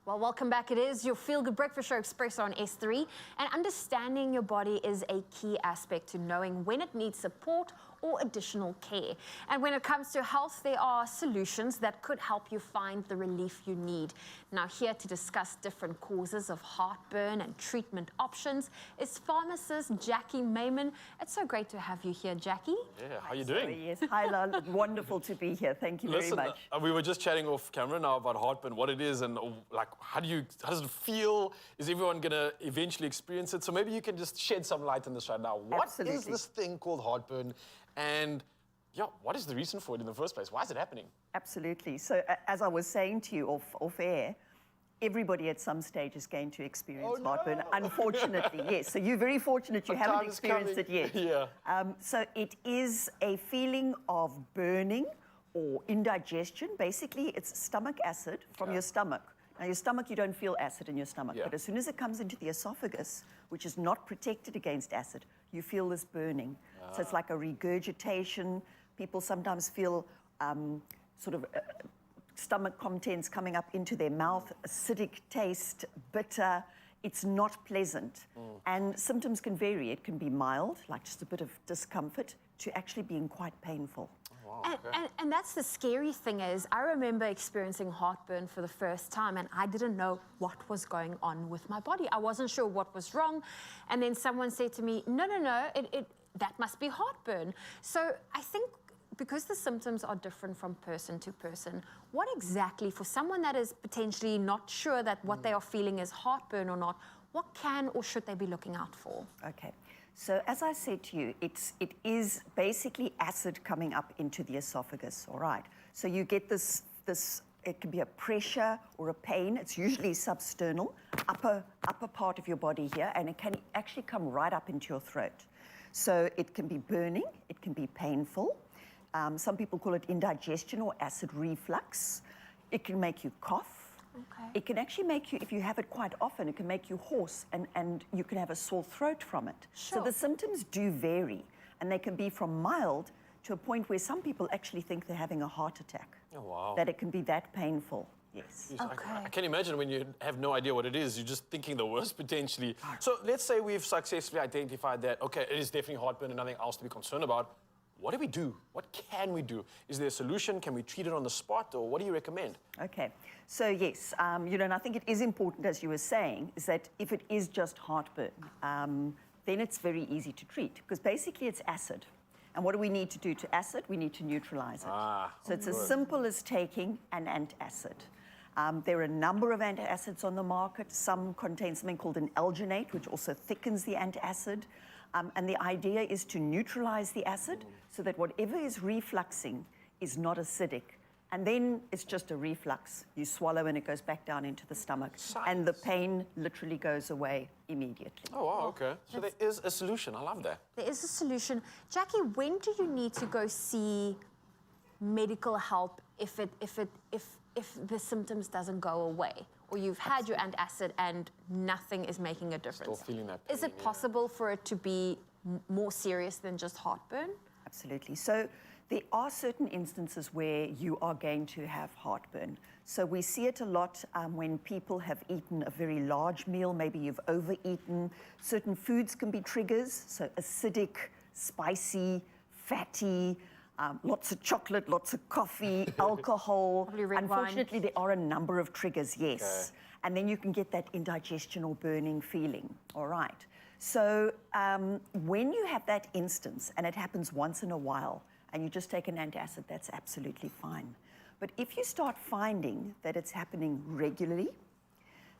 Well, welcome back. It is your Feel Good Breakfast Show, Expresso on S3. And understanding your body is a key aspect to knowing when it needs support or additional care. And when it comes to health, there are solutions that could help you find the relief you need. Now, here to discuss different causes of heartburn and treatment options is pharmacist Jackie Mayman. It's so great to have you here, Jackie. Yeah, how are you doing? Yes, hi, Lal. Wonderful to be here. Thank you very much. We were just chatting off camera now about heartburn, what it is, and like, how does it feel? Is everyone gonna eventually experience it? So maybe you can just shed some light on this right now. What is this thing called heartburn? And yeah, what is the reason for it in the first place? Why is it happening? Absolutely. So as I was saying to you off air, everybody at some stage is going to experience heartburn, unfortunately, yes. So you're very fortunate you haven't experienced it yet. Yeah. So it is a feeling of burning or indigestion. Basically, it's stomach acid from your stomach. Now, your stomach, you don't feel acid in your stomach, but as soon as it comes into the esophagus, which is not protected against acid, you feel this burning. So it's like a regurgitation. People sometimes feel stomach contents coming up into their mouth, acidic taste, bitter. It's not pleasant. And symptoms can vary. It can be mild, like just a bit of discomfort, to actually being quite painful. And that's the scary thing is, I remember experiencing heartburn for the first time, and I didn't know what was going on with my body. I wasn't sure what was wrong. And then someone said to me, no, that must be heartburn. So I think because the symptoms are different from person to person, what exactly, for someone that is potentially not sure that what they are feeling is heartburn or not, what can or should they be looking out for? Okay. So as I said to you, it is basically acid coming up into the esophagus, all right? So you get this, it can be a pressure or a pain. It's usually substernal, upper part of your body here, and it can actually come right up into your throat. So it can be burning, it can be painful. Some people call it indigestion or acid reflux. It can make you cough. Okay. It can actually make you, if you have it quite often, it can make you hoarse and you can have a sore throat from it. Sure. So the symptoms do vary, and they can be from mild to a point where some people actually think they're having a heart attack. Oh, wow. That it can be that painful. Yes. Okay. I can imagine when you have no idea what it is, you're just thinking the worst potentially. So let's say we've successfully identified that, okay, it is definitely heartburn and nothing else to be concerned about. What do we do? What can we do? Is there a solution? Can we treat it on the spot, or what do you recommend? Okay, so yes, and I think it is important, as you were saying, is that if it is just heartburn, then it's very easy to treat, because basically it's acid. And what do we need to do to acid? We need to neutralize it. So it's as simple as taking an antacid. There are a number of antacids on the market. Some contain something called an alginate, which also thickens the antacid. And the idea is to neutralize the acid so that whatever is refluxing is not acidic. And then it's just a reflux. You swallow and it goes back down into the stomach. And the pain literally goes away immediately. Oh, wow, okay. So there is a solution. I love that. There is a solution. Jackie, when do you need to go see medical help if the symptoms doesn't go away? Or you've had your antacid and nothing is making a difference? Still feeling that pain, is it possible for it to be more serious than just heartburn? Absolutely. So There are certain instances where you are going to have heartburn. So we see it a lot when people have eaten a very large meal, maybe you've overeaten. Certain foods can be triggers, so acidic, spicy, fatty, lots of chocolate, lots of coffee, alcohol. Unfortunately, there are a number of triggers, yes. Okay. And then you can get that indigestion or burning feeling, all right? So when you have that instance, and it happens once in a while, and you just take an antacid, that's absolutely fine. But if you start finding that it's happening regularly,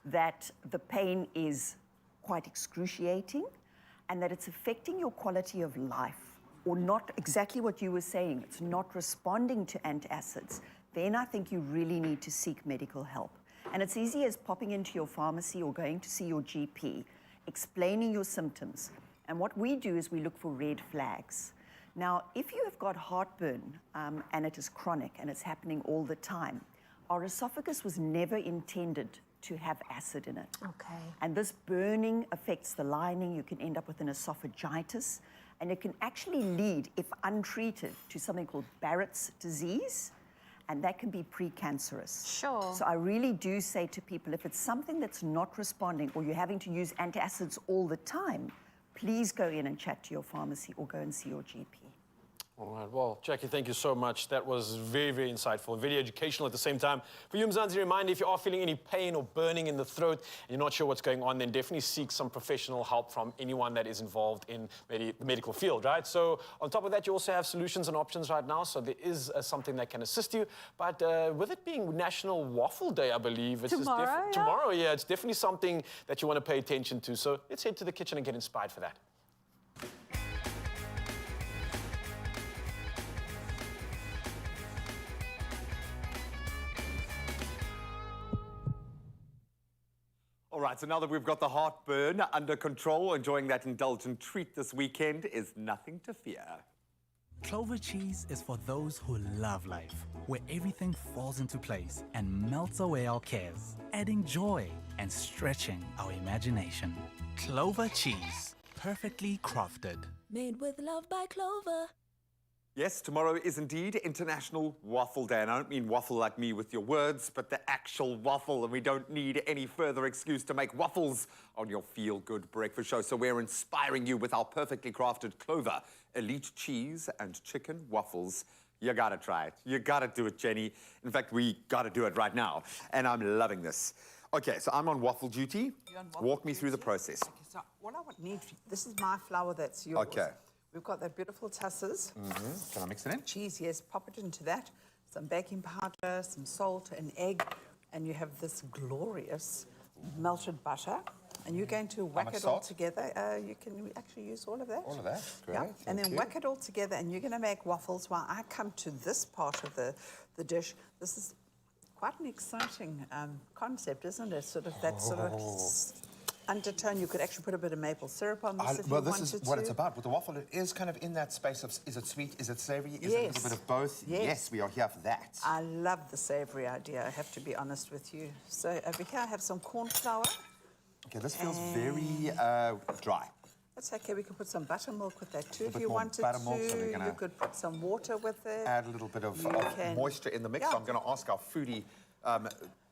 that the pain is quite excruciating, and that it's affecting your quality of life, or not exactly what you were saying, it's not responding to antacids, then I think you really need to seek medical help. And it's easy as popping into your pharmacy or going to see your GP, explaining your symptoms. And what we do is we look for red flags. Now, if you have got heartburn and it is chronic and it's happening all the time, our esophagus was never intended to have acid in it. Okay. And this burning affects the lining. You can end up with an esophagitis, and it can actually lead, if untreated, to something called Barrett's disease, and that can be precancerous. Sure. So I really do say to people, if it's something that's not responding or you're having to use antacids all the time, please go in and chat to your pharmacy or go and see your GP. All right, well, Jackie, thank you so much. That was very, very insightful, very educational at the same time. For you, Mzansi, a reminder, if you are feeling any pain or burning in the throat and you're not sure what's going on, then definitely seek some professional help from anyone that is involved in the medical field, right? So on top of that, you also have solutions and options right now, so there is something that can assist you. But with it being National Waffle Day, I believe, it's tomorrow, yeah, it's definitely something that you want to pay attention to. So let's head to the kitchen and get inspired for that. All right, so now that we've got the heartburn under control, enjoying that indulgent treat this weekend is nothing to fear. Clover cheese is for those who love life, where everything falls into place and melts away our cares, adding joy and stretching our imagination. Clover cheese, perfectly crafted. Made with love by Clover. Yes, tomorrow is indeed International Waffle Day. And I don't mean waffle like me with your words, but the actual waffle. And we don't need any further excuse to make waffles on your feel-good breakfast show. So we're inspiring you with our perfectly crafted Clover Elite Cheese and Chicken Waffles. You gotta try it. You gotta do it, Jenny. In fact, we gotta do it right now. And I'm loving this. Okay, so I'm on waffle duty. You're on waffle Walk me through the process. Okay, so what I would need, this is my flour, that's yours. Okay. We've got that beautiful tusses. Can I mix it in? Cheese, yes, pop it into that. Some baking powder, some salt, an egg, and you have this glorious melted butter. And you're going to whack it all together. You can actually use all of that. All of that, great. Yeah. And then whack it all together, and you're going to make waffles while I come to this part of the dish. This is quite an exciting concept, isn't it? Sort of that sort of undertone. You could actually put a bit of maple syrup on this if you wanted to. Well, this is what it's about. With the waffle, it is kind of in that space of, is it sweet, is it savoury, is it a little bit of both? Yes, we are here for that. I love the savoury idea, I have to be honest with you. So over here I have some corn flour. Okay, this feels very dry. That's okay, we could put some buttermilk with that too A if bit you more wanted buttermilk, so we're to. gonna You could put some water with it. Add a little bit of moisture in the mix. Yeah. So I'm going to ask our foodie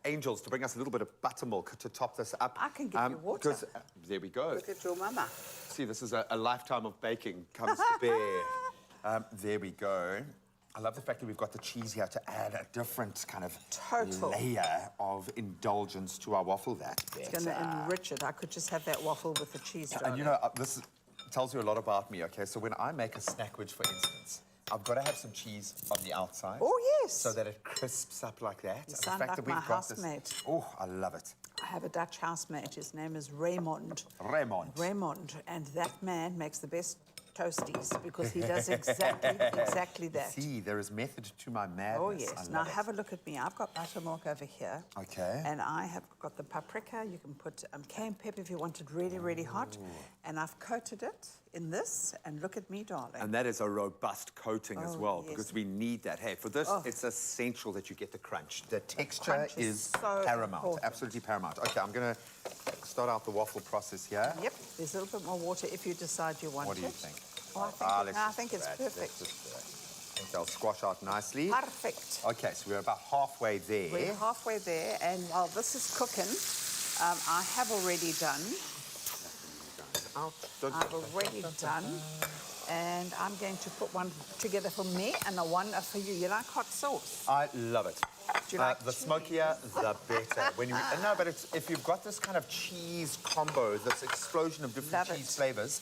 angels to bring us a little bit of buttermilk to top this up. I can give you water. Because, there we go. Look at your mama. See, this is a lifetime of baking comes to bear. There we go. I love the fact that we've got the cheese here to add a different kind of layer of indulgence to our waffle. That's better. It's going to enrich it. I could just have that waffle with the cheese. And you know, this tells you a lot about me, okay? So when I make a snackwich, for instance, I've got to have some cheese on the outside. Oh, yes. So that it crisps up like that. You And sound the fact like that we've my got housemate. this. Oh, I love it. I have a Dutch housemate. His name is Raymond. Raymond. And that man makes the best toasties because he does exactly that. See, there is method to my madness. Oh, yes. Now, have a look at me. I've got buttermilk over here. Okay. And I have got the paprika. You can put cayenne pepper if you want it really, really hot. And I've coated it in this. And look at me, darling. And that is a robust coating as well, yes. because we need that. Hey, for this, it's essential that you get the crunch. The texture crunch is so paramount, important. absolutely paramount. Okay, I'm going to start out the waffle process here. Yep. There's a little bit more water if you decide you want it. What do you think? Oh, I think it's perfect. think they'll squash out nicely. Perfect. Okay, so we're about halfway there. We're halfway there, and while this is cooking, I have already done. I've already done. And I'm going to put one together for me and a one for you. You like hot sauce? I love it. Do you like the smokier, the better. When you no, but if you've got this kind of cheese combo, this explosion of different cheese flavors,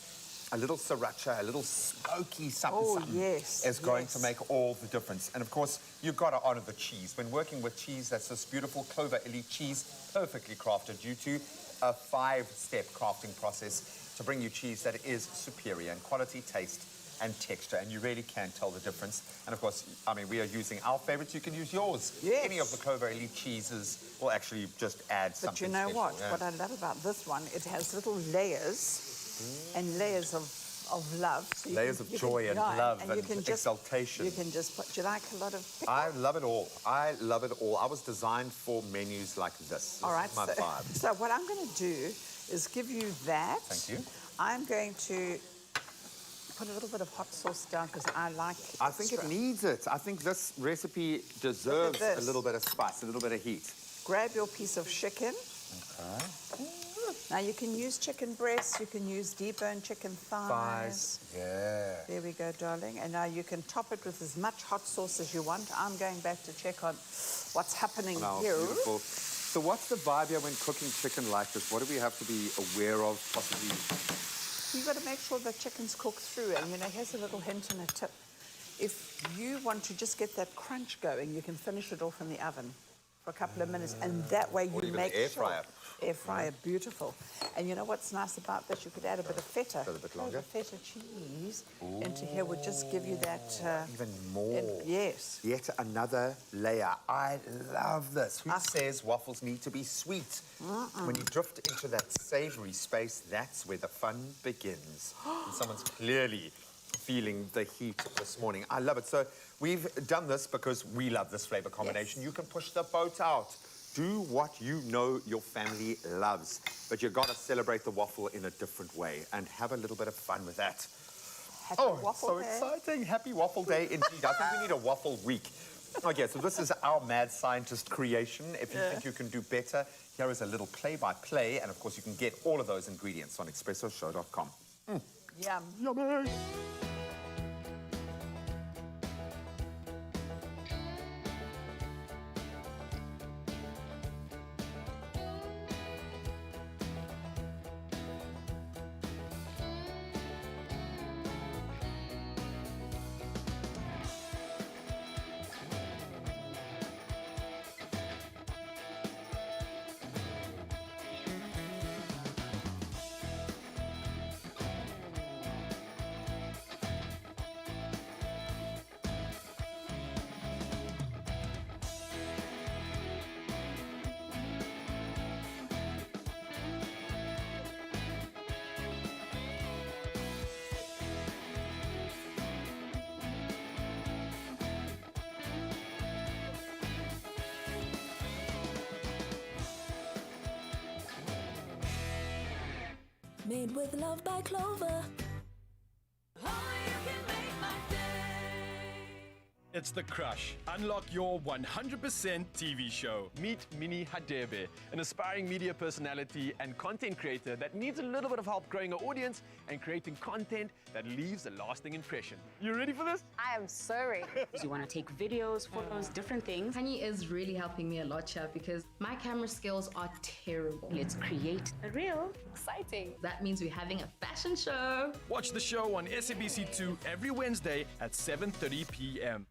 a little sriracha, a little smoky something, is going to make all the difference. And of course, you've got to honor the cheese. When working with cheese, that's this beautiful Clover Elite cheese, perfectly crafted due to a 5-step crafting process to bring you cheese that is superior in quality, taste, and texture, and you really can tell the difference. And of course, I mean, we are using our favorites. You can use yours. Yes. Any of the Clover Elite cheeses will actually just add something. But you know special. what? Yeah. What I love about this one, it has little layers and layers of love. So Layers of joy and love and you can just, exaltation. You can just put, do you like a lot of pickle? I love it all. I love it all. I was designed for menus like this. All right, This is my vibe. so what I'm going to do is give you that. Thank you. I'm going to put a little bit of hot sauce down because I like I think it needs it. I think this recipe deserves a this. little bit of spice, a little bit of heat. Grab your piece of chicken. Okay. Now you can use chicken breasts, you can use deboned chicken thighs. Yeah. There we go, darling. And now you can top it with as much hot sauce as you want. I'm going back to check on what's happening Wow, here. beautiful. So what's the vibe here when cooking chicken like this? What do we have to be aware of, possibly? You've got to make sure the chicken's cooked through. And, you know, here's a little hint and a tip. If you want to just get that crunch going, you can finish it off in the oven for a couple of minutes. And that way you Or even make air sure. fryer. Air fryer, beautiful. And you know what's nice about this? You could add a bit of feta. A bit longer. Feta cheese into here would just give you that... Even more. Yes. Yet another layer. I love this. Who says waffles need to be sweet? When you drift into that savory space, that's where the fun begins. And someone's clearly feeling the heat this morning. I love it. So we've done this because we love this flavor combination. You can push the boat out. Do what you know your family loves. But you've got to celebrate the waffle in a different way and have a little bit of fun with that. Happy waffle so day. exciting. Happy waffle day indeed. I think we need a waffle week. Okay, so this is our mad scientist creation. If you think you can do better, here is a little play-by-play. And of course, you can get all of those ingredients on expressoshow.com. Yum. Yummy. Made with love by Clover. It's The Crush. Unlock your 100% TV show. Meet Minnie Hadebe, an aspiring media personality and content creator that needs a little bit of help growing an audience and creating content that leaves a lasting impression. You ready for this? I am so ready. You want to take videos, photos, different things. Honey is really helping me a lot here because my camera skills are terrible. Let's create a reel. Exciting. That means we're having a fashion show. Watch the show on SABC2 every Wednesday at 7:30 p.m.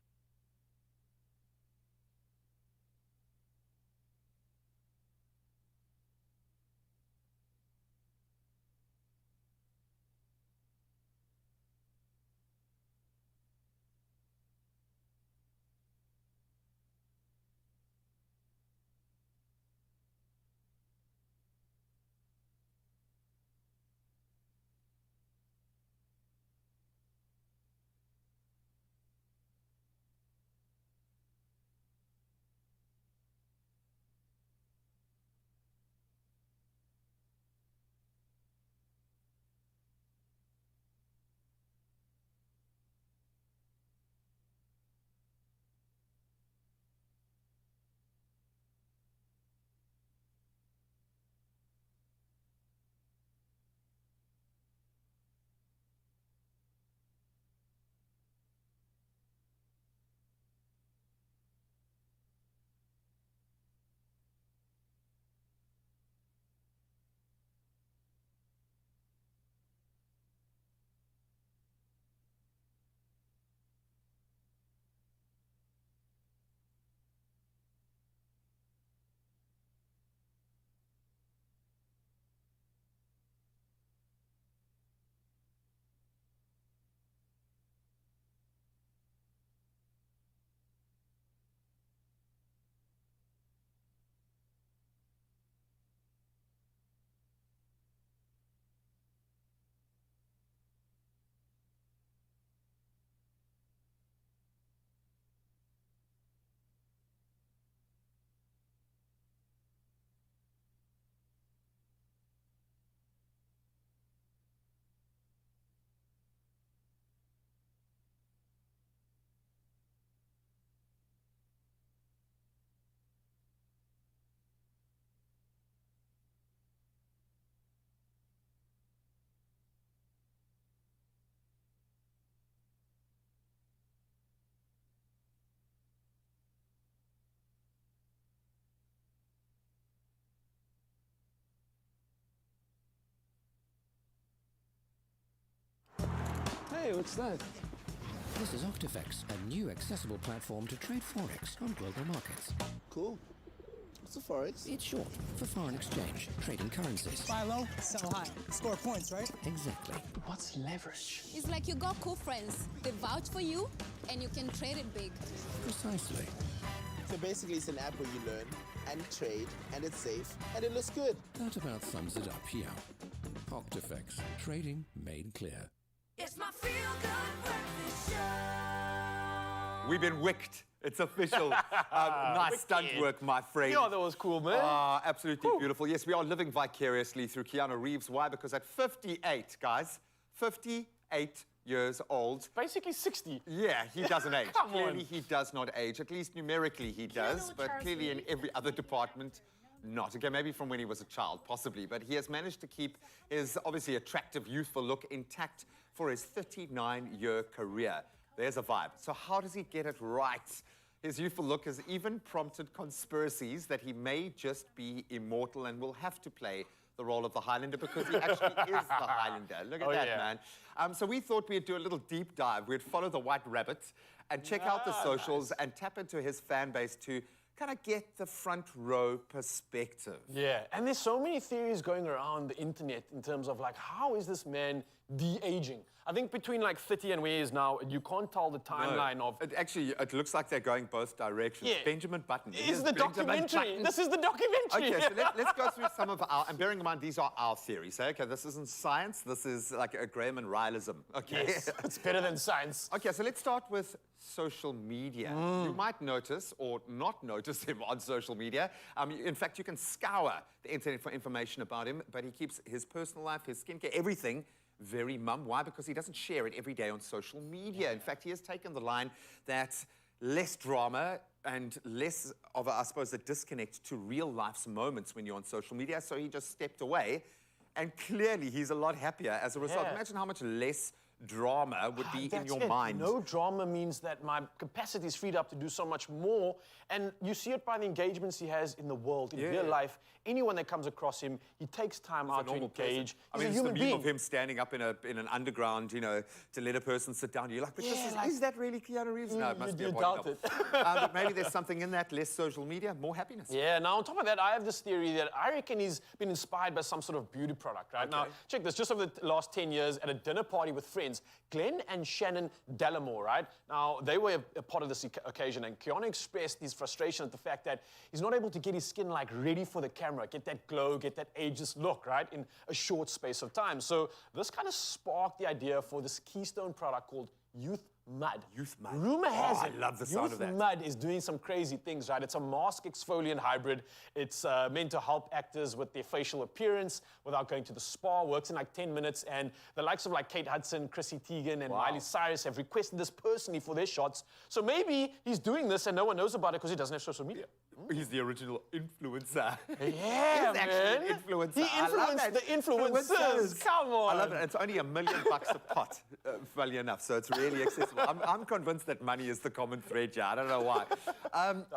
Hey, what's that? This is Octifex, a new accessible platform to trade Forex on global markets. Cool. What's a Forex? It's short for foreign exchange, trading currencies. Buy low, sell high. Score points, right? Exactly. What's leverage? It's like you got cool friends. They vouch for you, and you can trade it big. Precisely. So basically, it's an app where you learn and trade, and it's safe, and it looks good. That about sums it up here. Octifex, trading made clear. It's my feel-good breakfast show. We've been wicked. It's official. Nice stunt work, my friend. Yeah, that was cool, man. Absolutely beautiful. Yes, we are living vicariously through Keanu Reeves. Why? Because at 58, guys, 58 years old. Basically 60. Yeah, he doesn't age. Come Clearly, on. he does not age. At least numerically, he does. But clearly, in every other department, not. Okay, maybe from when he was a child, possibly. But he has managed to keep his obviously attractive, youthful look intact for his 39-year career. There's a vibe. So how does he get it right? His youthful look has even prompted conspiracies that he may just be immortal and will have to play the role of the Highlander because he actually is the Highlander. Look at that, man. So we thought we'd do a little deep dive. We'd follow the White Rabbit and check out the socials and tap into his fan base to kind of get the front row perspective. Yeah, and there's so many theories going around the internet in terms of like, how is this man de-aging? I think between like 30 and where he is now, you can't tell the timeline of... It looks like they're going both directions. Yeah. Benjamin Button. This is the documentary. This is the documentary. Okay, so let's go through some of our... And bearing in mind, these are our theories. Okay, this isn't science. This is like a Graham and Rylism. Okay. Yes, it's better than science. Okay, so let's start with social media. You might notice or not notice him on social media. In fact, you can scour the internet for information about him, but he keeps his personal life, his skincare, everything very mum. Why? Because he doesn't share it every day on social media. In fact, he has taken the line that less drama and less of, I suppose, a disconnect to real life's moments when you're on social media. So he just stepped away, and clearly he's a lot happier as a result. Yeah. Imagine how much less drama would be in your mind. No drama means that my capacity is freed up to do so much more. And you see it by the engagements he has in the world, in real life. Anyone that comes across him, he takes time out to engage. I mean, He's a it's human the meme being. of him standing up in an underground, you know, to let a person sit down. You're like, but is that really Keanu Reeves? No, it must be a body doubt double. it. But maybe there's something in that, less social media, more happiness. Yeah, now on top of that, I have this theory that I reckon he's been inspired by some sort of beauty product, right? Now, check this, just over the last 10 years at a dinner party with friends, Glenn and Shannon Dallimore, right? Now, they were a part of this occasion, and Keanu expressed his frustration at the fact that he's not able to get his skin, like, ready for the camera, get that glow, get that ageless look, right, in a short space of time. So this kind of sparked the idea for this keystone product called Youth Mud. Youth Mud. Rumor has I it, love the sound of that. Youth Mud is doing some crazy things, right? It's a mask exfoliant hybrid. It's meant to help actors with their facial appearance without going to the spa. Works in like 10 minutes. And the likes of like Kate Hudson, Chrissy Teigen, and Miley Cyrus have requested this personally for their shots. So maybe he's doing this and no one knows about it because he doesn't have social media. He's the original influencer. Yeah, He's actually an influencer. He I love influenced that. the influencers. Come on. I love it. It's only $1 million a pot, funny enough, so it's really accessible. I'm convinced that money is the common thread here. I don't know why.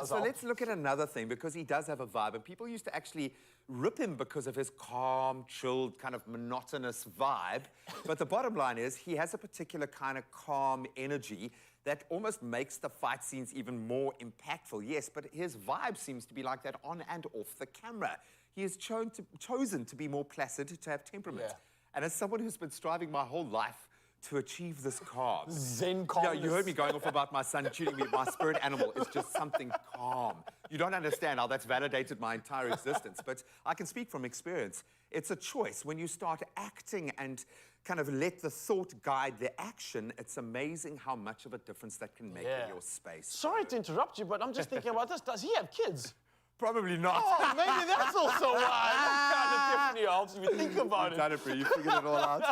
So let's look at another thing, because he does have a vibe, and people used to actually rip him because of his calm, chilled, kind of monotonous vibe. But the bottom line is he has a particular kind of calm energy that almost makes the fight scenes even more impactful. Yes, but his vibe seems to be like that on and off the camera. He has chosen to be more placid, to have temperament. And as someone who's been striving my whole life to achieve this calm. Zen calmness. Yeah, you heard me going off about my son cheating me. My spirit animal is just something calm. You don't understand how that's validated my entire existence, but I can speak from experience. It's a choice. When you start acting and kind of let the thought guide the action, it's amazing how much of a difference that can make in your space. Sorry to interrupt you, but I'm just thinking about this. Does he have kids? Probably not. Oh, maybe that's also why. That kind of definitely helps if you think about it. Done it for you. Figured it all out.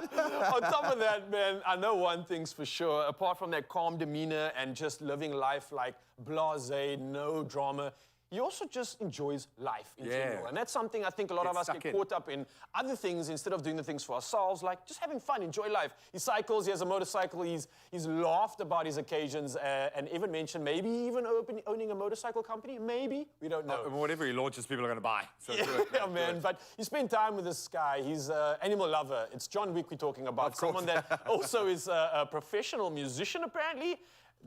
On top of that, man, I know one thing's for sure. Apart from that calm demeanor and just living life like blasé, no drama, he also just enjoys life in Yeah. general. And that's something I think a lot of us stuck get in. caught up in other things instead of doing the things for ourselves, like just having fun, enjoy life. He cycles, he has a motorcycle, he's laughed about his occasions and even mentioned maybe even owning a motorcycle company, maybe, we don't know. Whatever he launches, people are going to buy. So Yeah, do it, yeah, do man. it. But you spend time with this guy. He's an animal lover. It's John Wick we're talking about. Someone that also is a professional musician, apparently.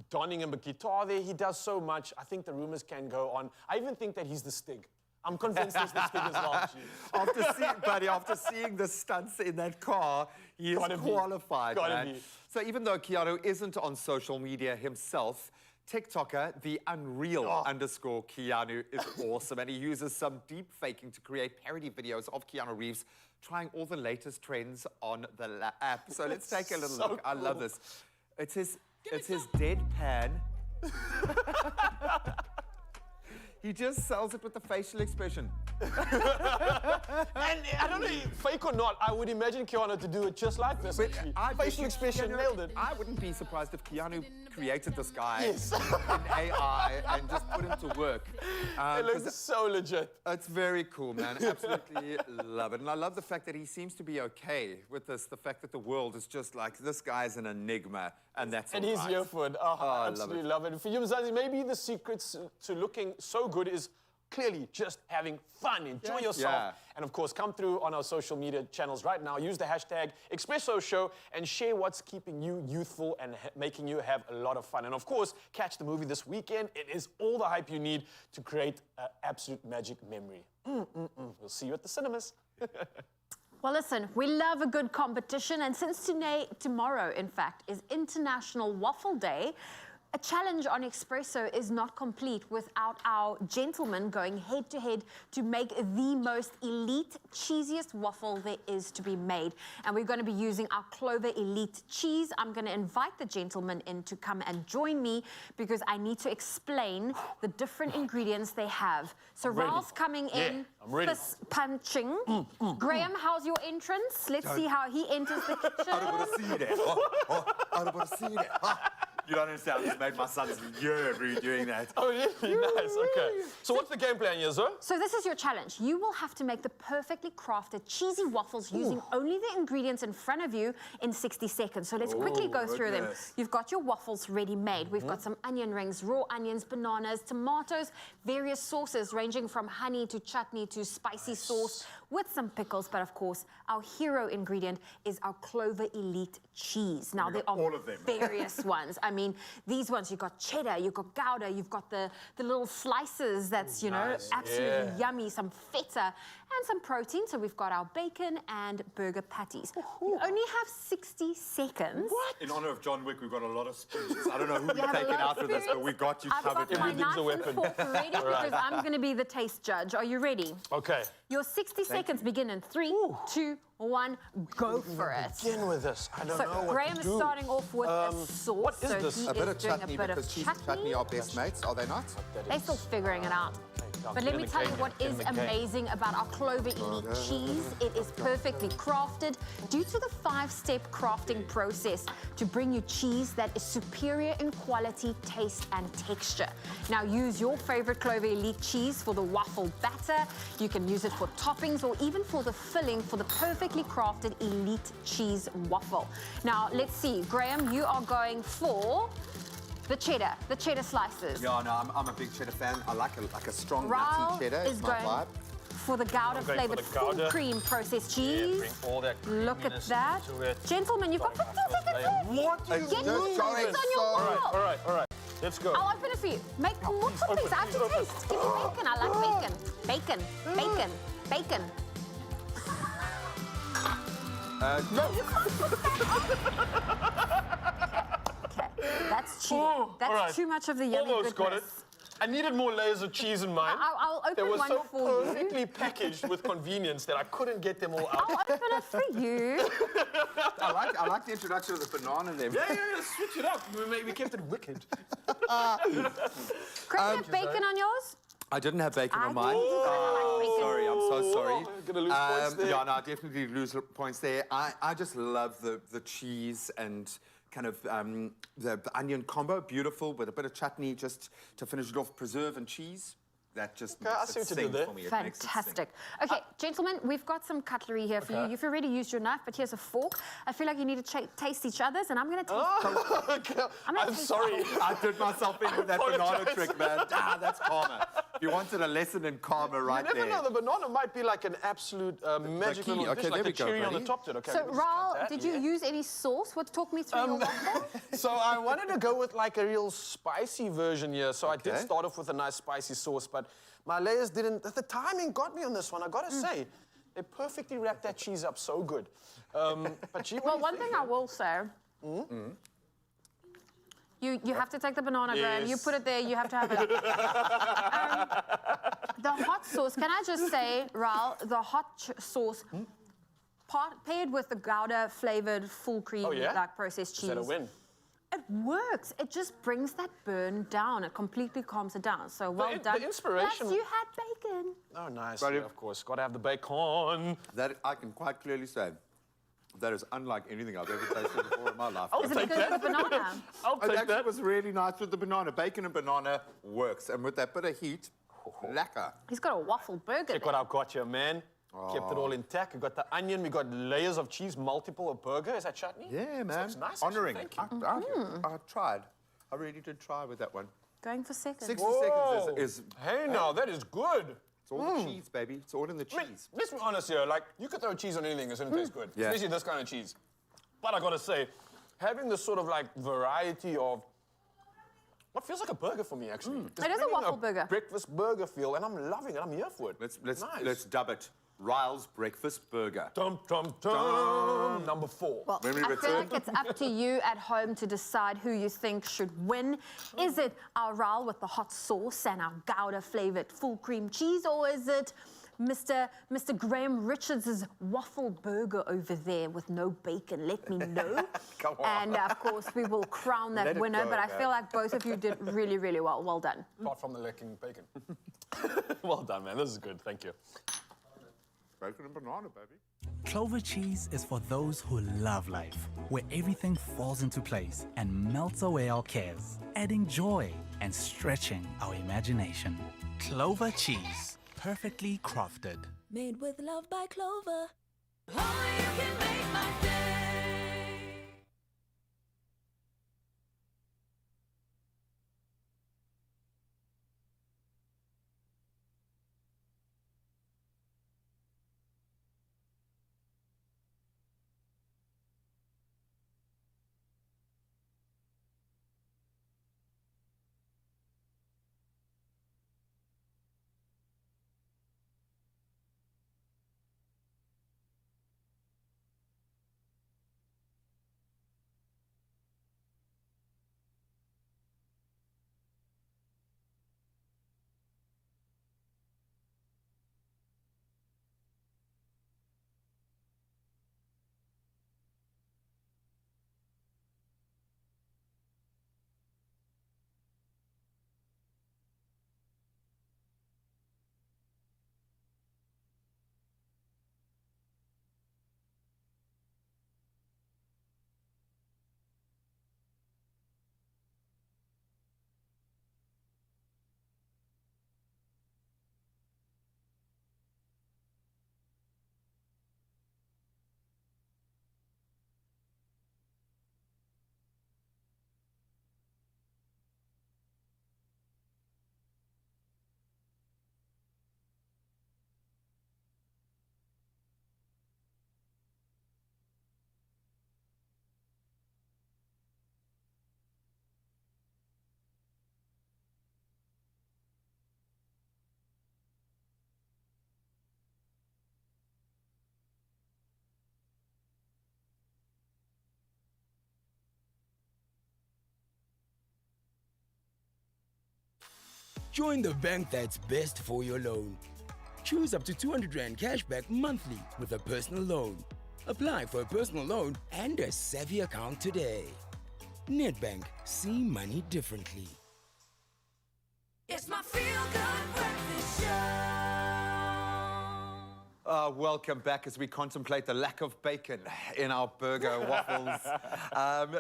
Donning him a guitar there. He does so much. I think the rumors can go on. I even think that he's the Stig. I'm convinced he's the Stig as well, G. After seeing the stunts in that car, he is qualified, man. So even though Keanu isn't on social media himself, TikToker, the unreal underscore Keanu is awesome, and he uses some deep faking to create parody videos of Keanu Reeves trying all the latest trends on the app. So let's take a little look. I love this. It's his deadpan. He just sells it with the facial expression. And I don't know, fake or not, I would imagine Keanu to do it just like this. Facial expression, nailed it. I wouldn't be surprised if Keanu created this guy in AI and just put him to work. It looks so legit. It's very cool, man. Absolutely love it. And I love the fact that he seems to be okay with this, the fact that the world is just like, this guy's an enigma, and that's And all he's right. here for it. Oh, I absolutely love it. And for you, Mzansi, maybe the secrets to looking so good is clearly just having fun, enjoy yourself. Yeah. And of course, come through on our social media channels right now. Use the hashtag Expresso Show and share what's keeping you youthful and making you have a lot of fun. And of course, catch the movie this weekend. It is all the hype you need to create an absolute magic memory. We'll see you at the cinemas. Well, listen, we love a good competition, and since tomorrow, in fact, is International Waffle Day, a challenge on Expresso is not complete without our gentlemen going head-to-head to make the most elite, cheesiest waffle there is to be made. And we're going to be using our Clover Elite cheese. I'm going to invite the gentlemen in to come and join me because I need to explain the different ingredients they have. So Ralph's coming in, fist punching. Graham, how's your entrance? Let's see how he enters the kitchen. I don't want to see that. I don't want to see that. You don't understand. This made my son's year doing that. Oh, really? Nice. Okay. So what's the game plan here, Zo? So this is your challenge. You will have to make the perfectly crafted cheesy waffles using only the ingredients in front of you in 60 seconds. So let's quickly go through them. You've got your waffles ready made. We've got some onion rings, raw onions, bananas, tomatoes, various sauces ranging from honey to chutney to spicy sauce with some pickles. But of course, our hero ingredient is our Clover Elite cheese. Now, there are all of them. various ones. I mean, these ones, you've got cheddar, you've got Gouda, you've got the little slices that's, you know, absolutely yummy, some feta and some protein. So we've got our bacon and burger patties. You only have 60 seconds. What? In honor of John Wick, we've got a lot of spoons. I don't know who we've taken out of this, but we got you covered. I've got my knife and fork ready because I'm going to be the taste judge. Are you ready? Okay. Your 60 seconds begin in 3, 2, 1, go for it. Begin with this. I don't know what Graham to is do. starting off with a sauce. What is this? He A bit is of doing chutney, a bit because of cheese and chutney are best mates, are they not? They're still figuring it out. But let me tell you what is amazing about our Clover Elite cheese. It is perfectly crafted due to the 5-step crafting process to bring you cheese that is superior in quality, taste, and texture. Now, use your favorite Clover Elite cheese for the waffle batter. You can use it for toppings or even for the filling for the perfectly crafted Elite cheese waffle. Now, let's see. Graham, you are going for the cheddar slices. Yeah, no, I'm a big cheddar fan. I like a strong, Rao nutty cheddar. is It's my going vibe. for the Gouda I'm going for flavored the full Gouda. cream processed cheese. Bring all that Look at creaminess that. into it. Gentlemen, you've got 15 seconds left. What? Get just moving. going It's on your so- wall. All right. Let's go. I'll open it for you. Make more toppings. I have to taste. Give me bacon. I like bacon. Bacon. Bacon. No, you can't put that. Okay, that's cheating. That's all right. too much of the yummy Almost goodness. got it. I needed more layers of cheese in mine. I'll They open were one so for you. perfectly packaged with convenience that I couldn't get them all out. I'll open it for you. I like the introduction of the banana there. Yeah, switch it up. We kept it wicked. Chris, you have bacon on yours? I didn't have bacon on mine. didn't either. I like bacon. Sorry, I'm so sorry. Gonna lose points there. Yeah, no, I definitely lose points there. I just love the cheese and kind of the onion combo. Beautiful, with a bit of chutney just to finish it off. Preserve and cheese. that just Okay, I makes see it what you did sing there. for me. It makes it sing. Fantastic. Okay, gentlemen, we've got some cutlery here for you. Okay. You've already used your knife, but here's a fork. I feel like you need to taste each other's, and I'm going to taste both. Okay. I'm taste sorry. I did myself in with that banana apologize. trick, man. Ah, that's karma. If you wanted a lesson in karma right You never there. know, the banana might be like an absolute magic key. little Okay, dish, like there the we go, cherry on the buddy. top to it. Okay, So, let me just cut Raul, that. did you use any sauce? Talk me through your waffle. So I wanted to go with like a real spicy version here. So I did Okay. start off with a nice spicy sauce, but my layers didn't. The timing got me on this one. I gotta say, they perfectly wrapped that cheese up so good. But gee, Well, one thing I will say. You have to take the banana, Graham. You Yes. put it there, you have to have it. The hot sauce, can I just say, Raul, the hot sauce paired with the Gouda-flavored full cream, like processed cheese. Is that a win? It works. It just brings that burn down. It completely calms it down. So well done. The inspiration. Plus, you had bacon. Oh, nice. But Yeah, if- of course. Gotta have the bacon. That I can quite clearly say. That is unlike anything I've ever tasted before in my life. I'll Is it take because that. of the banana? I'll It take actually that. was really nice with the banana. Bacon and banana works. And with that bit of heat, lekker. He's got a waffle burger Check there. what I've got here, man. Kept it all intact. We got the onion. We got layers of cheese, multiple of burger. Is that chutney? Yeah, man. Looks nice. actually, Honouring. Thank you. I tried. I really did try with that one. Going for seconds. 60 Whoa. seconds is Hey, now that is good. it's all the cheese, baby. It's all in the I mean, cheese. let's be honest here. Like, you could throw cheese on anything, it's gonna taste good. Yeah. Especially this kind of cheese. But I gotta say, having this sort of like variety of what feels like a burger for me, actually. It's It is a bringing waffle burger. Breakfast burger feel, and I'm loving it. I'm here for it. Let's dub it. Ryle's breakfast burger. Dum, dum, dum. Number 4. Well, When we I feel return- like it's up to you at home to decide who you think should win. Is it our Raul with the hot sauce and our Gouda-flavored full cream cheese, or is it Mr. Graham Richards' waffle burger over there with no bacon? Let me know. Come on. And of course, we will crown that Let it winner. go, But I man. feel like both of you did really, really well. Well done. Apart from the licking bacon. Well done, man. This is good. Thank you. Bacon and banana, baby. Clover cheese is for those who love life, where everything falls into place and melts away our cares, adding joy and stretching our imagination. Clover cheese, perfectly crafted. Made with love by Clover. Only you can make my day. Join the bank that's best for your loan. Choose up to 200 Rand cashback monthly with a personal loan. Apply for a personal loan and a savvy account today. Nedbank, see money differently. It's my feel-good breakfast show. Welcome back as we contemplate the lack of bacon in our burger waffles.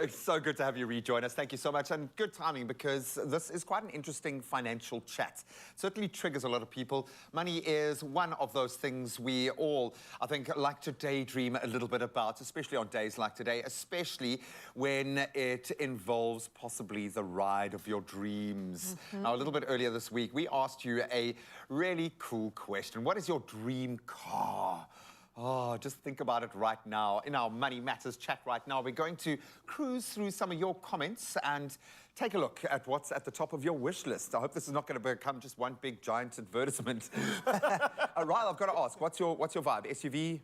It's so good to have you rejoin us. Thank you so much. And good timing because this is quite an interesting financial chat. Certainly triggers a lot of people. Money is one of those things we all, I think, like to daydream a little bit about, especially on days like today, especially when it involves possibly the ride of your dreams. Now, a little bit earlier this week, we asked you a really cool question. What is your dream car? Oh, just think about it right now. In our Money Matters chat right now, we're going to cruise through some of your comments and take a look at what's at the top of your wish list. I hope this is not going to become just one big giant advertisement. Ryle, I've got to ask, what's your vibe? SUV?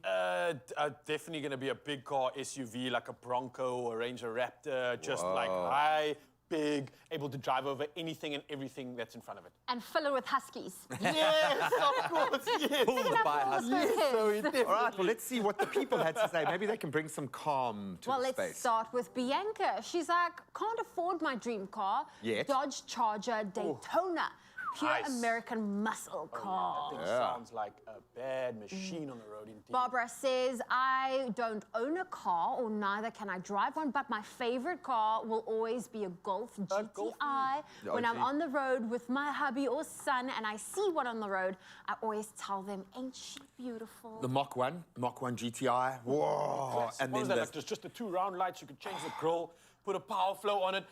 Definitely going to be a big car SUV, like a Bronco or Ranger Raptor, just like high, big, able to drive over anything and everything that's in front of it. And fill it with huskies. Yes, of course, yes. Pulled by huskies. Yes, so it All right, well, let's see what the people had to say. Maybe they can bring some calm to the Well, space. let's start with Bianca. She's like, can't afford my dream car. Yet. Dodge Charger Daytona. Pure Nice. American muscle car. That thing sounds like a bad machine on the road indeed. Barbara says, I don't own a car or neither can I drive one, but my favorite car will always be a Golf GTI. When I'm on the road with my hubby or son and I see one on the road, I always tell them, ain't she beautiful? The Mach 1 GTI. Whoa. And What then is that? Like, there's just the two round lights. You could change the grill, put a power flow on it.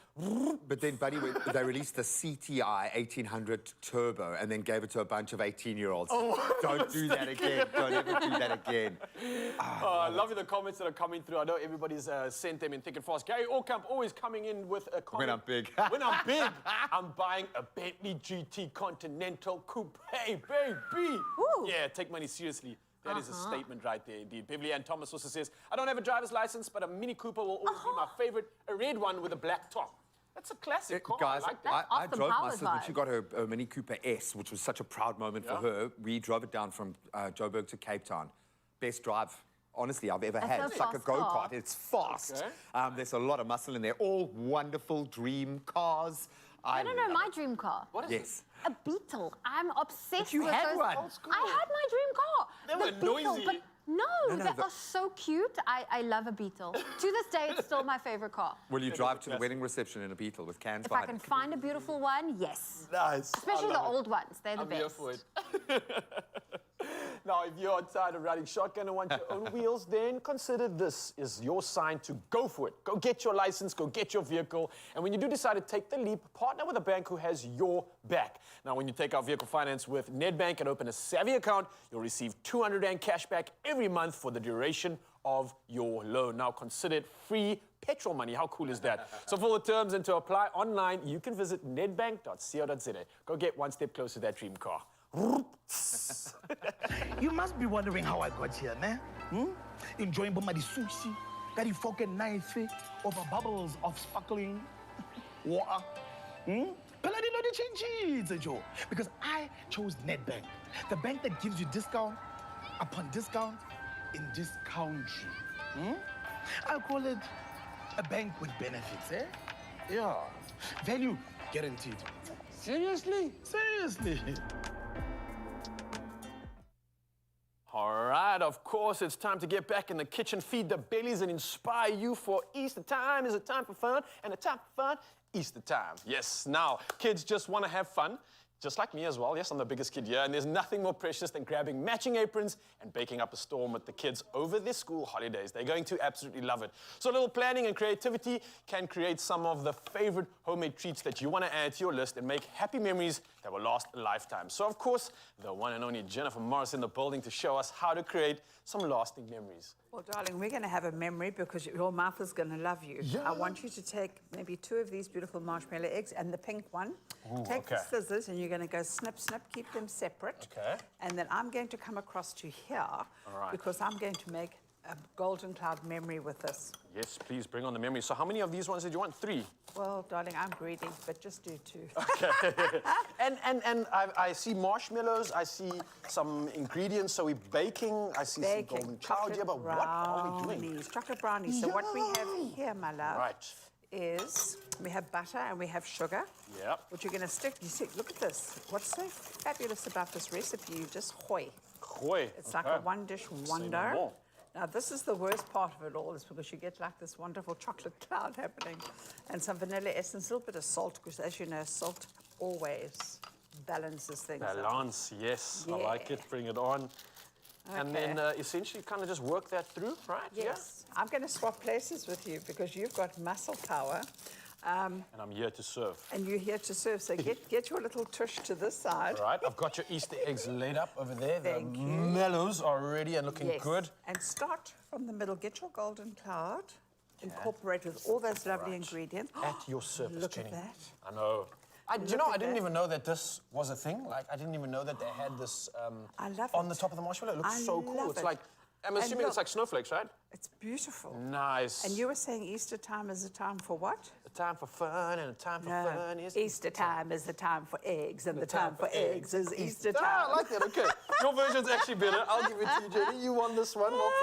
But then, buddy, they released the CTI 1800 Turbo and then gave it to a bunch of 18-year-olds. Don't do that again. Don't ever do that again. I love the comments that are coming through. I know everybody's sent them in thick and fast. Gary Orkamp always coming in with a comment. When I'm big. When I'm big, I'm buying a Bentley GT Continental Coupe. Hey, baby. Yeah, take money seriously. That is a statement right there, indeed. Beverly Ann Thomas also says, I don't have a driver's license, but a Mini Cooper will always be my favorite. A red one with a black top. That's a classic car. Guys, I like that. I drove my sister when she got her Mini Cooper S, which was such a proud moment for her. We drove it down from Joburg to Cape Town. Best drive, honestly, I've ever had. It's like a go-kart. It's fast. There's a lot of muscle in there. All wonderful dream cars. I don't know my dream car. What is it? A Beetle. I'm obsessed you with had those. one. I had my dream car. They The were Beetle, noisy. but they are so cute. I love a Beetle. To this day, it's still my favorite car. Will you drive to the wedding reception in a Beetle with cans If I behind can find a beautiful one, yes. Nice. Especially the old ones. They're the I'm here best. for it. Now, if you're tired of riding shotgun and want your own wheels, then consider this is your sign to go for it. Go get your license, go get your vehicle. And when you do decide to take the leap, partner with a bank who has your back. Now, when you take out vehicle finance with Nedbank and open a Savvy account, you'll receive 200 Rand cash back every month for the duration of your loan. Now, consider it free petrol money. How cool is that? So for the terms and to apply online, you can visit nedbank.co.za. Go get one step closer to that dream car. You must be wondering how I got here, man. Enjoying bomadi sushi, got the fucking knife over bubbles of sparkling water. But I didn't know the changes, Joe. Because I chose Nedbank, the bank that gives you discount upon discount in this country. I'll call it a bank with benefits, eh? Yeah. Value guaranteed. Seriously? Seriously. All right, of course, it's time to get back in the kitchen, feed the bellies, and inspire you for Easter time. Is a time for fun, and a time for fun, Easter time. Yes, now, kids just want to have fun, just like me as well. Yes, I'm the biggest kid here, and there's nothing more precious than grabbing matching aprons and baking up a storm with the kids over their school holidays. They're going to absolutely love it. So a little planning and creativity can create some of the favorite homemade treats that you want to add to your list and make happy memories that will last a lifetime. So, of course, the one and only Jennifer Morris in the building to show us how to create some lasting memories. Well, darling, we're going to have a memory because your mouth is going to love you. Yeah. I want you to take maybe 2 of these beautiful marshmallow eggs and the pink one. Ooh, take okay. the scissors and you're going to go snip, snip, keep them separate. Okay. And then I'm going to come across to here right. because I'm going to make a golden cloud memory with this. Yes, please bring on the memories. So how many of these ones did you want? 3? Well, darling, I'm greedy, but just do 2. Okay. and I see marshmallows. I see some ingredients. So we're baking. I see some golden cloud here. But what are we doing? Chocolate brownies. So what we have here, my love, Right. is we have butter and we have sugar. Yep. Which you're going to stick. You see, look at this. What's so fabulous about this recipe? You just hoy. Gooi. It's like a one-dish wonder. Now, this is the worst part of it all, is because you get like this wonderful chocolate cloud happening and some vanilla essence, a little bit of salt, because as you know, salt always balances things out. Balance, yes. I like it. Bring it on. And then essentially kind of just work that through, right? Yes. I'm going to swap places with you because you've got muscle power. And I'm here to serve. And you're here to serve, so get your little tush to this side. All right, I've got your Easter eggs laid up over there. Thank the you. mellows are ready and looking good. And start from the middle. Get your golden cloud. Incorporate with all those lovely ingredients. At your service, Look Jenny. at that. I know. Do you know, I didn't even know that this was a thing. Like, I didn't even know that they had this I love on the top of the marshmallow. It looks so cool. It's like, I'm assuming it's like snowflakes, right? It's beautiful. Nice. And you were saying Easter time is a time for what? A time for fun and a time for fun is Easter time is the time for eggs, and the time for eggs is Easter time. I like that. Okay, your version's actually better. I'll give it to you, Jenny. You won this one. Well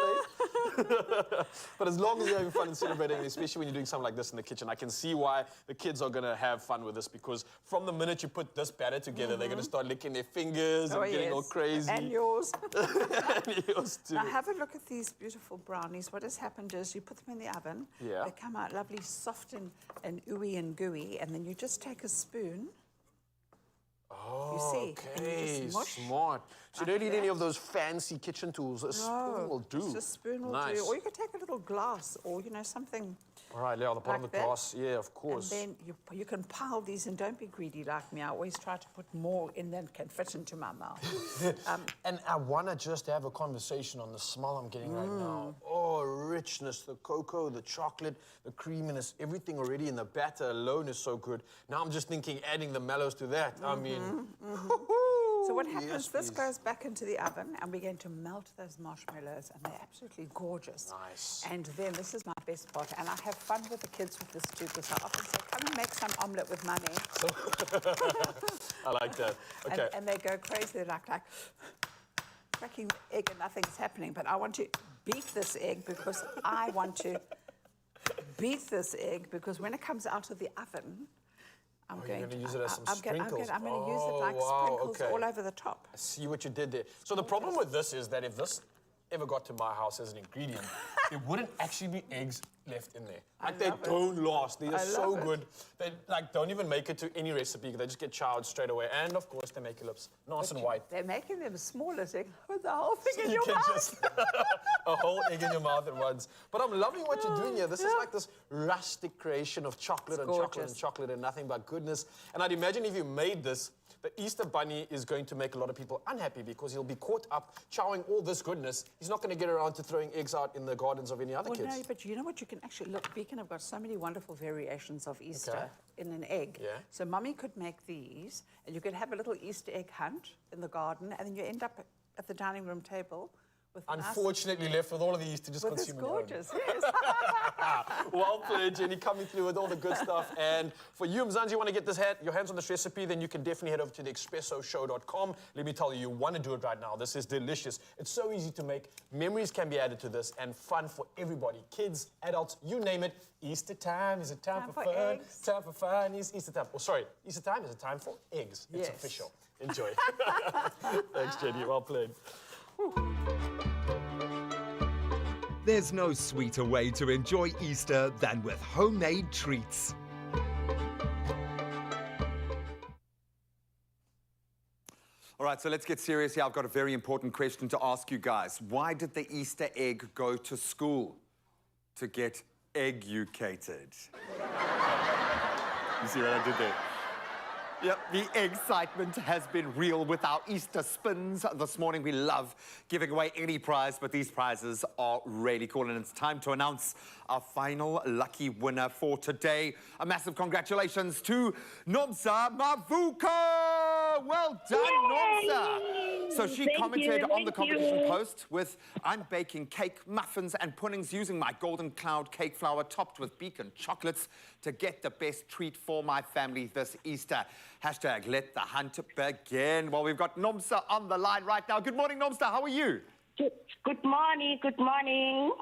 played. But as long as you're having fun and celebrating, especially when you're doing something like this in the kitchen, I can see why the kids are going to have fun with this, because from the minute you put this batter together, they're going to start licking their fingers and getting all crazy. And yours. And yours too. Now have a look at these beautiful brownies. What has happened is you put them in the oven. Yeah. They come out lovely, soft and ooey and gooey, and then you just take a spoon. Oh, you see, and you okay, just mush smart. So you like don't need any of those fancy kitchen tools. A spoon will do. Just a spoon will Nice. do. Or you could take a little glass, or something. All right, yeah, the bottom like of the glass. Yeah, of course. And then you can pile these, and don't be greedy like me. I always try to put more in than can fit into my mouth. And I want to just have a conversation on the smell I'm getting right now. Oh, richness, the cocoa, the chocolate, the creaminess, everything already in the batter alone is so good. Now I'm just thinking adding the mellows to that. I mean, So what happens, yes, this please. goes back into the oven, and we're going to melt those marshmallows, and they're absolutely gorgeous. Nice. And then this is my best part, and I have fun with the kids with this too, because I often say, come and make some omelette with mummy. I like that. Okay. And they go crazy. They're like cracking the egg and nothing's happening. But I want to beat this egg because I want to beat this egg because when it comes out of the oven, I'm going to use it as some I'm sprinkles. going to use it like sprinkles all over the top. I see what you did there. So the problem with this is that if this ever got to my house as an ingredient, there wouldn't actually be eggs left in there. Like they don't last. They are so good. They like don't even make it to any recipe. They just get charred straight away. And of course they make your lips nice and white. They're making them smaller, so with the whole thing in You your can mouth. just a whole egg in your mouth at once. But I'm loving what you're doing here. This is like this rustic creation of chocolate and chocolate and chocolate and nothing but goodness. And I'd imagine if you made this, the Easter Bunny is going to make a lot of people unhappy because he'll be caught up chowing all this goodness. He's not going to get around to throwing eggs out in the gardens of any other kids. No, but you know what? You can actually look. Beacon have got so many wonderful variations of Easter in an egg. Yeah. So mummy could make these, and you could have a little Easter egg hunt in the garden, and then you end up at the dining room table with Unfortunately, left with all of these to just But consume it's on your own. gorgeous, yes. Well played, Jenny, coming through with all the good stuff. And for you, Mzansi, you want to get your hands on this recipe, then you can definitely head over to the expressoshow.com. Let me tell you, you want to do it right now. This is delicious. It's so easy to make. Memories can be added to this and fun for everybody. Kids, adults, you name it. Easter time is a time for fun. eggs. Time for fun is Easter time. Oh, sorry. Easter time is a time for eggs. It's Yes. official. Enjoy. Thanks, Jenny. Well played. There's no sweeter way to enjoy Easter than with homemade treats. All right, so let's get serious here. I've got a very important question to ask you guys. Why did the Easter egg go to school? To get egg-ucated. You see what I did there? Yep, the excitement has been real with our Easter spins. This morning we love giving away any prize, but these prizes are really cool, and it's time to announce our final lucky winner for today. A massive congratulations to Nomsa Mavuka! Well done, Nomsa! So she commented on the competition post with, I'm baking cake, muffins and puddings using my Golden Cloud cake flour topped with beacon chocolates to get the best treat for my family this Easter. Hashtag let the hunt begin. Well, we've got Nomsa on the line right now. Good morning, Nomsa. How are you? Good morning. Good morning.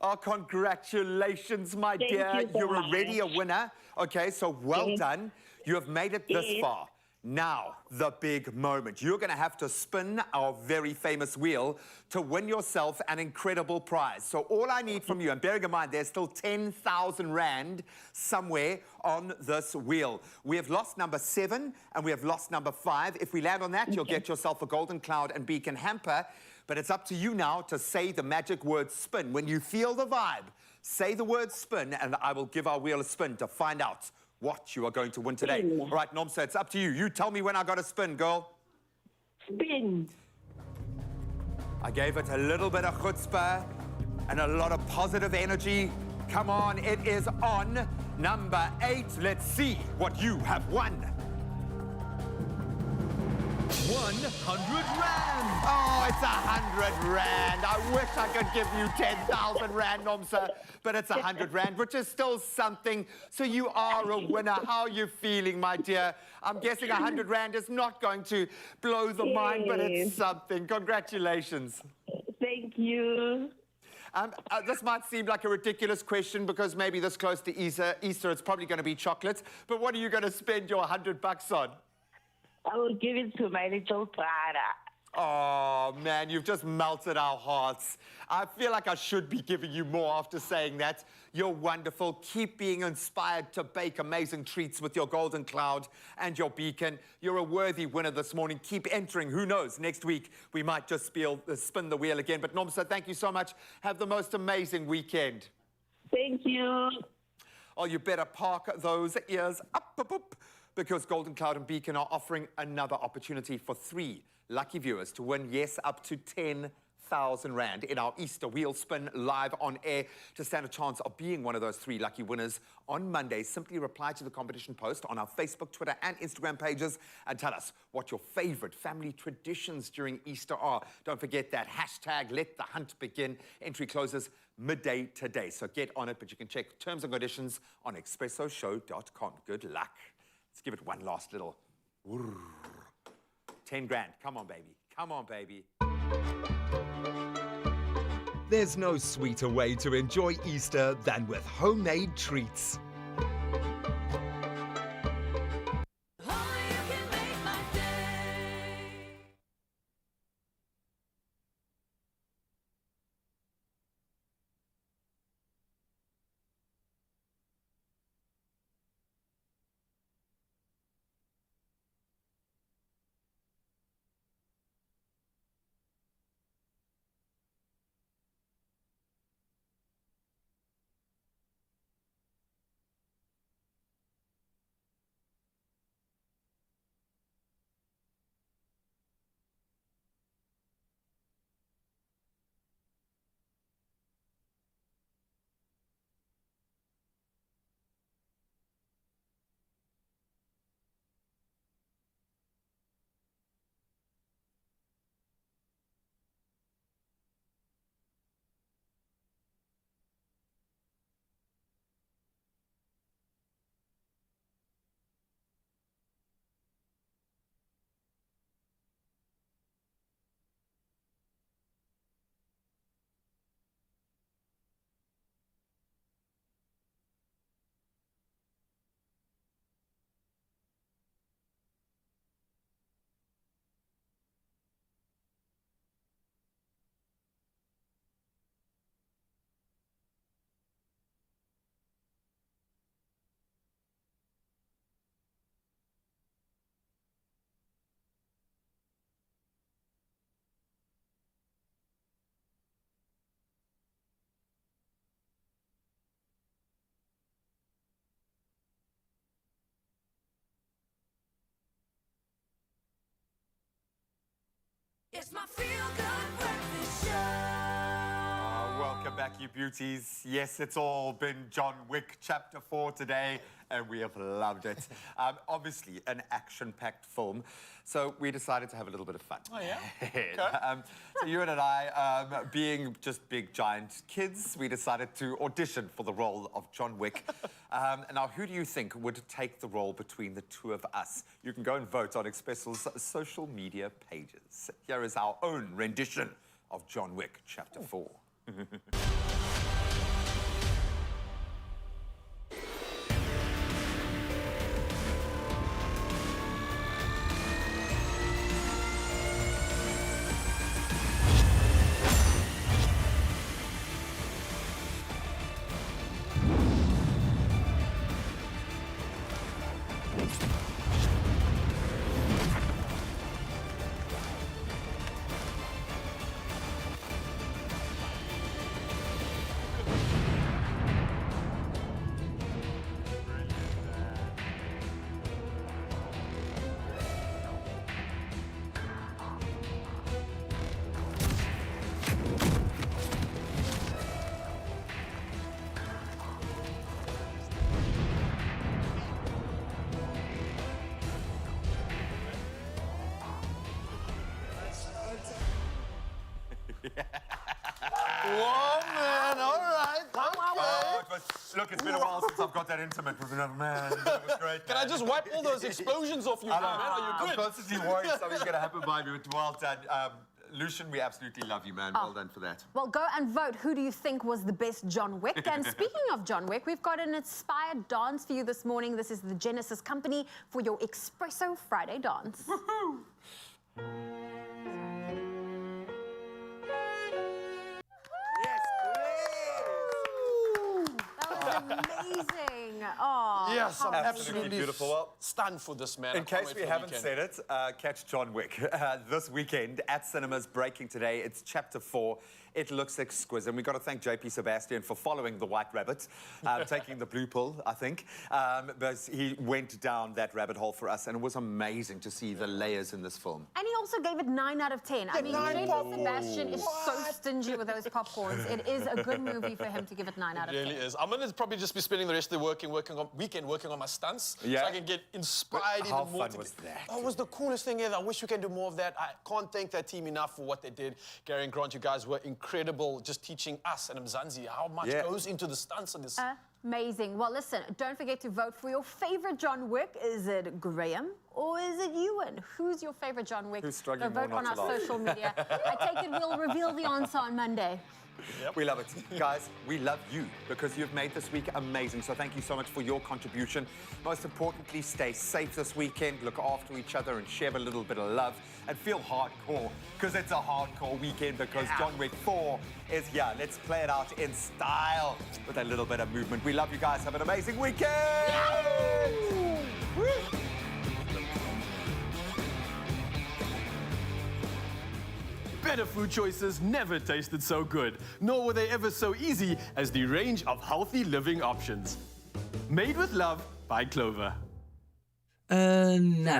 Oh, congratulations, my dear. you so You're much. already a winner. Okay, so well done. You have made it this far. Now, the big moment. You're going to have to spin our very famous wheel to win yourself an incredible prize. So all I need from you, and bearing in mind there's still 10,000 Rand somewhere on this wheel. We have lost number 7 and we have lost number 5. If we land on that, you'll get yourself a Golden Cloud and Beacon hamper. But it's up to you now to say the magic word spin. When you feel the vibe, say the word spin and I will give our wheel a spin to find out what you are going to win today. All right, Nomsa, it's up to you. You tell me when I got to spin, girl. Spin. I gave it a little bit of chutzpah and a lot of positive energy. Come on, it is on number 8. Let's see what you have won. 100 Rand! Oh, it's 100 Rand. I wish I could give you 10,000 Rand, Nomsa, but it's 100 Rand, which is still something. So you are a winner. How are you feeling, my dear? I'm guessing 100 Rand is not going to blow the mind, but it's something. Congratulations. Thank you. This might seem like a ridiculous question because maybe this close to Easter it's probably going to be chocolate. But what are you going to spend your $100 on? I will give it to my little brother. Oh, man, you've just melted our hearts. I feel like I should be giving you more after saying that. You're wonderful. Keep being inspired to bake amazing treats with your Golden Cloud and your Beacon. You're a worthy winner this morning. Keep entering. Who knows? Next week, we might just spin the wheel again. But Nomsa, thank you so much. Have the most amazing weekend. Thank you. Oh, you better park those ears up, because Golden Cloud and Beacon are offering another opportunity for 3 lucky viewers to win, yes, up to 10,000 Rand in our Easter wheel spin live on air. To stand a chance of being one of those 3 lucky winners on Monday, simply reply to the competition post on our Facebook, Twitter and Instagram pages and tell us what your favorite family traditions during Easter are. Don't forget that hashtag let the hunt begin. Entry closes midday today, so get on it, but you can check terms and conditions on expressoshow.com. Good luck. Let's give it one last little. 10 grand. Come on, baby. Come on, baby. There's no sweeter way to enjoy Easter than with homemade treats. It's my feel-good breakfast show. Welcome back, you beauties. Yes, it's all been John Wick Chapter 4 today, and we have loved it. Obviously, an action-packed film, so we decided to have a little bit of fun. Oh, yeah? Okay. So you and I, being just big, giant kids, we decided to audition for the role of John Wick. Now, who do you think would take the role between the two of us? You can go and vote on Expresso's social media pages. Here is our own rendition of John Wick Chapter 4. Look, it's been a while since I've got that intimate with another man. That was great. Can I just wipe all those explosions off you, man? Are you good? I'm constantly worried something's going to happen by me. Well done. Lucian, we absolutely love you, man. Well done for that. Well, go and vote. Who do you think was the best John Wick? And speaking of John Wick, we've got an inspired dance for you this morning. This is the Genesis Company for your Expresso Friday dance. Woohoo! Amazing. Oh, yes, I'm absolutely absolutely beautiful. Well, stunned for this, man. in case we haven't said it, catch John Wick this weekend at cinemas, breaking today. It's Chapter 4. It looks exquisite. And we've got to thank JP Sebastian for following the White Rabbit, taking the blue pill, I think. But he went down that rabbit hole for us, and it was amazing to see the layers in this film. And he also gave it 9 out of 10. I mean, JP Sebastian is so stingy with those popcorns. It is a good movie for him to give it 9 out of 10. It really is. I'm going to probably just be spending the rest of the weekend working on my stunts, so I can get inspired even more. How fun was that? Oh, it was the coolest thing ever. I wish we can do more of that. I can't thank that team enough for what they did. Gary and Grant, you guys were incredible, just teaching us and Mzansi how much goes into the stunts of this. Amazing. Well, listen, don't forget to vote for your favorite John Wick. Is it Graham or is it Ewan? Who's your favorite John Wick? Who's struggling Vote more on not our to laugh? social media. I take it we'll reveal the answer on Monday. Yep. We love it. Guys, we love you because you've made this week amazing. So thank you so much for your contribution. Most importantly, stay safe this weekend. Look after each other and share a little bit of love. And feel hardcore because it's a hardcore weekend because John Wick 4 is here. Let's play it out in style with a little bit of movement. We love you guys. Have an amazing weekend. Woo! Better food choices never tasted so good, nor were they ever so easy as the range of healthy living options. Made with love by Clover. Nah.